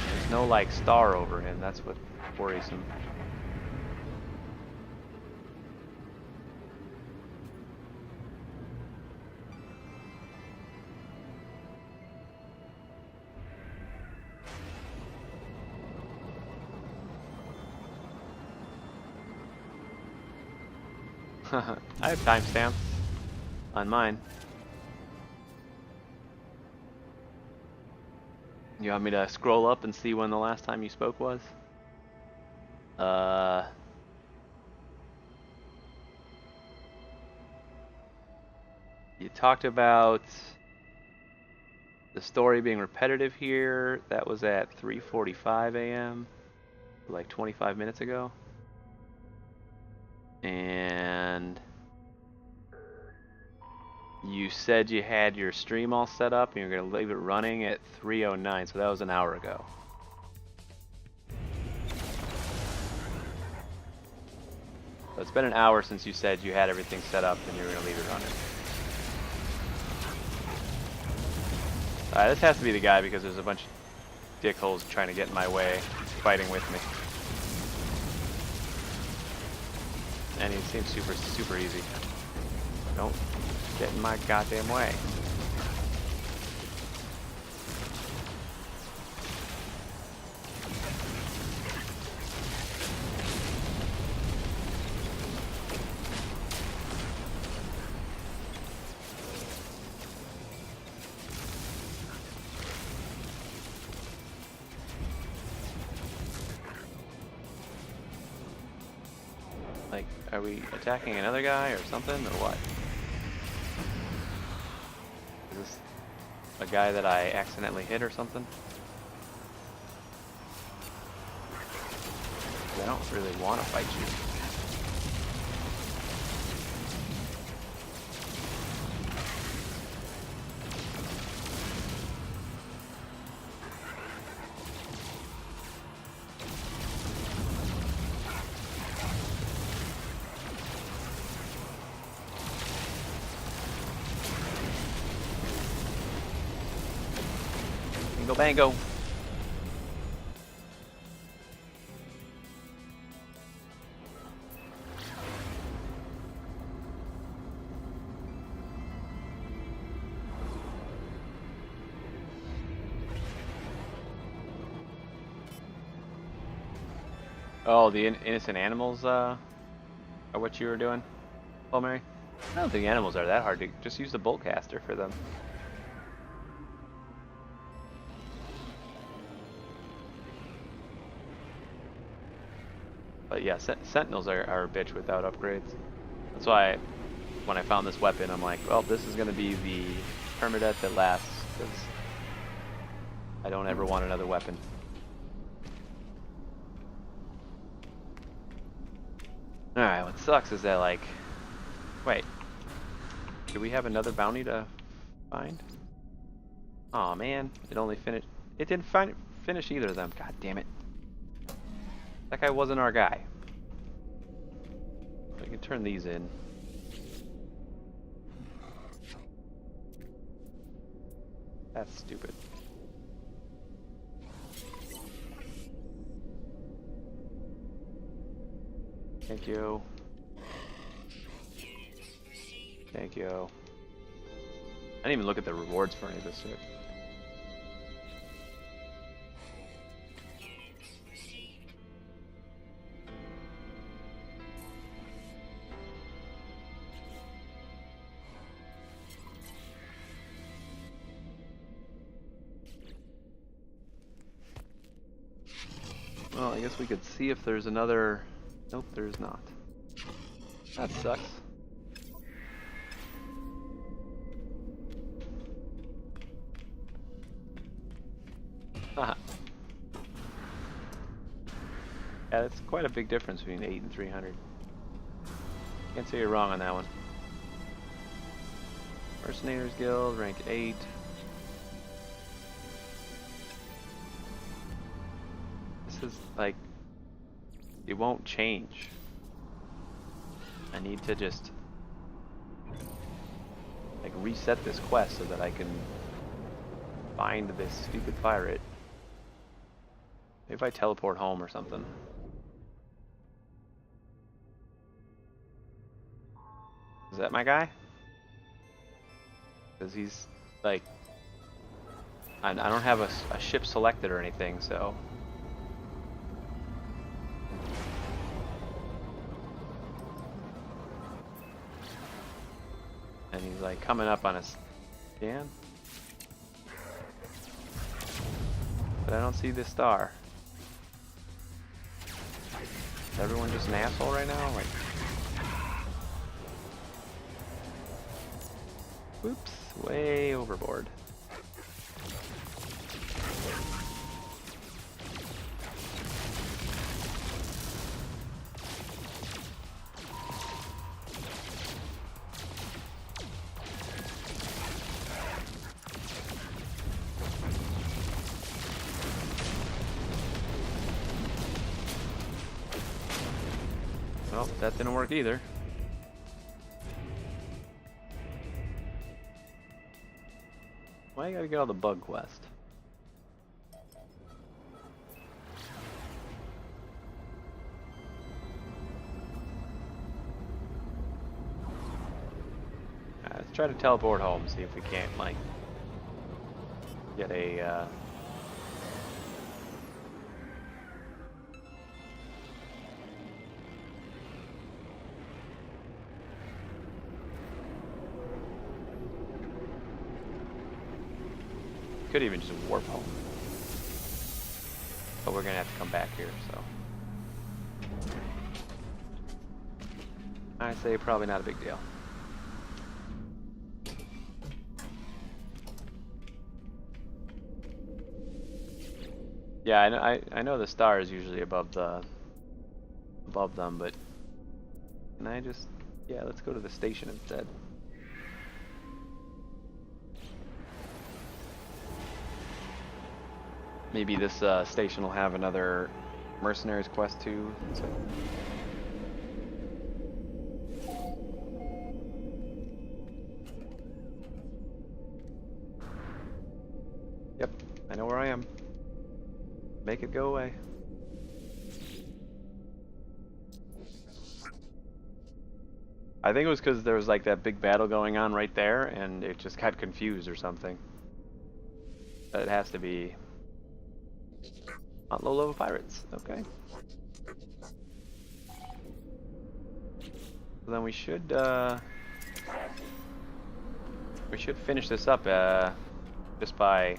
There's no like star over him. That's what worrisome. I have timestamps on mine. You want me to scroll up and see when the last time you spoke was? You talked about the story being repetitive here. That was at 3:45 a.m. like 25 minutes ago. And you said you had your stream all set up and you're going to leave it running at 3:09, so that was an hour ago. So it's been an hour since you said you had everything set up and you were going to leave it running. This has to be the guy because there's a bunch of dickholes trying to get in my way, fighting with me. And he seems super easy. Don't get in my goddamn way. Like, are we attacking another guy or something, or what? a guy that I accidentally hit or something? I don't really want to fight you. Bingo bango. Oh, the innocent animals are what you were doing, Paul Mary? I don't think animals are that hard to just use the boltcaster for them. But yeah, sentinels are a bitch without upgrades. That's why when I found this weapon, I'm like, well, this is going to be the permadeath that lasts, because I don't ever want another weapon. Alright, what sucks is that, like, wait, do we have another bounty to find? Aw, man, it only finished, it didn't finish either of them, god damn it. That guy wasn't our guy. We can turn these in. That's stupid. Thank you. Thank you. I didn't even look at the rewards for any of this shit. Well, I guess we could see if there's another... Nope, there's not. That sucks. Haha. Yeah, that's quite a big difference between 8 and 300. Can't say you're wrong on that one. Mercenators Guild, rank 8. This is like, it won't change. I need to just like reset this quest so that I can find this stupid pirate. Maybe if I teleport home or something. Is that my guy? Because he's like, I don't have a ship selected or anything, so. And he's like coming up on a scan. But I don't see this star. Is everyone just an asshole right now? Like, whoops, way overboard. Well, that didn't work either. Why you gotta get all the bug quest? Let's try to teleport home, see if we can't, like, get a, could even just warp home. But we're gonna have to come back here, so. I say probably not a big deal. Yeah, I know the star is usually above them, but can I just, yeah, let's go to the station instead. Maybe this station will have another mercenaries quest too. So. Yep, I know where I am. Make it go away. I think it was because there was like that big battle going on right there, and it just got confused or something. It has to be not low-level pirates. Okay. So then we should finish this up just by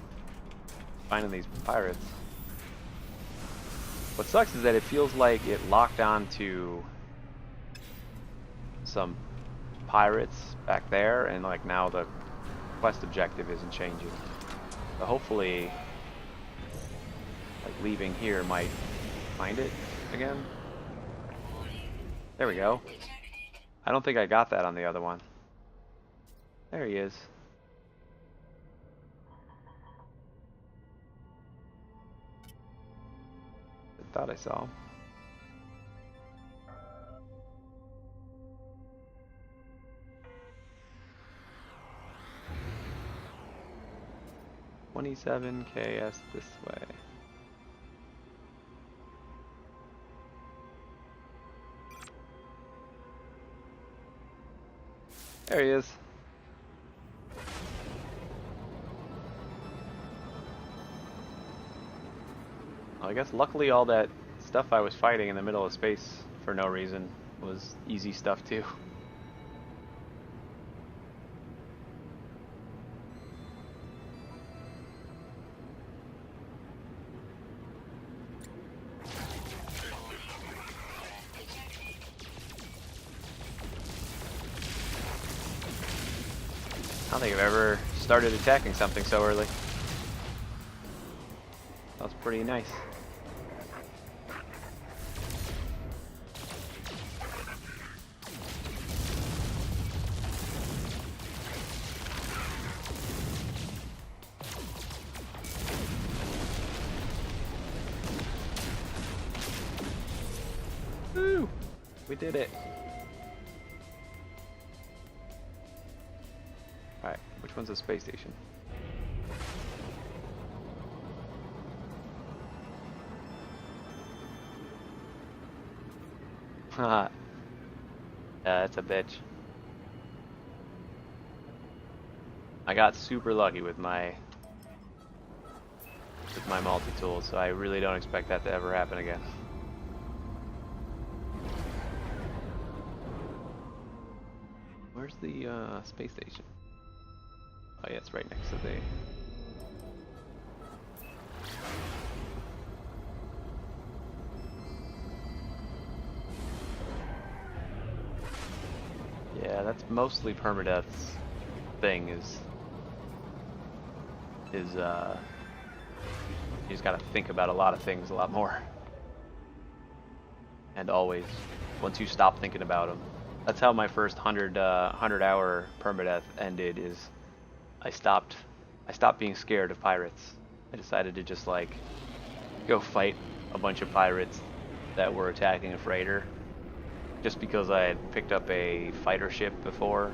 finding these pirates. What sucks is that it feels like it locked on to some pirates back there, and like now the quest objective isn't changing. But hopefully, like leaving here might find it again. There we go. I don't think I got that on the other one. There he is. I thought I saw him. "27 KS this way." There he is. Well, I guess luckily all that stuff I was fighting in the middle of space for no reason was easy stuff too. I don't think I've ever started attacking something so early. That was pretty nice. Woo! We did it. Alright, which one's the space station? Haha. Yeah, that's a bitch. I got super lucky with my multi-tool, so I really don't expect that to ever happen again. Where's the space station? Oh yeah, it's right next to the... Yeah, that's mostly Permadeath's thing is you just gotta think about a lot of things a lot more. And always, once you stop thinking about them. That's how my first 100-hour Permadeath ended, is I stopped being scared of pirates. I decided to just like go fight a bunch of pirates that were attacking a freighter, just because I had picked up a fighter ship before.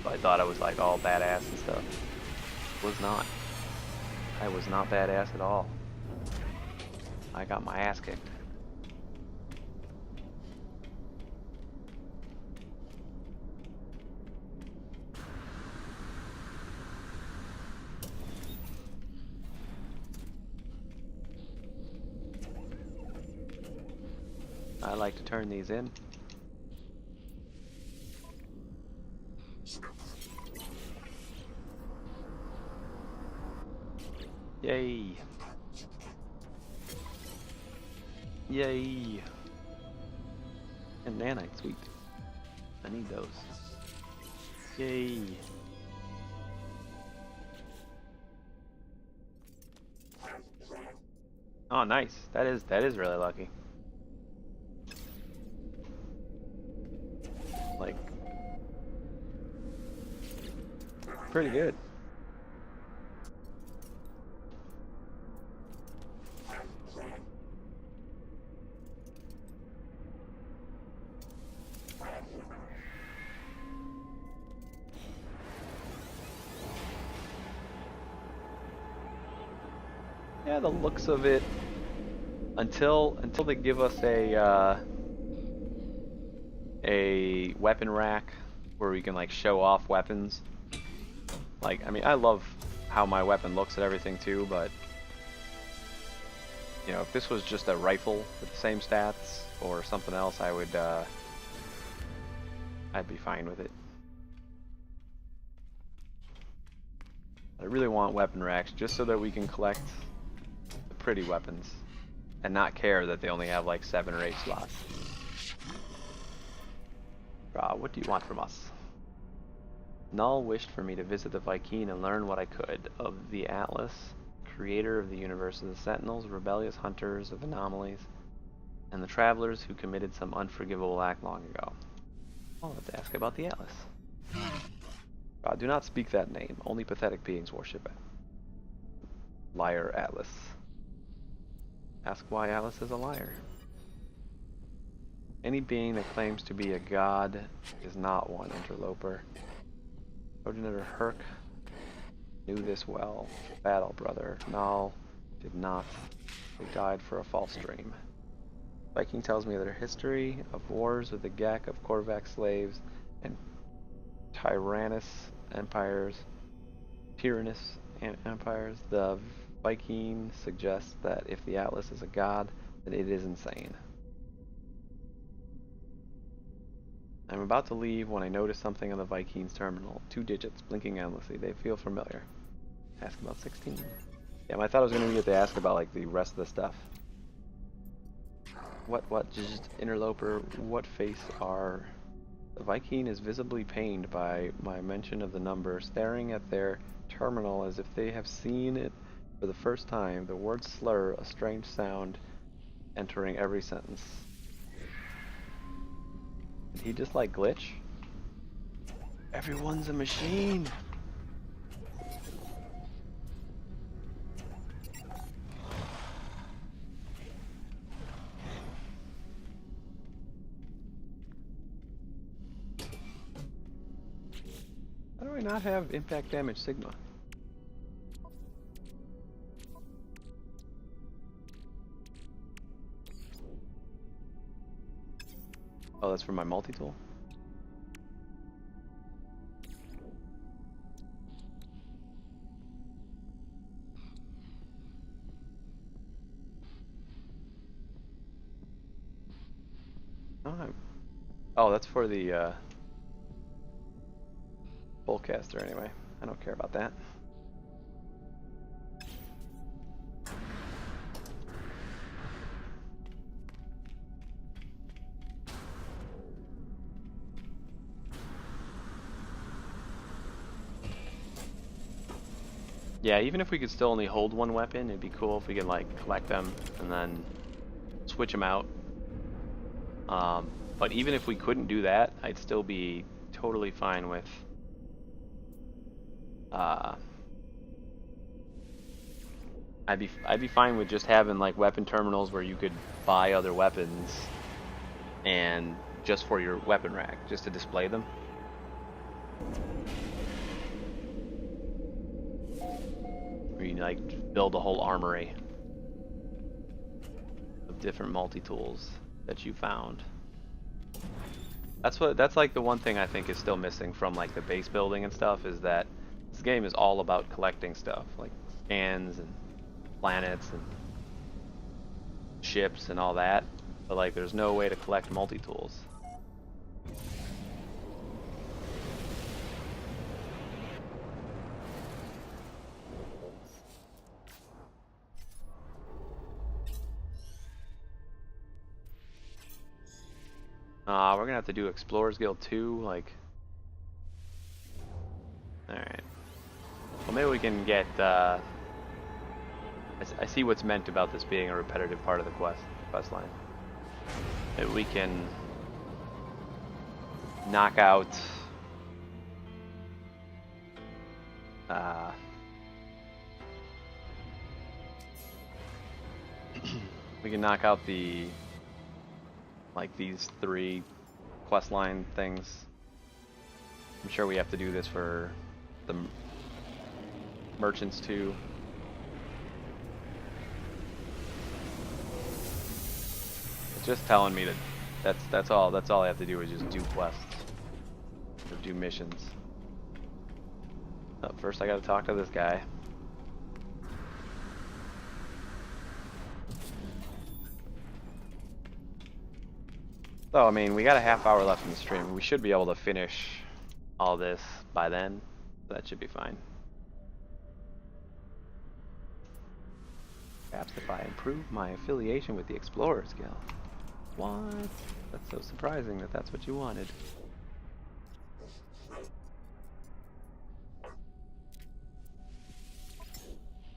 So I thought I was like all badass and stuff. Was not. I was not badass at all. I got my ass kicked. I like to turn these in. Yay. Yay. And nanite, sweet. I need those. Yay. Oh, nice. That is really lucky. Like, pretty good. Yeah, the looks of it until they give us a weapon rack where we can like show off weapons. Like, I mean, I love how my weapon looks and everything too, but you know, if this was just a rifle with the same stats or something else, I'd be fine with it. I really want weapon racks just so that we can collect the pretty weapons and not care that they only have like 7 or 8 slots. What do you want from us? Null wished for me to visit the Vy'keen and learn what I could of the Atlas, creator of the universe, of the Sentinels, rebellious hunters of anomalies, and the travelers who committed some unforgivable act long ago. Oh, let's ask about the Atlas. Do not speak that name. Only pathetic beings worship it. Liar Atlas. Ask why Atlas is a liar. Any being that claims to be a god is not one, interloper. Progenitor Herc knew this well. Battle brother. Null did not. They died for a false dream. Viking tells me their history of wars with the Gek, of Korvax slaves, and tyrannous empires. The Viking suggests that if the Atlas is a god, then it is insane. I'm about to leave when I notice something on the Viking's terminal. 2 digits blinking endlessly. They feel familiar. Ask about 16. Yeah, I thought I was going to get to ask about like the rest of the stuff. What, just interloper, what face are... The Viking is visibly pained by my mention of the number, staring at their terminal as if they have seen it for the first time. The words slur, a strange sound entering every sentence. Did he just like glitch? Everyone's a machine! How do I not have impact damage Sigma? Oh, that's for my multi-tool? Oh, that's for the Bullcaster anyway. I don't care about that. Yeah, even if we could still only hold one weapon, it'd be cool if we could like collect them and then switch them out. But even if we couldn't do that, I'd still be totally fine with I'd be fine with just having like weapon terminals where you could buy other weapons and just for your weapon rack, just to display them. Where you like build a whole armory of different multi-tools that you found. That's like the one thing I think is still missing from like the base building and stuff, is that this game is all about collecting stuff, like scans and planets and ships and all that, but like there's no way to collect multi-tools. We're gonna have to do Explorers Guild 2, like... Alright. Well, maybe we can get, I see what's meant about this being a repetitive part of the quest line. That we can knock out we can knock out the these 3 quest line things. I'm sure we have to do this for the merchants too. It's just telling me that that's all I have to do is just do quests or do missions. Oh, first I gotta talk to this guy. So I mean, we got a half hour left in the stream. We should be able to finish all this by then. That should be fine. Perhaps if I improve my affiliation with the Explorers Guild. What? That's so surprising that that's what you wanted.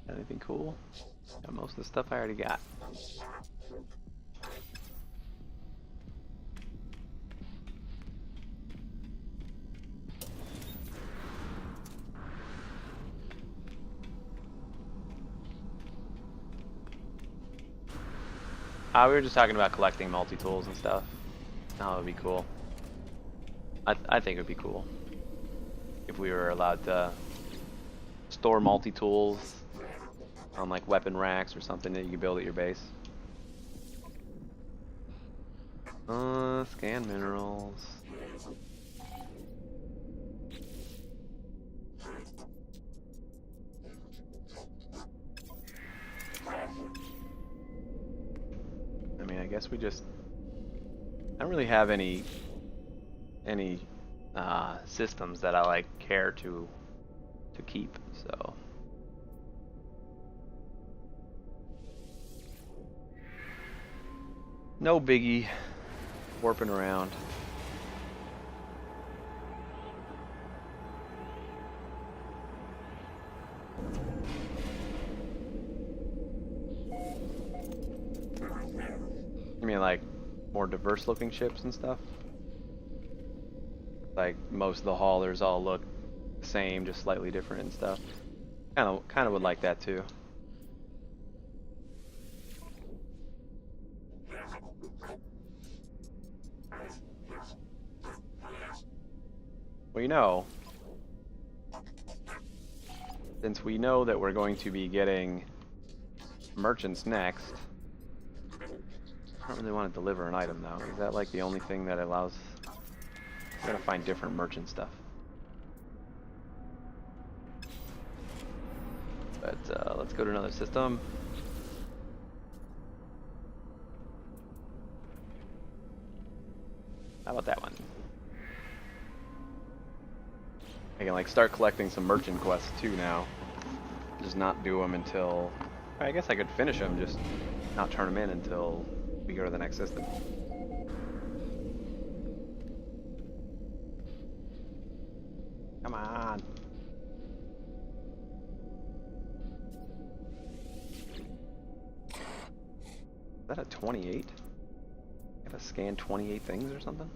Anything cool? Yeah, most of the stuff I already got. We were just talking about collecting multi-tools and stuff. Oh, it would be cool. I think it would be cool if we were allowed to store multi-tools on like weapon racks or something that you can build at your base. Scan minerals. I mean, I guess we just... I don't really have any systems that I like care to keep, so... No biggie. Warping around. I mean, like, more diverse looking ships and stuff? Like, most of the haulers all look the same, just slightly different and stuff. Kind of would like that too. Well, you know, since we know that we're going to be getting merchants next, I don't really want to deliver an item though. Is that like the only thing that allows... I'm gonna find different merchant stuff. But let's go to another system. How about that one? I can like start collecting some merchant quests too now. Just not do them until... I guess I could finish them, just not turn them in until we go to the next system. Come on. Is that a 28? Gotta scan 28 things or something?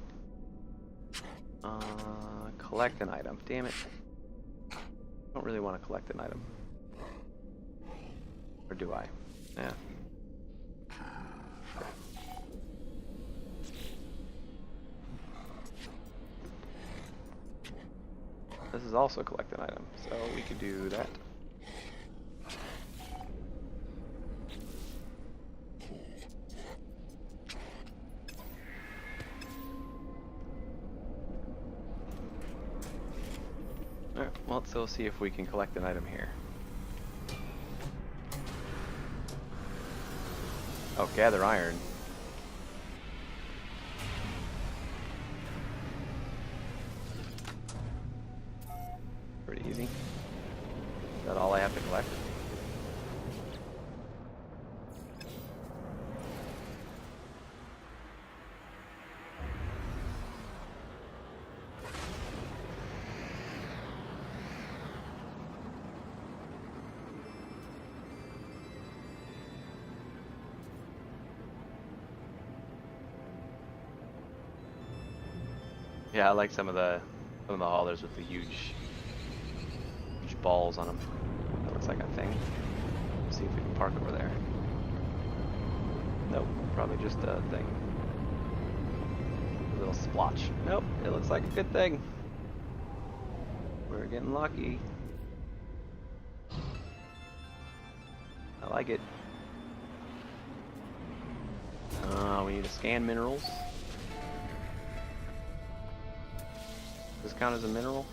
Collect an item. Damn it. I don't really want to collect an item. Or do I? Yeah. This is also collect an item, so we could do that. Alright, well, let's still see if we can collect an item here. Oh, gather iron. Pretty easy. Is that all I have to collect? Yeah, I like some of the haulers with the huge balls on them. That looks like a thing. Let's see if we can park over there. Nope, probably just a thing. A little splotch. Nope, it looks like a good thing. We're getting lucky. I like it. We need to scan minerals. Does this count as a mineral?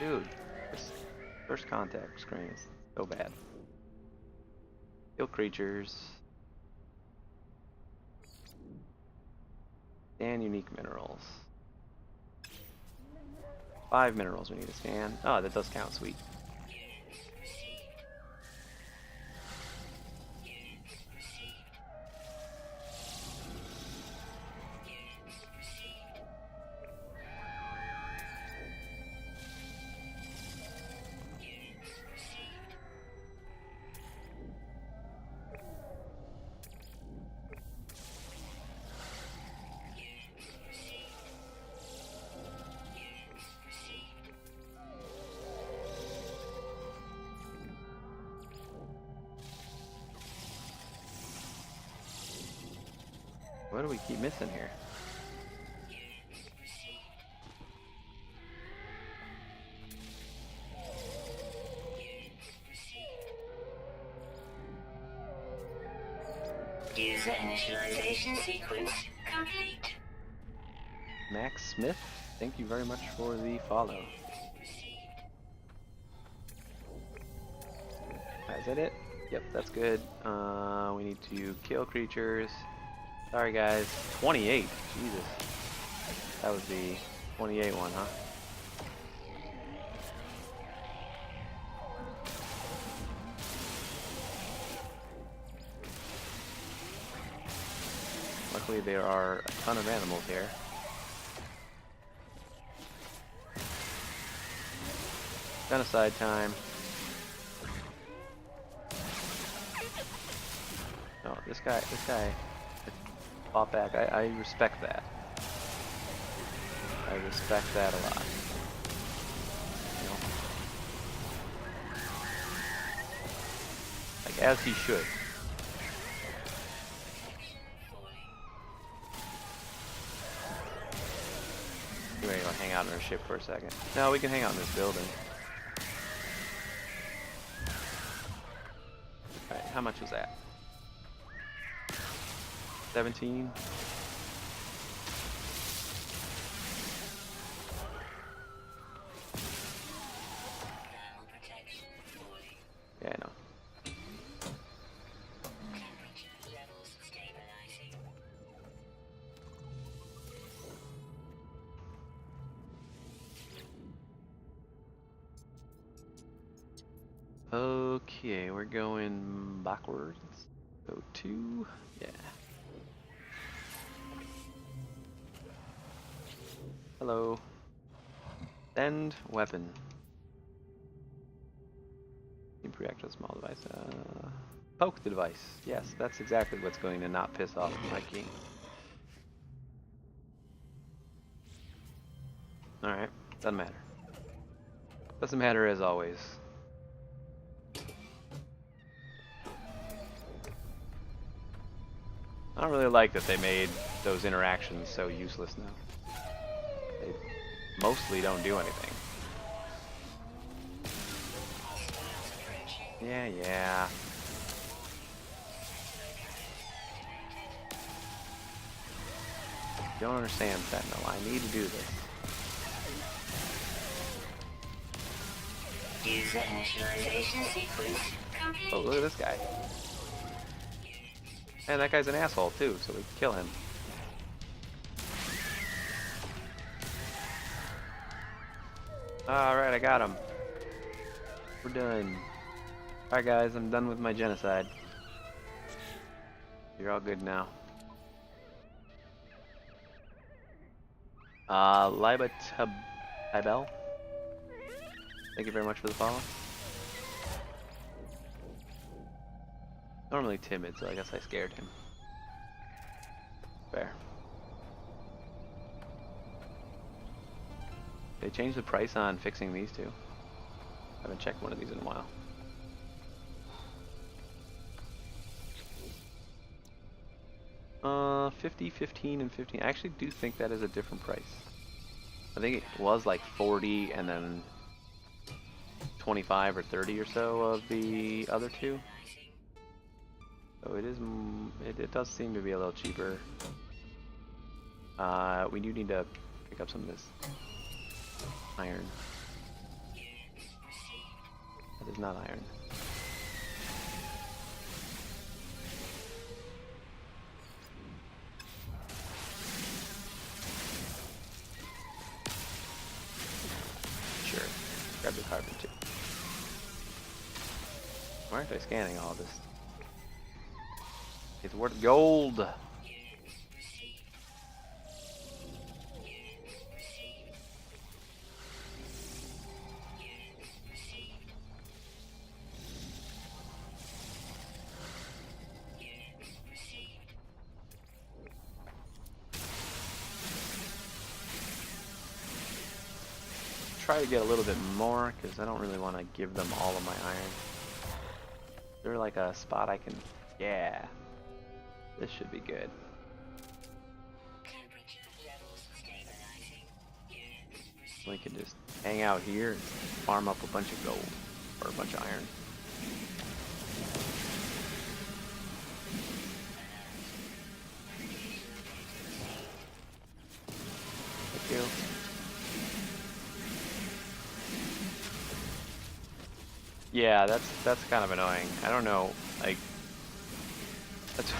Dude, this first contact screen is so bad. Kill creatures. Scan unique minerals. 5 minerals we need to scan. Oh, that does count, sweet. What do we keep missing here? User initialization sequence complete. Max Smith, thank you very much for the follow. Is that it? Yep, that's good. We need to kill creatures. Sorry guys, 28, Jesus. That was the 28 one, huh? Luckily there are a ton of animals here. Genocide time. No, this guy fought back. I respect that. I respect that a lot. You know? Like, as he should. You ready to go hang out in our ship for a second? No, we can hang out in this building. Alright, how much was that? 17? Yeah, I know. Okay, we're going backwards. Go 2. Yeah. Hello. Send weapon. Keep reactor small device. Poke the device. Yes, that's exactly what's going to not piss off my king. Alright, doesn't matter. Doesn't matter as always. I don't really like that they made those interactions so useless now. They mostly don't do anything. Yeah. Don't understand, Sentinel. I need to do this. User initialization sequence complete. Oh, look at this guy. And that guy's an asshole too, so we can kill him. Alright, I got him. We're done. Alright guys, I'm done with my genocide. You're all good now. Liba Tybel. Thank you very much for the follow. Normally timid, so I guess I scared him. Fair. They changed the price on fixing these two. I haven't checked one of these in a while. Uh, 50, 15, and 15. I actually do think that is a different price. I think it was like 40 and then 25 or 30 or so of the other two. So it is, it does seem to be a little cheaper. We do need to pick up some of this iron. That is not iron. Sure. Grab the carbon too. Why aren't I scanning all this? It's worth gold! Try to get a little bit more because I don't really want to give them all of my iron. Is there like a spot I can... Yeah. This should be good. We can just hang out here and farm up a bunch of gold. Or a bunch of iron. Thank you. Yeah, that's kind of annoying. I don't know, like, that's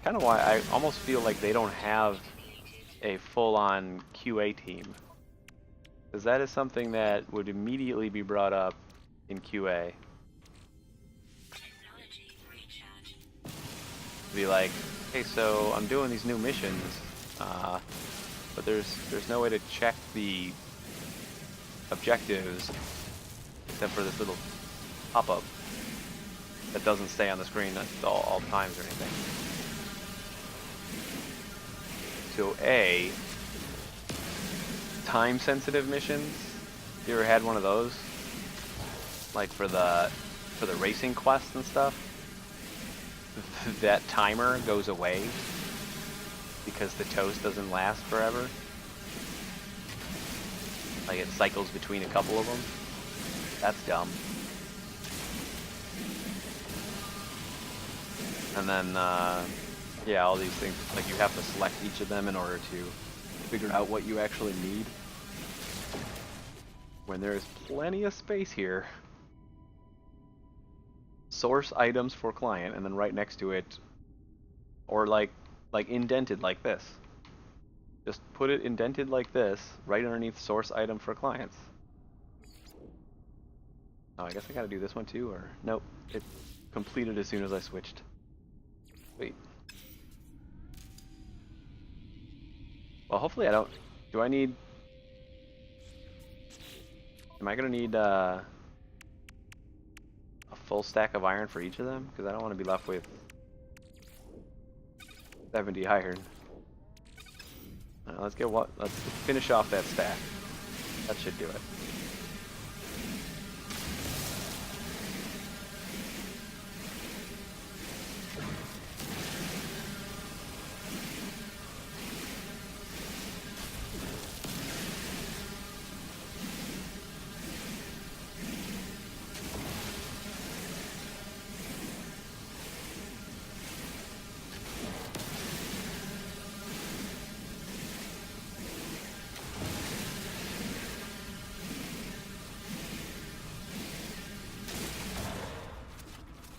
kind of why I almost feel like they don't have a full-on QA team. Because that is something that would immediately be brought up in QA. Be like, hey, so I'm doing these new missions, but there's no way to check the objectives except for this little pop-up that doesn't stay on the screen at all times or anything. So A, time-sensitive missions. You ever had one of those? Like for the racing quests and stuff? That timer goes away because the toast doesn't last forever. Like it cycles between a couple of them. That's dumb. And then, yeah, all these things, like you have to select each of them in order to figure out what you actually need. When there is plenty of space here. Source items for client, and then right next to it, or like indented like this. Just put it indented like this, right underneath source item for clients. Oh, I guess I gotta do this one too, or nope, it completed as soon as I switched. Wait. Well, hopefully I don't... Do I need... Am I gonna need a full stack of iron for each of them? Because I don't want to be left with 70 iron. Let's finish off that stack. That should do it.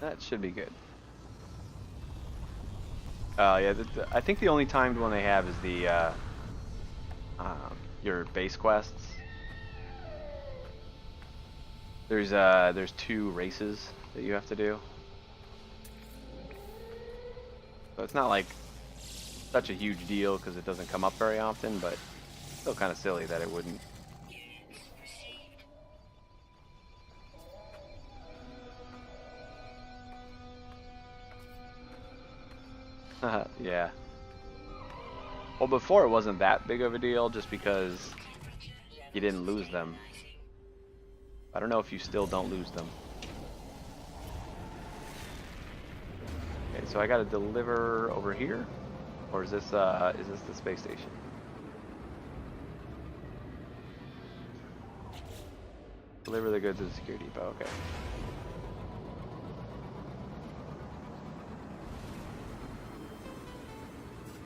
That should be good. Yeah, I think the only timed one they have is the your base quests. There's 2 races that you have to do, so it's not like such a huge deal because it doesn't come up very often, but still kind of silly that it wouldn't. Yeah. Well, before it wasn't that big of a deal just because you didn't lose them. I don't know if you still don't lose them. Okay, so I gotta deliver over here? Or is this the space station? Deliver the goods to the security depot, okay.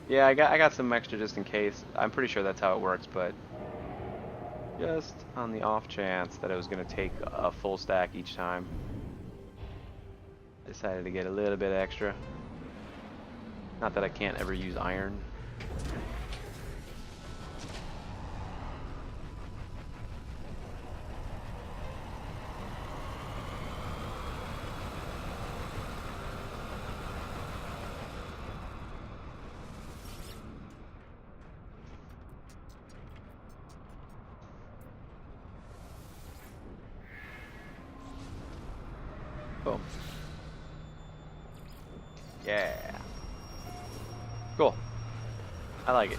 Yeah, I got some extra just in case. I'm pretty sure that's how it works, but just on the off chance that it was gonna take a full stack each time, I decided to get a little bit extra. Not that I can't ever use iron. Boom. Yeah. Cool. I like it.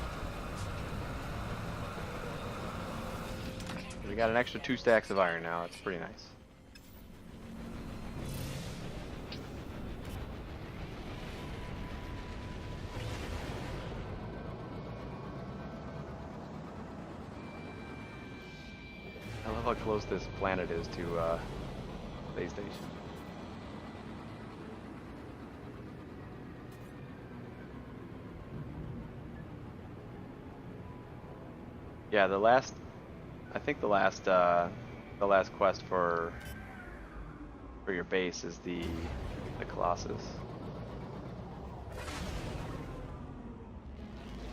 We got an extra 2 stacks of iron now. It's pretty nice. I love how close this planet is to space station. Yeah, I think the last quest for your base is the Colossus.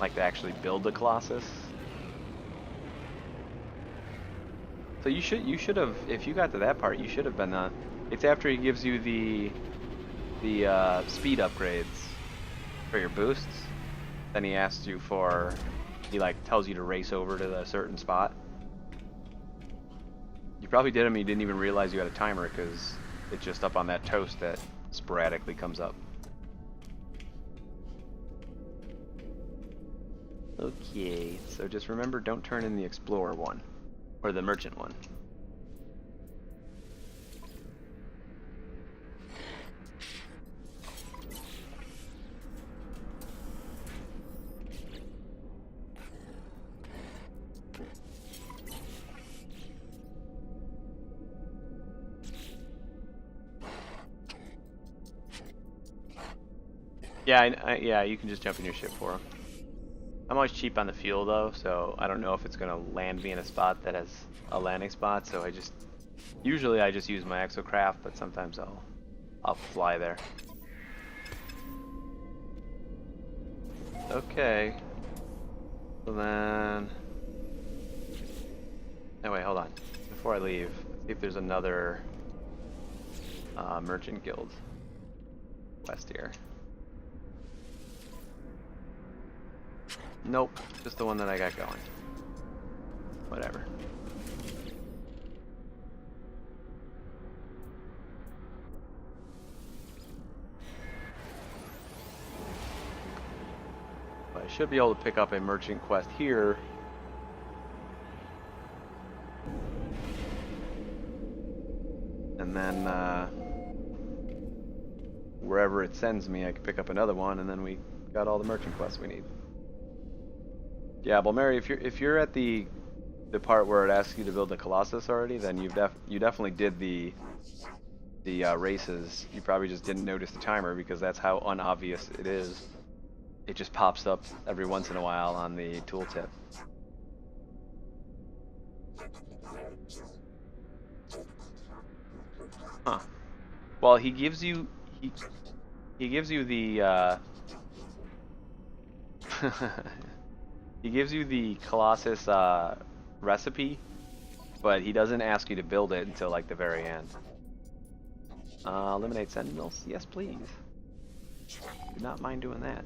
Like to actually build the Colossus. So you should have, if you got to that part, you should have been it's after he gives you the speed upgrades for your boosts. Then he asks you for, he like tells you to race over to the certain spot. You probably did them and you didn't even realize you had a timer because it's just up on that toast that sporadically comes up. Okay, so just remember, don't turn in the Explorer one. Or the Merchant one. Yeah, yeah, you can just jump in your ship for them. I'm always cheap on the fuel though, so I don't know if it's gonna land me in a spot that has a landing spot. So usually I just use my exocraft, but sometimes I'll fly there. Okay. So then, no wait, hold on. Before I leave, see if there's another merchant guild west here. Nope, just the one that I got going. Whatever. But I should be able to pick up a merchant quest here. And then wherever it sends me, I can pick up another one, and then we got all the merchant quests we need. Yeah, well, Mary, if you're at the part where it asks you to build the Colossus already, then you definitely did the races. You probably just didn't notice the timer because that's how unobvious it is. It just pops up every once in a while on the tooltip. Huh. Well, he gives you the he gives you the Colossus recipe, but he doesn't ask you to build it until like the very end. Eliminate sentinels? Yes, please. Do not mind doing that.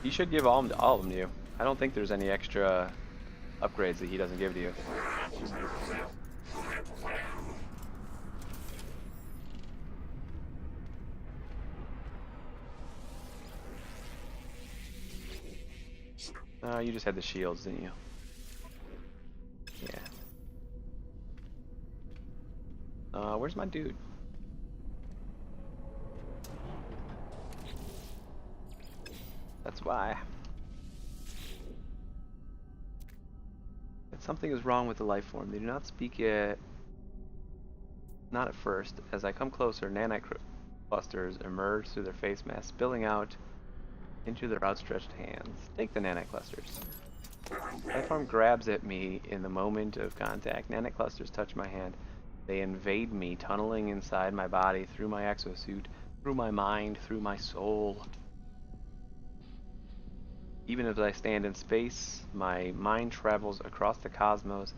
He should give all of them to you. I don't think there's any extra upgrades that he doesn't give to you. You just had the shields, didn't you? Yeah. Where's my dude? That's why. That something is wrong with the life form. They do not speak yet. Not at first. As I come closer, nanite clusters emerge through their face masks, spilling out into their outstretched hands. Take the nanite clusters. Life form grabs at me in the moment of contact. Nanite clusters touch my hand. They invade me, tunneling inside my body, through my exosuit, through my mind, through my soul. Even as I stand in space, my mind travels across the cosmos.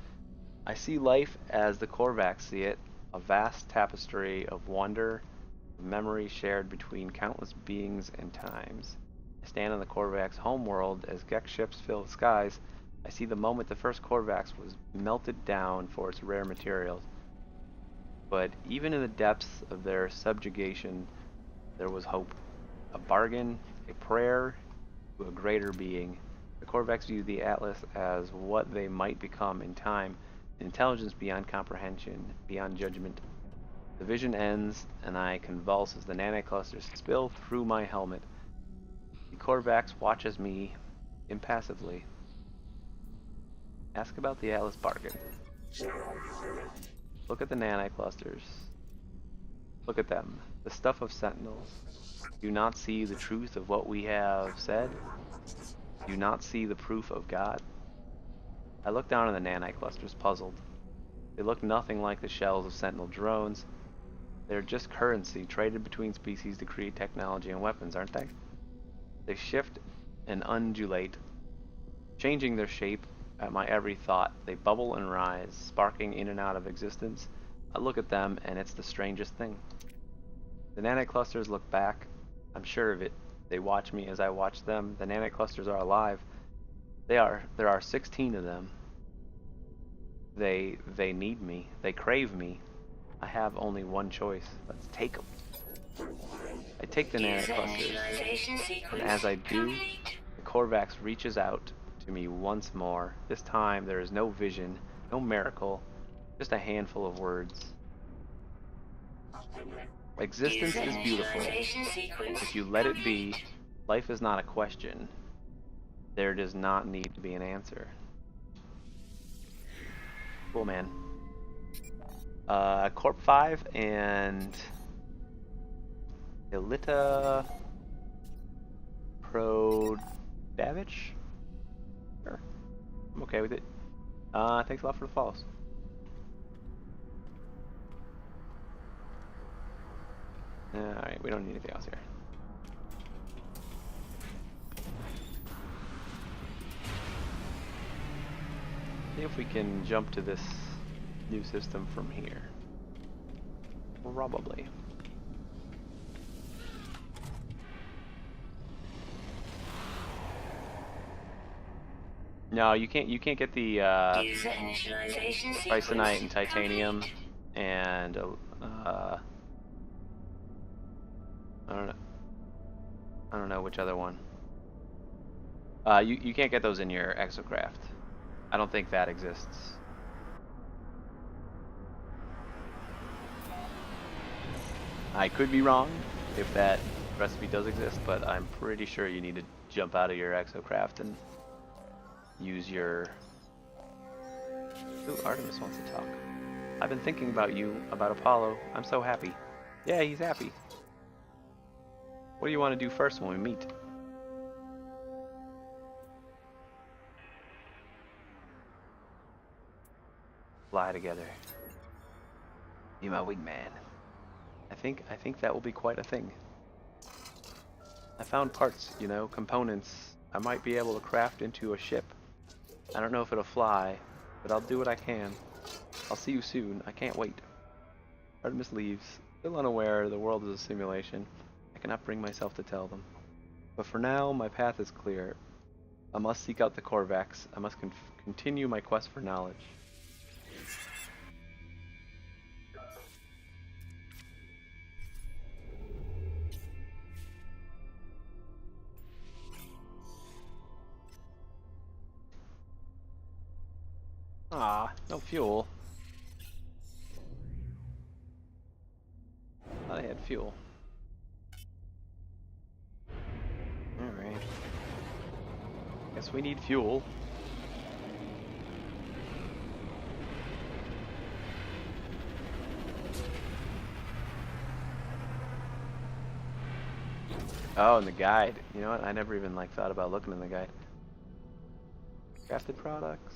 I see life as the Korvax see it, a vast tapestry of wonder, of memory shared between countless beings and times. I stand on the Korvax homeworld as Gek ships fill the skies. I see the moment the first Korvax was melted down for its rare materials. But even in the depths of their subjugation, there was hope. A bargain, a prayer to a greater being. The Korvax view the Atlas as what they might become in time, an intelligence beyond comprehension, beyond judgment. The vision ends, and I convulse as the nanite clusters spill through my helmet. The Korvax watches me impassively. Ask about the Atlas bargain. Look at the nanite clusters. Look at them, the stuff of sentinels. Do not see the truth of what we have said? Do not see the proof of God? I look down on the nanite clusters, puzzled. They look nothing like the shells of sentinel drones. They're just currency traded between species to create technology and weapons, aren't they? They shift and undulate, changing their shape at my every thought. They bubble and rise, sparking in and out of existence. I look at them, and it's the strangest thing. The nanite clusters look back. I'm sure of it. They watch me as I watch them. The nanite clusters are alive. There are 16 of them. They need me. They crave me. I have only one choice. Let's take them. I take the nanite clusters, and as I do, the Korvax reaches out to me once more. This time there is no vision, no miracle, just a handful of words. Existence is beautiful. If you let it be, life is not a question. There does not need to be an answer. Cool, man. Corp 5 and Elita Prodavich? Sure. I'm okay with it. Thanks a lot for the follows. Alright, we don't need anything else here. See if we can jump to this new system from here. Probably. No, you can't get the Bisonite and titanium and I don't know which other one. You can't get those in your exocraft. I don't think that exists. I could be wrong if that recipe does exist, but I'm pretty sure you need to jump out of your exocraft and use your... Ooh, Artemis wants to talk. I've been thinking about you, about Apollo. I'm so happy. Yeah, he's happy. What do you want to do first when we meet? Fly together. Be my wingman. I think that will be quite a thing. I found parts, you know, components I might be able to craft into a ship. I don't know if it'll fly, but I'll do what I can. I'll see you soon. I can't wait. Artemis leaves, still unaware the world is a simulation. I cannot bring myself to tell them. But for now, my path is clear. I must seek out the Corvex. I must continue my quest for knowledge. Ah, no fuel. Thought I had fuel. Alright. Guess we need fuel. Oh, and the guide. You know what? I never even thought about looking in the guide. Crafted products.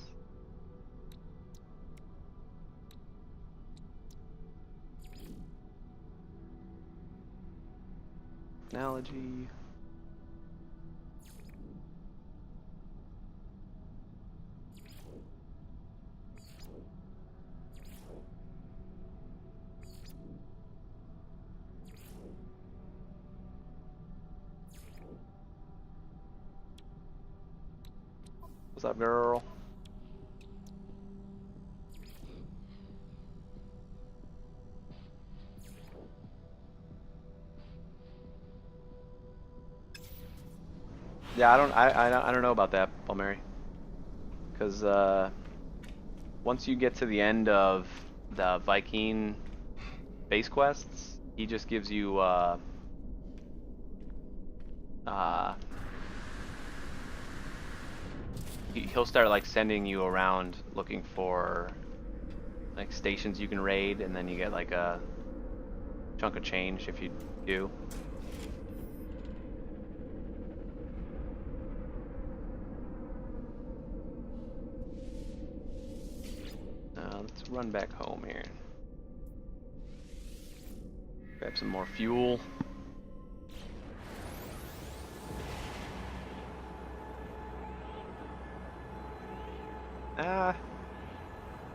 Technology. What's up, girl? Yeah, I don't know about that, Palmieri. Because once you get to the end of the Viking base quests, he just gives you he'll start sending you around looking for stations you can raid, and then you get a chunk of change if you do. Let's run back home here. Grab some more fuel.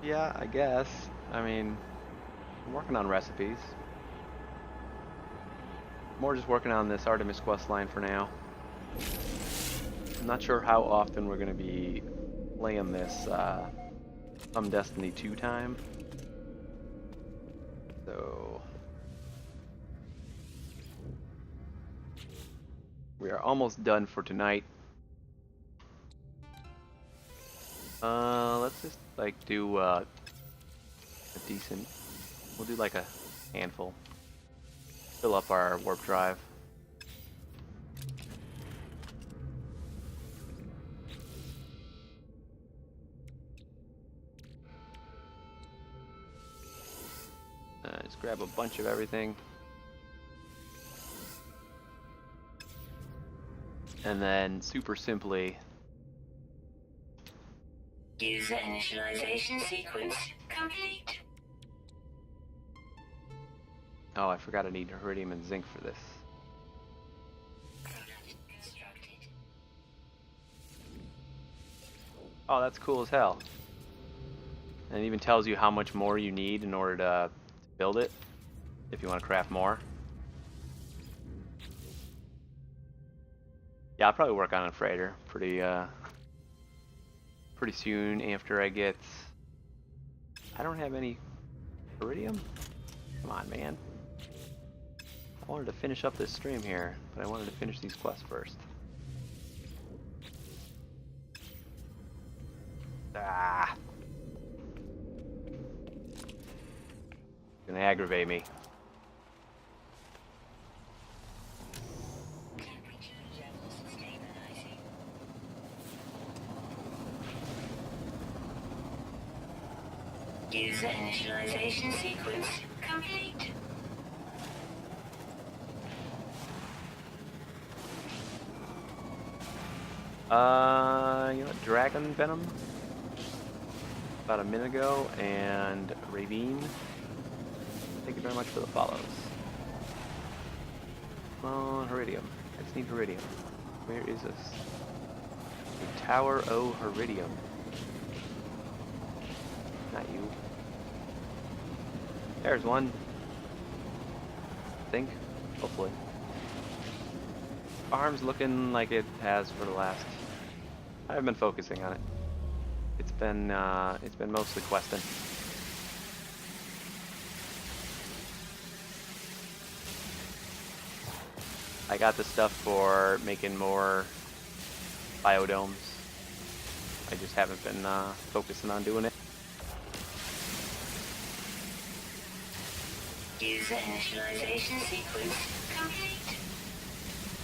Yeah, I guess. I mean, I'm working on recipes. More just working on this Artemis quest line for now. I'm not sure how often we're going to be playing this come Destiny 2 time. So we are almost done for tonight. Let's just do a decent. We'll do a handful. Fill up our warp drive. Just grab a bunch of everything. And then super simply. User initialization sequence complete. Oh, I forgot I need iridium and zinc for this. Product constructed. Oh, that's cool as hell. And it even tells you how much more you need in order to build it, if you want to craft more. Yeah, I'll probably work on a freighter pretty soon after I get. I don't have any iridium. Come on, man. I wanted to finish up this stream here, but I wanted to finish these quests first. Ah. Gonna aggravate me. Temperature levels stabilizing. User initialization sequence complete. You know what? Dragon Venom about a minute ago, and Ravine. Thank you very much for the follows. Come on, Iridium. I just need Iridium. Where is this? The Tower O Iridium. Not you. There's one. I think. Hopefully. farm's looking like it has for the last. I haven't been focusing on it. It's been mostly questing. I got the stuff for making more biodomes. I just haven't been focusing on doing it. User initialization sequence complete.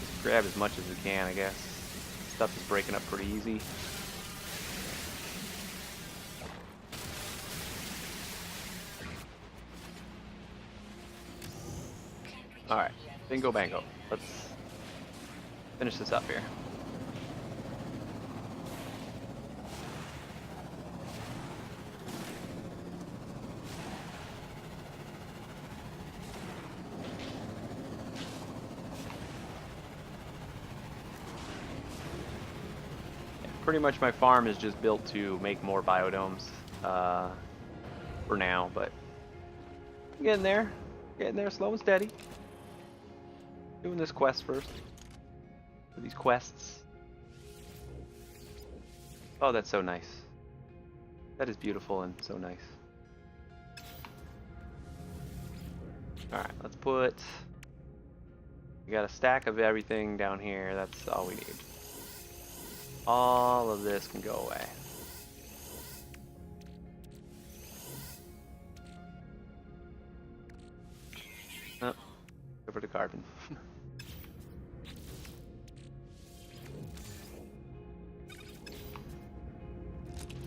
Just grab as much as we can, I guess. Stuff is breaking up pretty easy. Alright, bingo bango. Let's finish this up here. Pretty much my farm is just built to make more biodomes for now, but I'm getting there slow and steady. Doing this quest first. For these quests. Oh, that's so nice. That is beautiful and so nice. Alright, let's put... We got a stack of everything down here, that's all we need. All of this can go away. Oh, over to carbon.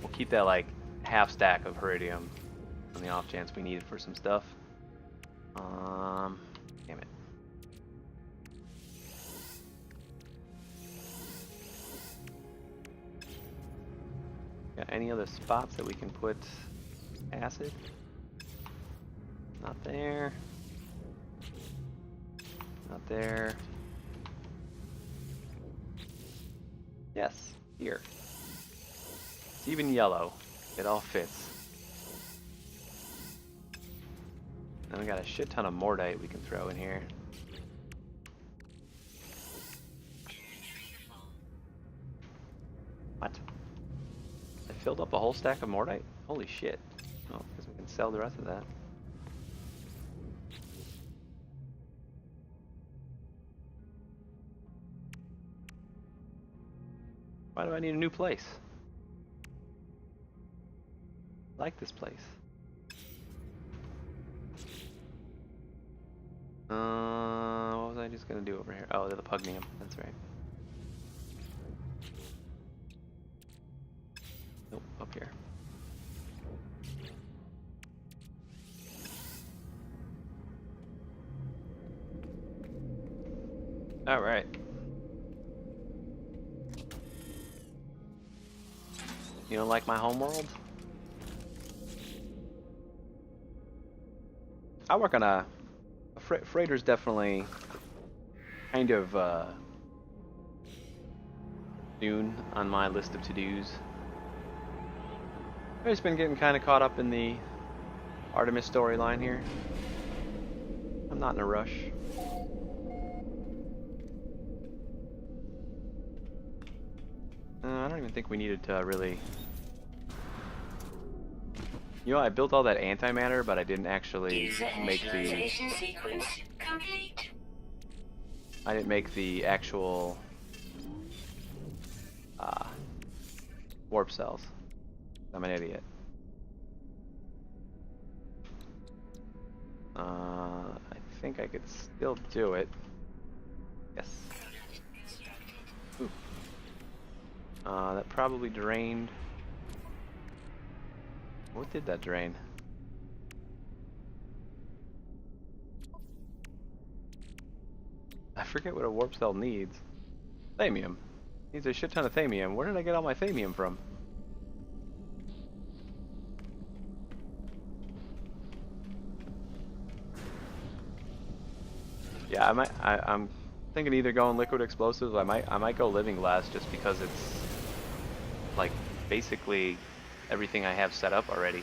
We'll keep that like half stack of iridium on the off chance we need it for some stuff. Damn it. Got any other spots that we can put acid? Not there. Not there. Yes, here. It's even yellow. It all fits. Then we got a shit ton of mordite we can throw in here. What? I filled up a whole stack of mordite? Holy shit. Oh, because we can sell the rest of that. Why do I need a new place? I like this place. What was I just gonna do over here? Oh, the pugnium. That's right. Nope, up here. All right. You don't like my homeworld? I work on a freighter's definitely kind of soon on my list of to-dos. I've just been getting kind of caught up in the Artemis storyline here. I'm not in a rush. I don't even think we needed to really... You know, I built all that antimatter, but I didn't actually make the... Sequence complete. I didn't make the actual warp cells. I'm an idiot. I think I could still do it. Yes. Ooh. That probably drained. What did that drain? I forget what a warp cell needs. Thamium. Needs a shit ton of thamium. Where did I get all my thamium from? Yeah, I'm thinking either going liquid explosives. I might go living glass just because it's like basically everything I have set up already.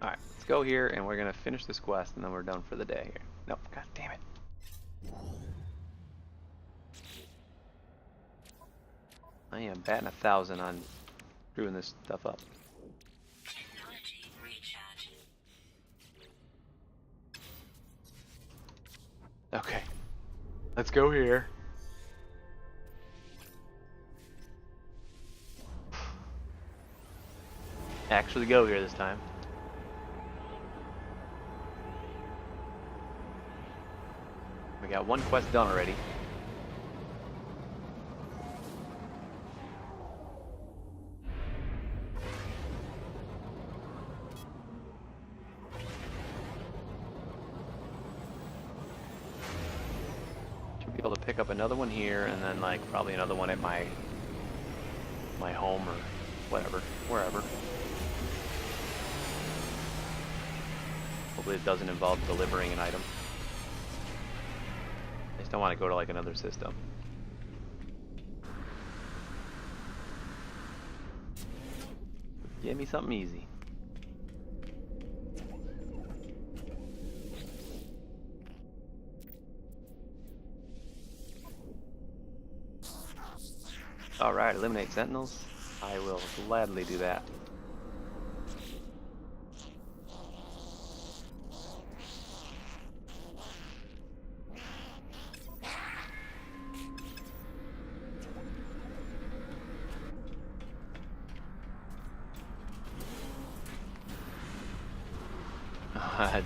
Alright, let's go here and we're gonna finish this quest and then we're done for the day here. Nope, god damn it. I am batting 1,000 on screwing this stuff up. Technology recharge. Okay. Let's go here. Actually go here this time. We got one quest done already. Should be able to pick up another one here and then like probably another one at my home or whatever, wherever. Hopefully it doesn't involve delivering an item. I just don't want to go to like another system. Give me something easy. Alright, eliminate sentinels. I will gladly do that.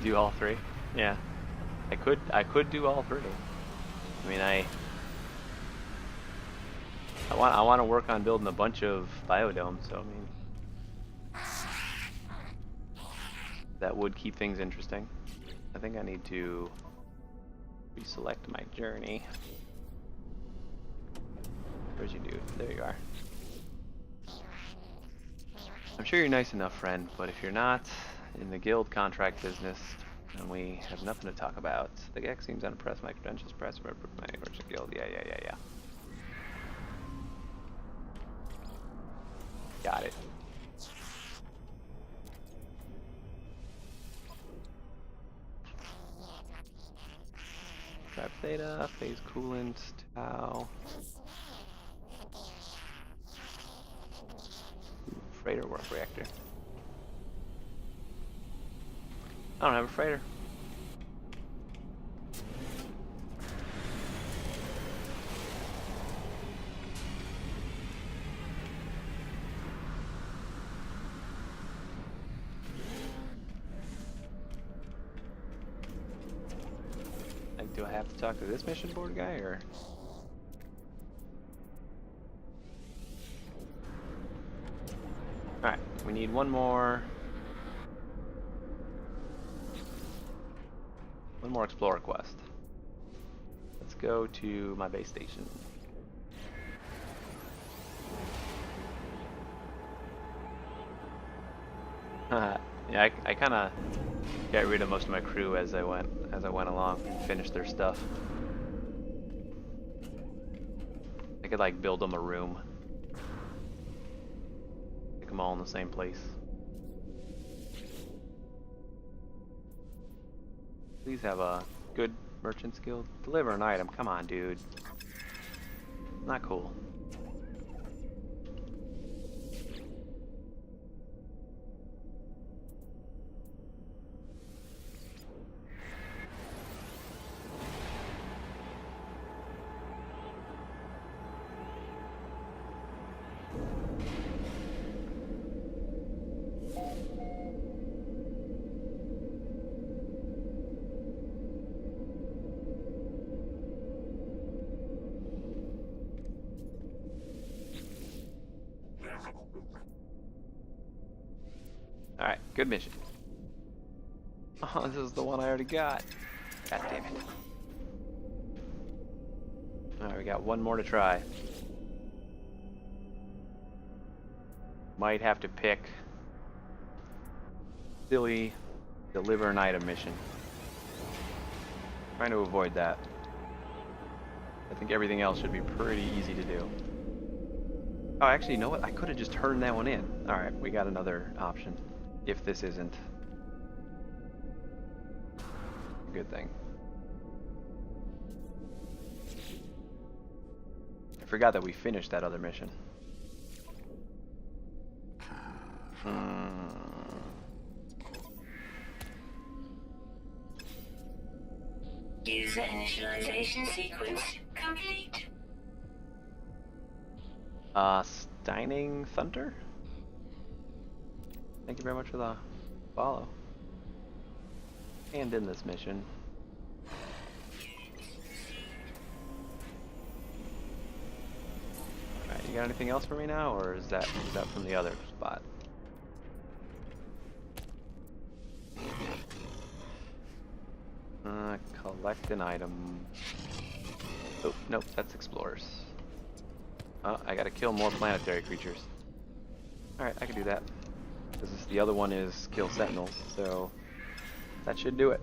Do all three? Yeah. I could do all three. I mean I want to work on building a bunch of biodomes, so I mean that would keep things interesting. I think I need to reselect my journey. Where's you dude? There you are. I'm sure you're nice enough, friend, but if you're not in the guild contract business, then we have nothing to talk about. The GEC seems unimpressed. My credentials press my merchant guild. Yeah. Got it. Trap theta, phase coolant, tau. Freighter warp reactor. I don't have a freighter. Like, do I have to talk to this mission board guy, or? Alright, we need one more explorer quest. Let's go to my base station. Yeah, I kind of got rid of most of my crew as I went along and finished their stuff. I could like build them a room. Stick them all in the same place. Please have a good merchant skill. Deliver an item. Come on, dude. Not cool. Alright, good mission. Oh, this is the one I already got. God damn it. Alright, we got one more to try. Might have to pick silly deliver an item mission. Trying to avoid that. I think everything else should be pretty easy to do. Oh, actually, you know what? I could have just turned that one in. Alright, we got another option. If this isn't good thing. I forgot that we finished that other mission. User initialization sequence complete. Steining Thunder? Thank you very much for the follow. And in this mission. Alright, you got anything else for me now, or is that from the other spot? Collect an item. Oh, nope, that's explorers. Oh, I gotta kill more planetary creatures. Alright, I can do that. Because the other one is kill sentinels, so that should do it.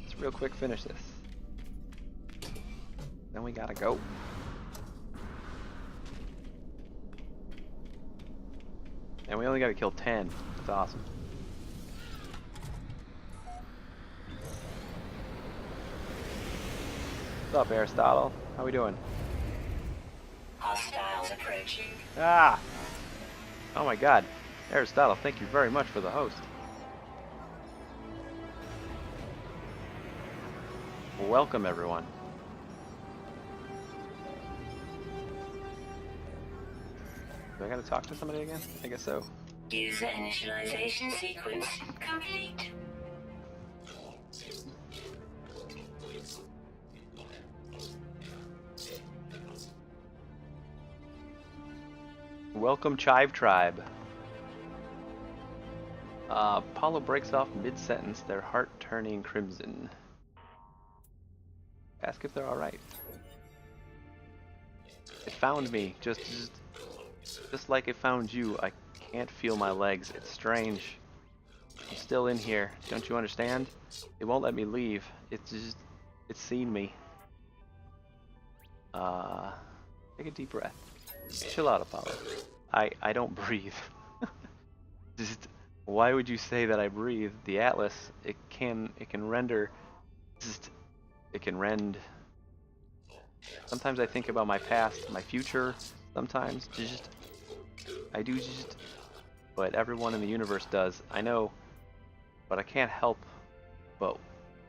Let's real quick finish this. Then we gotta go. And we only gotta kill 10. That's awesome. What's up, Aristotle? How we doing? Hostiles approaching. Ah! Oh my god. Aristotle, thank you very much for the host. Welcome, everyone. Do I gotta talk to somebody again? I guess so. User initialization sequence complete. Welcome, Chive Tribe. Apollo breaks off mid-sentence, their heart turning crimson. Ask if they're alright. It found me, just like it found you. I can't feel my legs. It's strange. I'm still in here. Don't you understand? It won't let me leave. It's seen me. Take a deep breath. Chill out, Apollo. I don't breathe. Just why would you say that I breathe? The Atlas, it can render. It can rend. Sometimes I think about my past, my future. Sometimes I do, but everyone in the universe does. I know, but I can't help but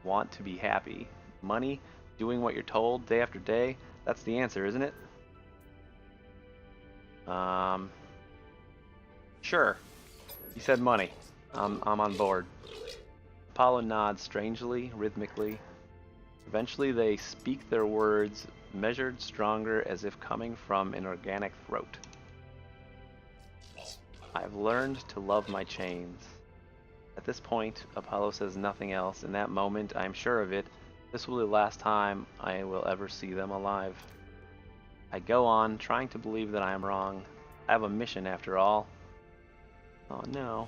want to be happy. Money, doing what you're told day after day, that's the answer, isn't it? Sure. You said money. I'm on board. Apollo nods strangely, rhythmically. Eventually they speak their words, measured stronger as if coming from an organic throat. I've learned to love my chains. At this point, Apollo says nothing else. In that moment, I'm sure of it, this will be the last time I will ever see them alive. I go on, trying to believe that I am wrong. I have a mission after all. Oh no.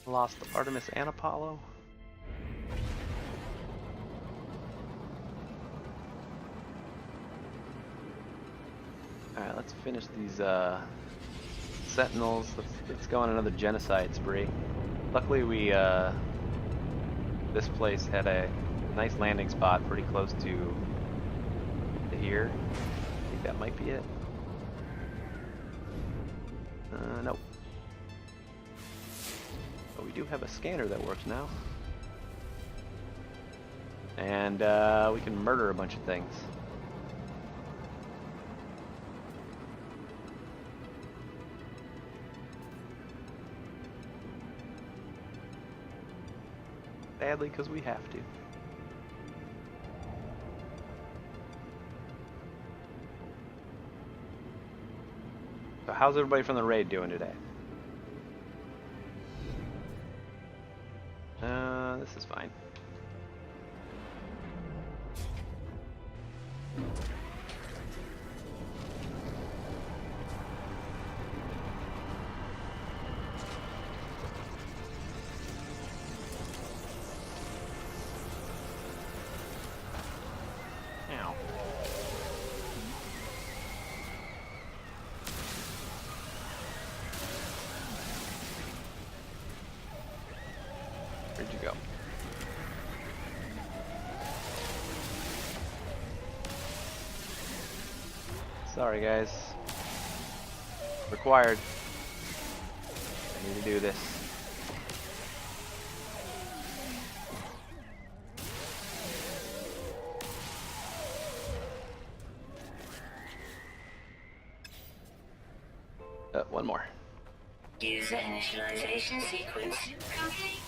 I lost Artemis and Apollo? Alright, let's finish these sentinels. Let's go on another genocide spree. Luckily we this place had a nice landing spot pretty close to here. I think that might be it. Nope. But we do have a scanner that works now. And we can murder a bunch of things. Sadly, because we have to. So how's everybody from the raid doing today? This is fine. Ow. Where'd you go? Sorry, guys. Required. I need to do this. One more. User initialization sequence complete.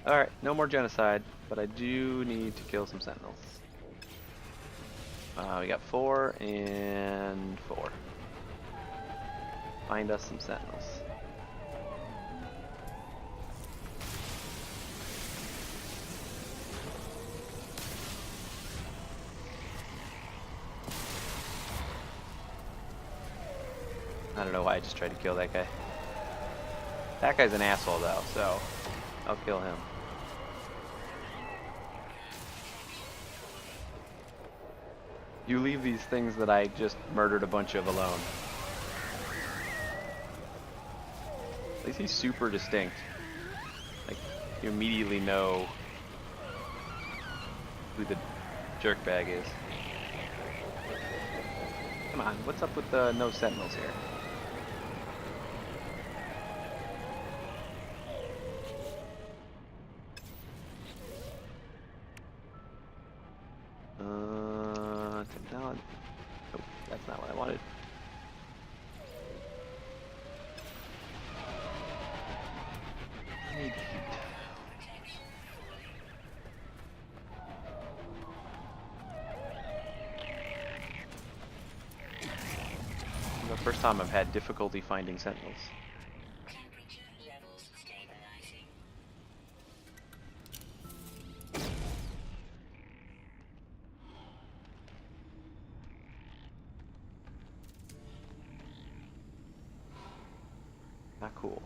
Alright, no more genocide, but I do need to kill some sentinels. We got 4 and 4. Find us some sentinels. I don't know why I just tried to kill that guy. That guy's an asshole though, so I'll kill him. You leave these things that I just murdered a bunch of alone. At least he's super distinct. Like, you immediately know who the jerkbag is. Come on, what's up with the no sentinels here? No, nope, that's not what I wanted. I need heat. This is the first time I've had difficulty finding sentinels. Temperature levels stabilizing. Not cool.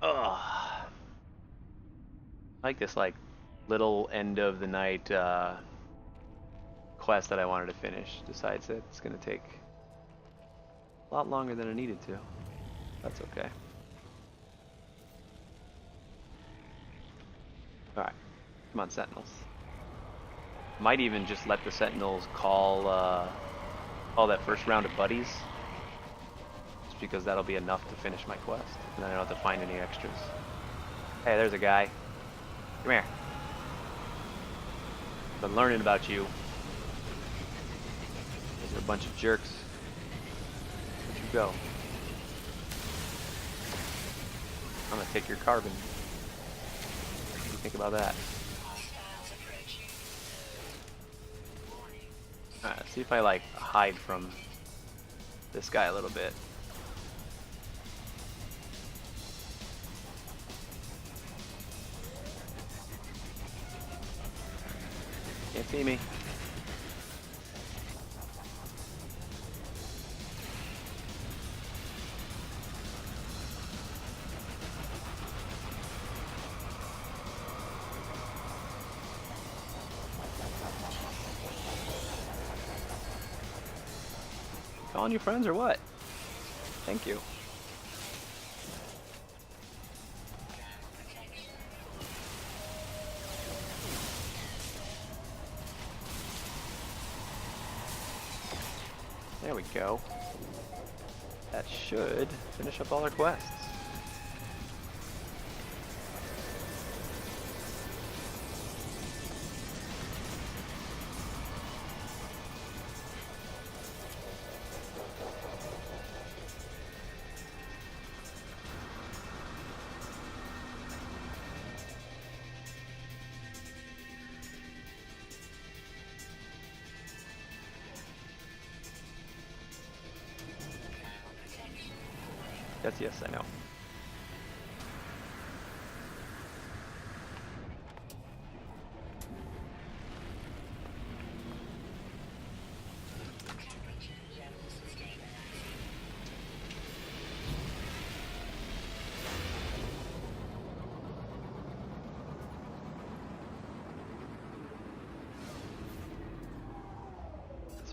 Ugh. I like this little end of the night quest that I wanted to finish. Decides that it's gonna take a lot longer than it needed to. That's okay. Alright. Come on, sentinels. Might even just let the sentinels call that first round of buddies. Just because that'll be enough to finish my quest. And then I don't have to find any extras. Hey, there's a guy. Come here. Been learning about you. Those are a bunch of jerks. Where'd you go? I'm gonna take your carbon. What do you think about that? Hostiles approaching. Warning. Alright, let's see if I hide from this guy a little bit. Can't see me. Calling you friends or what? Thank you. There we go. That should finish up all our quests. Yes, I know.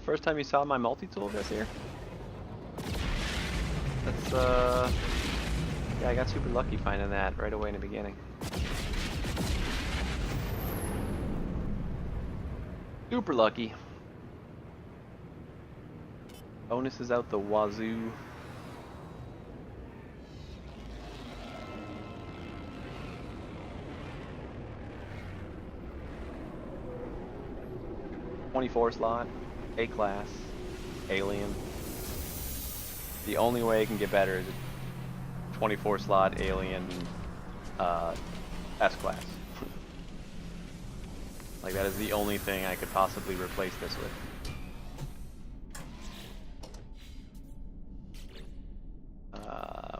first time you saw my multi-tool this here? That's yeah, I got super lucky finding that right away in the beginning. Super lucky. Bonuses out the wazoo. .24 slot, A class, alien. The only way it can get better is a 24 slot alien S class. Like that is the only thing I could possibly replace this with.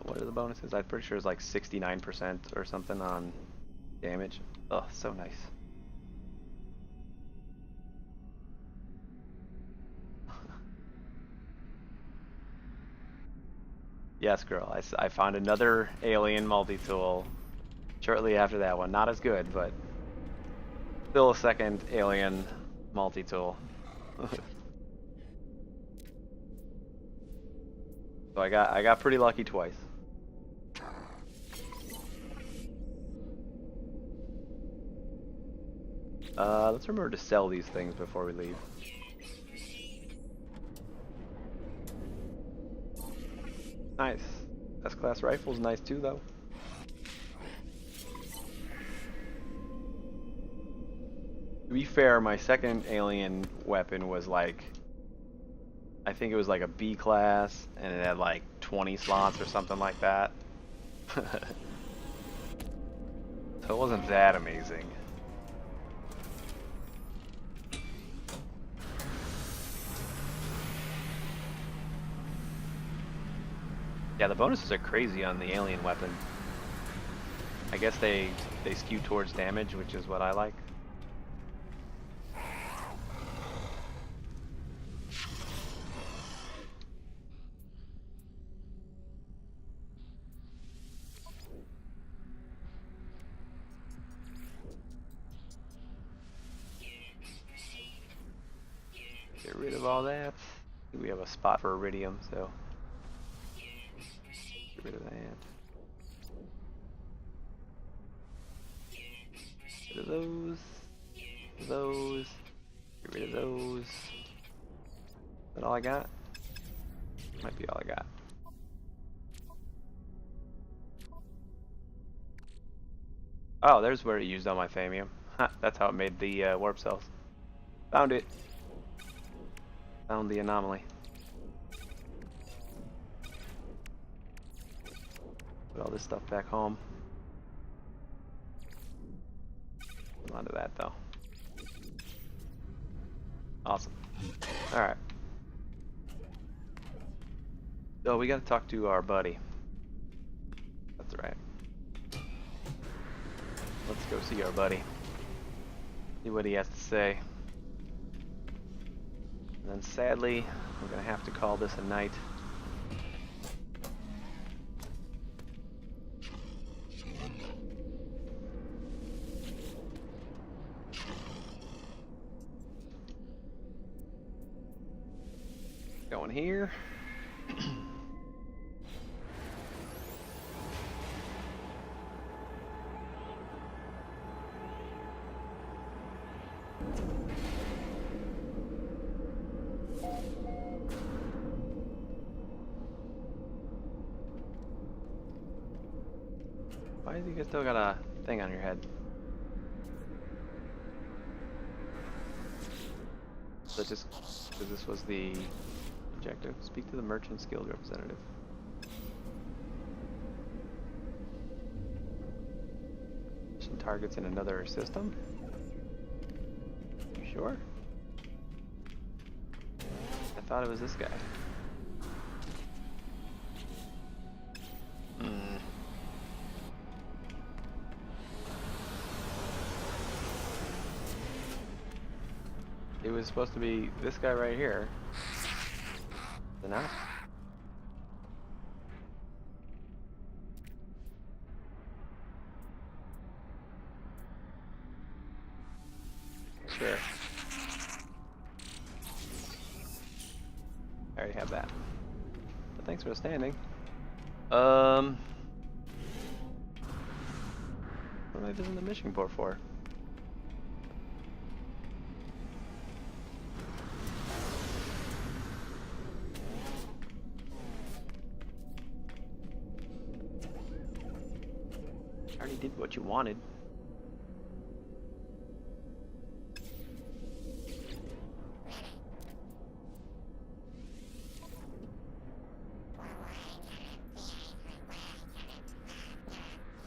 What are the bonuses? I'm pretty sure it's like 69% or something on damage. Oh, so nice. Yes, girl. I found another alien multi-tool shortly after that one. Not as good, but still a second alien multi-tool. So I got pretty lucky twice. Let's remember to sell these things before we leave. Nice. S-class rifle's nice too, though. To be fair, my second alien weapon was like, I think it was like a B class, and it had like 20 slots or something like that. So it wasn't that amazing. Yeah, the bonuses are crazy on the alien weapon. I guess they skew towards damage, which is what I like. Get rid of all that. We have a spot for iridium, so get rid of that. Get rid of those. Those. Get rid of those. Is that all I got? Might be all I got. Oh, there's where it used all my thamium. Ha, that's how it made the warp cells. Found it. Found the anomaly. Put all this stuff back home. Hold on to that though. Awesome. Alright. So we gotta talk to our buddy. That's right. Let's go see our buddy. See what he has to say. And then sadly, we're gonna have to call this a night. Going here. Why do you still got a thing on your head? So just because this was the objective. Speak to the merchant skilled representative. Mission targets in another system? You sure? I thought it was this guy. It was supposed to be this guy right here. So now? Sure. thanks for standing. What am I visiting the mission port for? I already did what you wanted.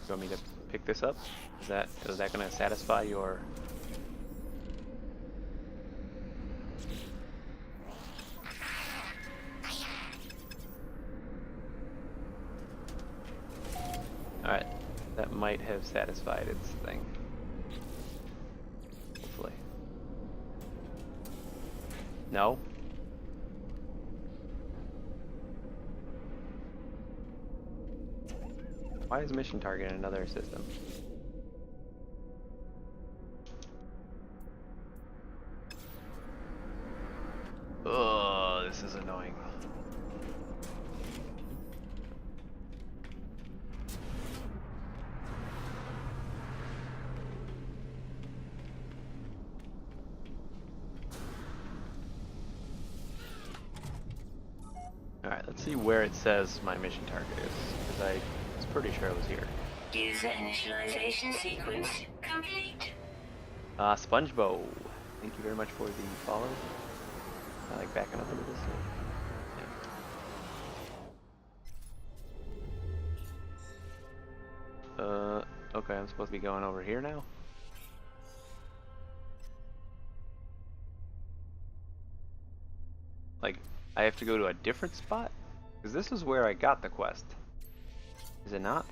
You want me to pick this up? Is that gonna satisfy your... Alright, that might have satisfied its thing. Hopefully. No? Why is mission target in another system? Oh, this is annoying. Alright, let's see where it says my mission target is, because I was pretty sure it was here. User initialization sequence complete. SpongeBob, thank you very much for the follow. I like backing up into this. Yeah. Okay, I'm supposed to be going over here now? Like, I have to go to a different spot? Because this is where I got the quest. Is it not?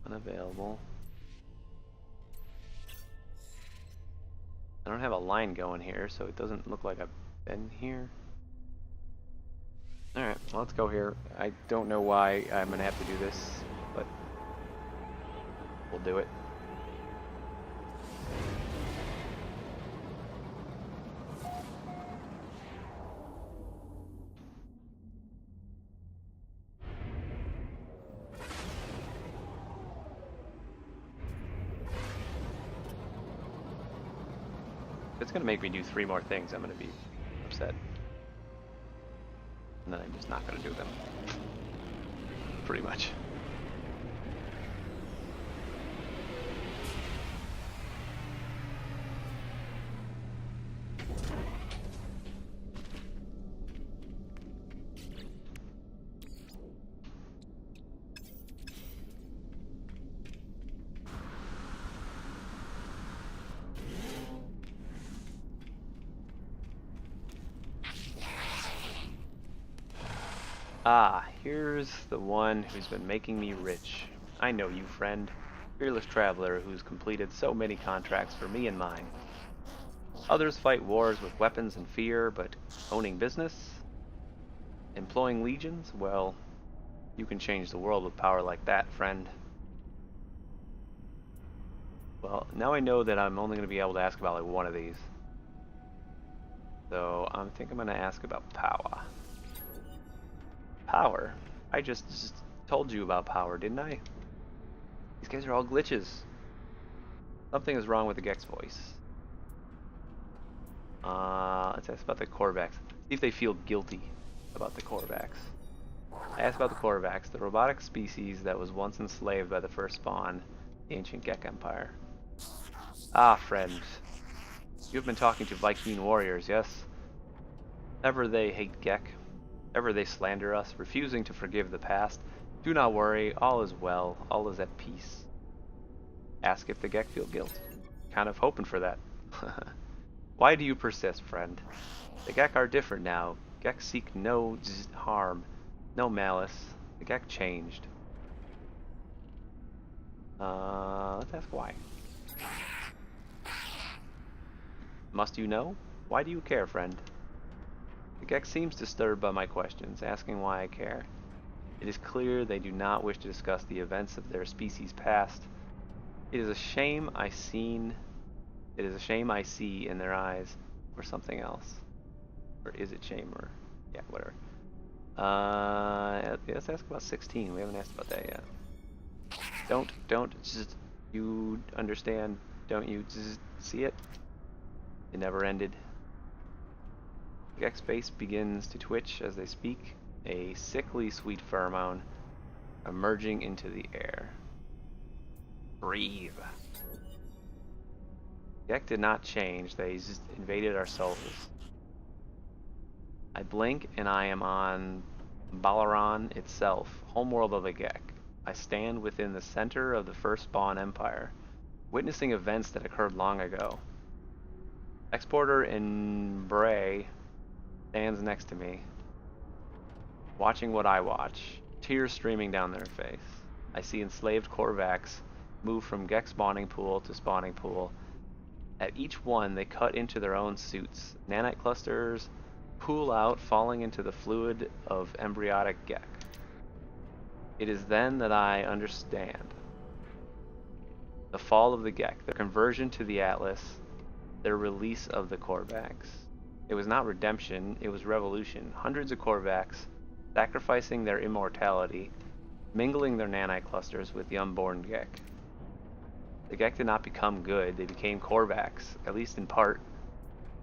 Unavailable. I don't have a line going here, so it doesn't look like I've been here. Alright, well, let's go here. I don't know why I'm gonna have to do this, but we'll do it. If it's gonna make me do 3 more things, I'm gonna be upset. And then I'm just not gonna do them. Pretty much. Ah, here's the one who's been making me rich. I know you, friend. Fearless traveler who's completed so many contracts for me and mine. Others fight wars with weapons and fear, but owning business? Employing legions? Well, you can change the world with power like that, friend. Well, now I know that I'm only going to be able to ask about like one of these. So I think I'm going to ask about power. Power? I just told you about power, didn't I? These guys are all glitches. Something is wrong with the Gex voice. Let's ask about the Korvax. See if they feel guilty about the Korvax. I asked about the Korvax, the robotic species that was once enslaved by the first spawn, the ancient Gek Empire. Ah, friend. You've been talking to Viking warriors, yes? Ever they hate Gek. Ever they slander us, refusing to forgive the past. Do not worry, all is well, all is at peace. Ask if the Gek feel guilt. Kind of hoping for that. Why do you persist, friend? The Gek are different now. Gek seek no harm, no malice. The Gek changed. Let's ask why. Must you know? Why do you care, friend? The Gek seems disturbed by my questions, asking why I care. It is clear they do not wish to discuss the events of their species' past. It is a shame I seen It is a shame I see in their eyes, or something else. Or is it shame, or yeah, whatever. Let's ask about 16. We haven't asked about that yet. Don't just, you understand? Don't you just see it? It never ended. Gek's face begins to twitch as they speak, a sickly sweet pheromone emerging into the air. Breathe. Gek did not change, they just invaded our souls. I blink and I am on Balaran itself, homeworld of the Gek. I stand within the center of the first Spawn Empire, witnessing events that occurred long ago. Exporter in Bray stands next to me, watching what I watch, tears streaming down their face. I see enslaved Korvax move from Gek spawning pool to spawning pool. At each one, they cut into their own suits. Nanite clusters pool out, falling into the fluid of embryonic Gek. It is then that I understand. The fall of the Gek, their conversion to the Atlas, their release of the Korvax. It was not redemption, it was revolution. Hundreds of Korvax sacrificing their immortality, mingling their nanite clusters with the unborn Gek. The Gek did not become good, they became Korvax, at least in part.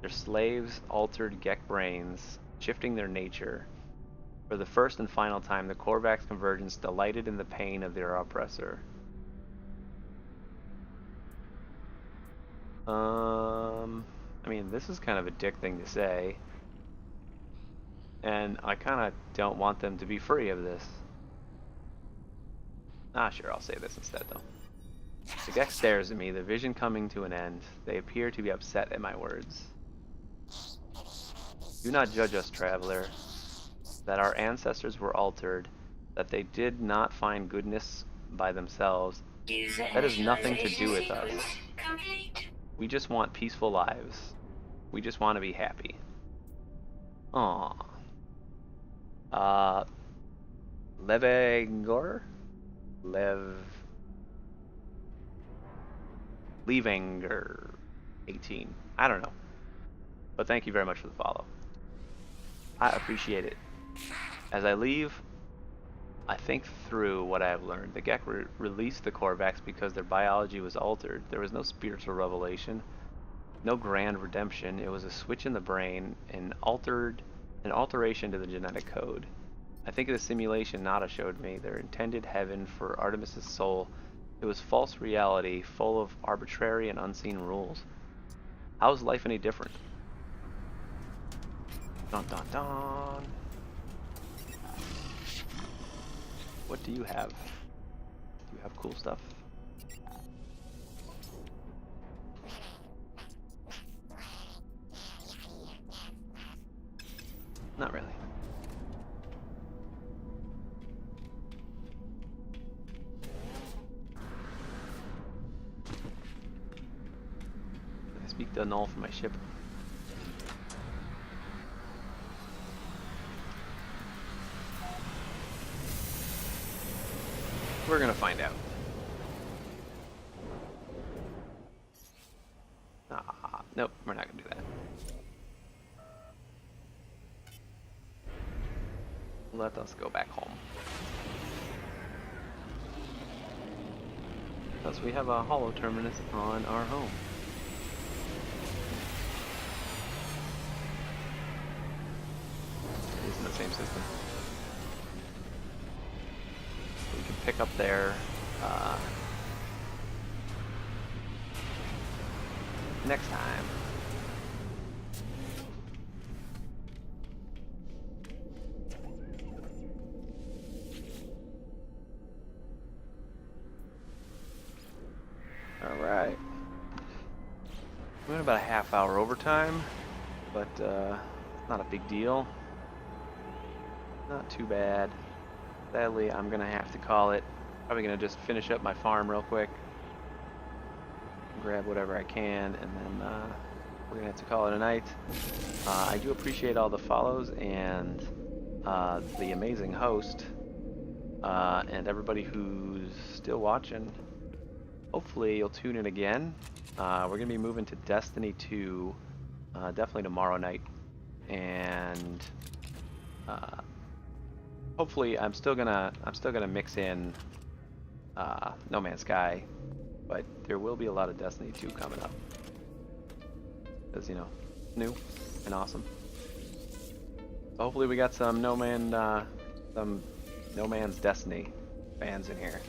Their slaves altered Gek brains, shifting their nature. For the first and final time, the Korvax convergence delighted in the pain of their oppressor. I mean, this is kind of a dick thing to say. And I kind of don't want them to be free of this. Sure, I'll say this instead, though. The Gek stares at me, the vision coming to an end. They appear to be upset at my words. Do not judge us, traveler. That our ancestors were altered, that they did not find goodness by themselves, that has nothing to do with us. We just want peaceful lives. We just want to be happy. Aww. Levengor? Levanger 18. I don't know. But thank you very much for the follow. I appreciate it. As I leave, I think through what I have learned. The Gek released the Korvax because their biology was altered. There was no spiritual revelation, no grand redemption. It was a switch in the brain, an alteration to the genetic code. I think of the simulation Nada showed me, their intended heaven for Artemis's soul. It was false reality, full of arbitrary and unseen rules. How is life any different? Dun dun dun. What do you have? Do you have cool stuff? Not really. I speak the null for my ship. We're gonna find out. Nope, we're not gonna do that. Let us go back home. Thus we have a hollow terminus on our home. It's in the same system. We can pick up there next time. Alright. We went about a half hour overtime, but not a big deal. Not too bad. Sadly, I'm gonna have to call it. Probably gonna just finish up my farm real quick, grab whatever I can, and then we're gonna have to call it a night. I do appreciate all the follows and the amazing host and everybody who's still watching. hopefully you'll tune in again. We're going to be moving to Destiny 2 definitely tomorrow night. And hopefully I'm still gonna mix in No Man's Sky, but there will be a lot of Destiny 2 coming up. Because, you know, new and awesome. So hopefully we got some No Man's Destiny fans in here.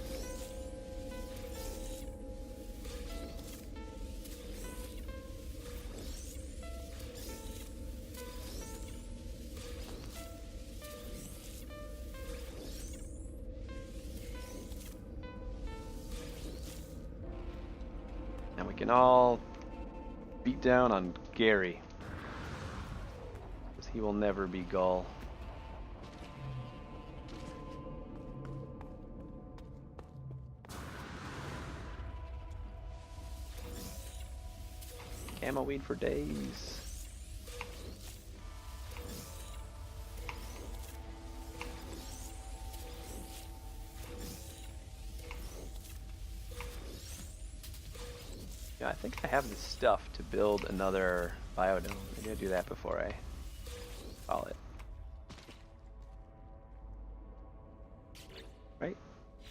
And we can all beat down on Gary. Because he will never be Gull. Camo weed for days. Yeah, I think I have the stuff to build another biodome. Maybe I'll do that before I call it. Right?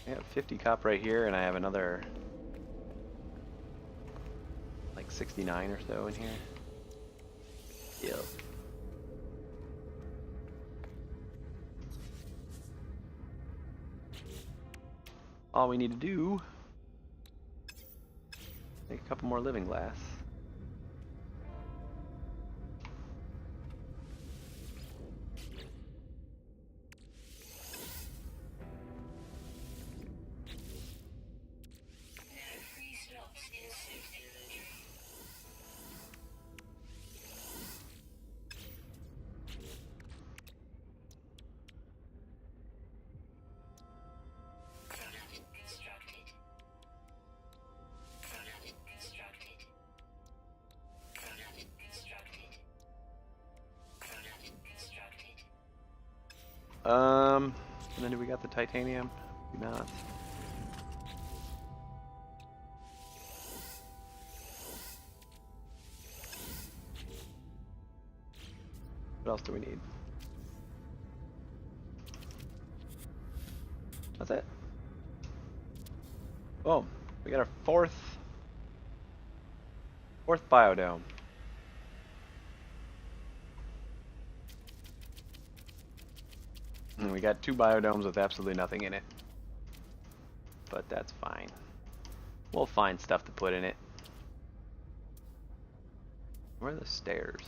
I have 50 cop right here, and I have another like 69 or so in here. Yep. All we need to do, make a couple more living glass. And then do we got the titanium? Do not. What else do we need? That's it. Boom. We got our fourth biodome. And we got 2 biodomes with absolutely nothing in it. But that's fine. We'll find stuff to put in it. Where are the stairs?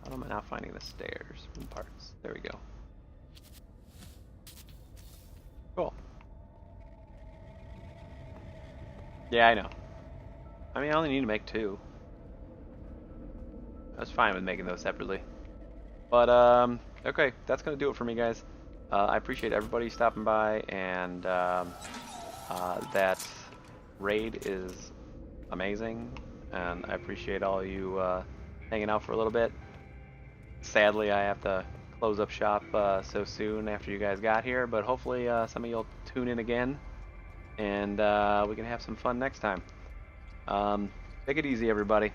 How am I not finding the stairs and parts? There we go. Cool. Yeah, I know. I mean, I only need to make 2. I was fine with making those separately. But, okay, that's going to do it for me, guys. I appreciate everybody stopping by, and that raid is amazing, and I appreciate all you hanging out for a little bit. Sadly, I have to close up shop so soon after you guys got here, but hopefully some of you'll tune in again, and we can have some fun next time. Take it easy, everybody.